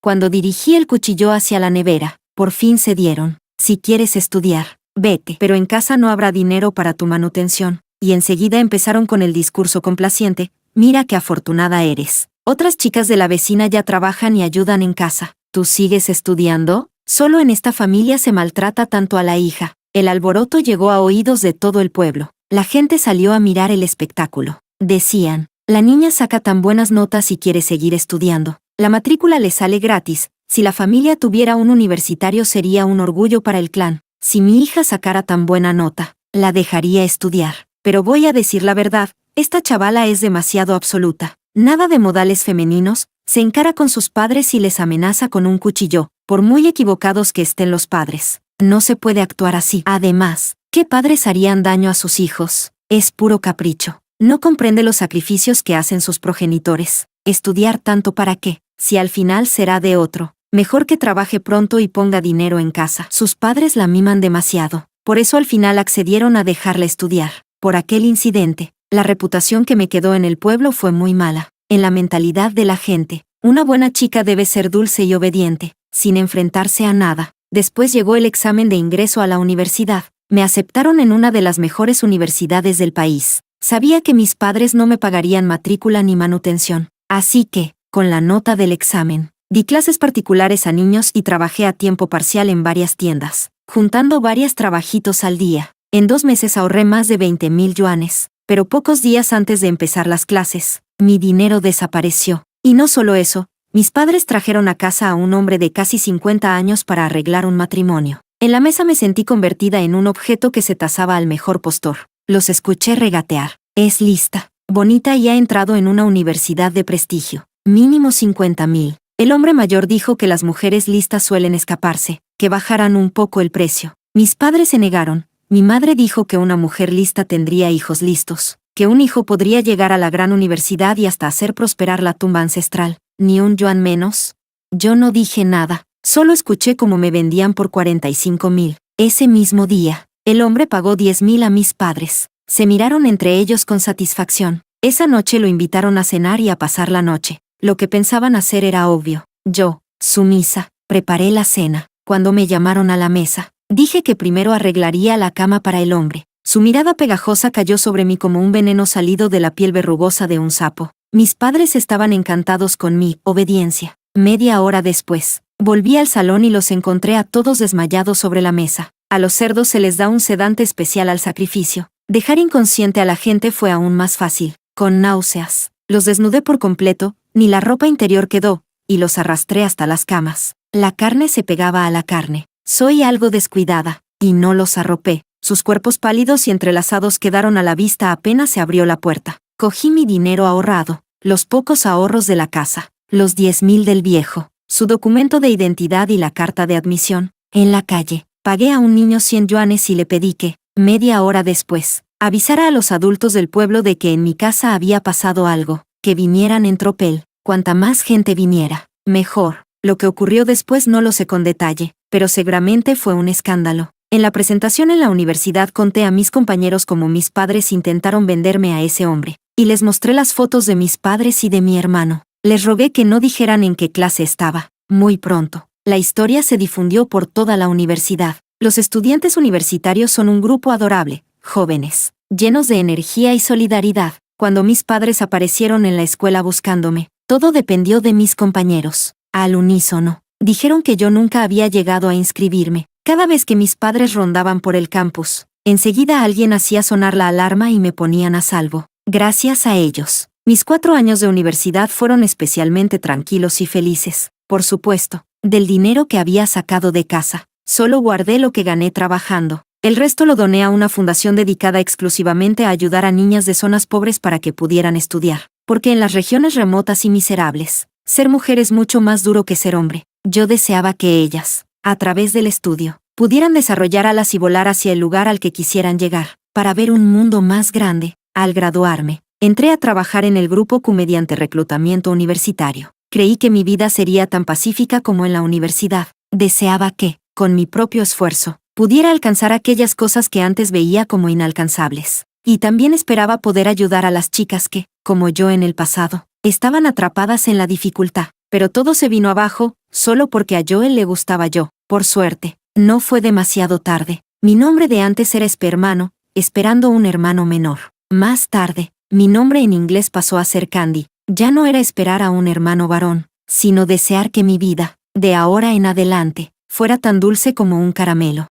Cuando dirigí el cuchillo hacia la nevera, por fin cedieron. Si quieres estudiar, vete, pero en casa no habrá dinero para tu manutención. Y enseguida empezaron con el discurso complaciente. Mira qué afortunada eres. Otras chicas de la vecina ya trabajan y ayudan en casa. ¿Tú sigues estudiando? Solo en esta familia se maltrata tanto a la hija. El alboroto llegó a oídos de todo el pueblo. La gente salió a mirar el espectáculo. Decían, la niña saca tan buenas notas y quiere seguir estudiando. La matrícula le sale gratis. Si la familia tuviera un universitario sería un orgullo para el clan. Si mi hija sacara tan buena nota, la dejaría estudiar. Pero voy a decir la verdad, esta chavala es demasiado absoluta. Nada de modales femeninos. Se encara con sus padres y les amenaza con un cuchillo, por muy equivocados que estén los padres. No se puede actuar así. Además, ¿qué padres harían daño a sus hijos? Es puro capricho. No comprende los sacrificios que hacen sus progenitores. Estudiar tanto para qué, si al final será de otro. Mejor que trabaje pronto y ponga dinero en casa. Sus padres la miman demasiado. Por eso al final accedieron a dejarla estudiar. Por aquel incidente, la reputación que me quedó en el pueblo fue muy mala. En la mentalidad de la gente, una buena chica debe ser dulce y obediente, sin enfrentarse a nada. Después llegó el examen de ingreso a la universidad. Me aceptaron en una de las mejores universidades del país. Sabía que mis padres no me pagarían matrícula ni manutención. Así que, con la nota del examen, di clases particulares a niños y trabajé a tiempo parcial en varias tiendas, juntando varios trabajitos al día. En 2 meses ahorré más de 20,000 yuanes, pero pocos días antes de empezar las clases, mi dinero desapareció. Y no solo eso, mis padres trajeron a casa a un hombre de casi 50 años para arreglar un matrimonio. En la mesa me sentí convertida en un objeto que se tasaba al mejor postor. Los escuché regatear. Es lista, bonita y ha entrado en una universidad de prestigio. Mínimo 50,000. El hombre mayor dijo que las mujeres listas suelen escaparse, que bajaran un poco el precio. Mis padres se negaron. Mi madre dijo que una mujer lista tendría hijos listos, que un hijo podría llegar a la gran universidad y hasta hacer prosperar la tumba ancestral. Ni un yuan menos. Yo no dije nada, solo escuché cómo me vendían por 45,000. Ese mismo día, el hombre pagó 10,000 a mis padres. Se miraron entre ellos con satisfacción. Esa noche lo invitaron a cenar y a pasar la noche. Lo que pensaban hacer era obvio. Yo, sumisa, preparé la cena. Cuando me llamaron a la mesa, dije que primero arreglaría la cama para el hombre. Su mirada pegajosa cayó sobre mí como un veneno salido de la piel verrugosa de un sapo. Mis padres estaban encantados con mi obediencia. Media hora después, volví al salón y los encontré a todos desmayados sobre la mesa. A los cerdos se les da un sedante especial al sacrificio. Dejar inconsciente a la gente fue aún más fácil. Con náuseas, los desnudé por completo, ni la ropa interior quedó, y los arrastré hasta las camas. La carne se pegaba a la carne. Soy algo descuidada. y no los arropé. Sus cuerpos pálidos y entrelazados quedaron a la vista apenas se abrió la puerta. Cogí mi dinero ahorrado, los pocos ahorros de la casa, los 10,000 del viejo, su documento de identidad y la carta de admisión. En la calle, pagué a un niño 100 yuanes y le pedí que, media hora después, avisara a los adultos del pueblo de que en mi casa había pasado algo, que vinieran en tropel. Cuanta más gente viniera, mejor. Lo que ocurrió después no lo sé con detalle, pero seguramente fue un escándalo. En la presentación en la universidad conté a mis compañeros cómo mis padres intentaron venderme a ese hombre, y les mostré las fotos de mis padres y de mi hermano. Les rogué que no dijeran en qué clase estaba. Muy pronto, la historia se difundió por toda la universidad. Los estudiantes universitarios son un grupo adorable, jóvenes, llenos de energía y solidaridad. Cuando mis padres aparecieron en la escuela buscándome, todo dependió de mis compañeros. Al unísono, dijeron que yo nunca había llegado a inscribirme. Cada vez que mis padres rondaban por el campus, enseguida alguien hacía sonar la alarma y me ponían a salvo. Gracias a ellos, mis 4 años de universidad fueron especialmente tranquilos y felices. Por supuesto, del dinero que había sacado de casa, solo guardé lo que gané trabajando. El resto lo doné a una fundación dedicada exclusivamente a ayudar a niñas de zonas pobres para que pudieran estudiar. Porque en las regiones remotas y miserables, ser mujer es mucho más duro que ser hombre. Yo deseaba que ellas, a través del estudio, pudieran desarrollar alas y volar hacia el lugar al que quisieran llegar, para ver un mundo más grande. Al graduarme, entré a trabajar en el Grupo Q mediante reclutamiento universitario. Creí que mi vida sería tan pacífica como en la universidad. Deseaba que, con mi propio esfuerzo, pudiera alcanzar aquellas cosas que antes veía como inalcanzables. Y también esperaba poder ayudar a las chicas que, como yo en el pasado, estaban atrapadas en la dificultad. Pero todo se vino abajo, solo porque a Joel le gustaba yo. Por suerte, no fue demasiado tarde. Mi nombre de antes era Espermano, esperando un hermano menor. Más tarde, mi nombre en inglés pasó a ser Candy. Ya no era esperar a un hermano varón, sino desear que mi vida, de ahora en adelante, fuera tan dulce como un caramelo.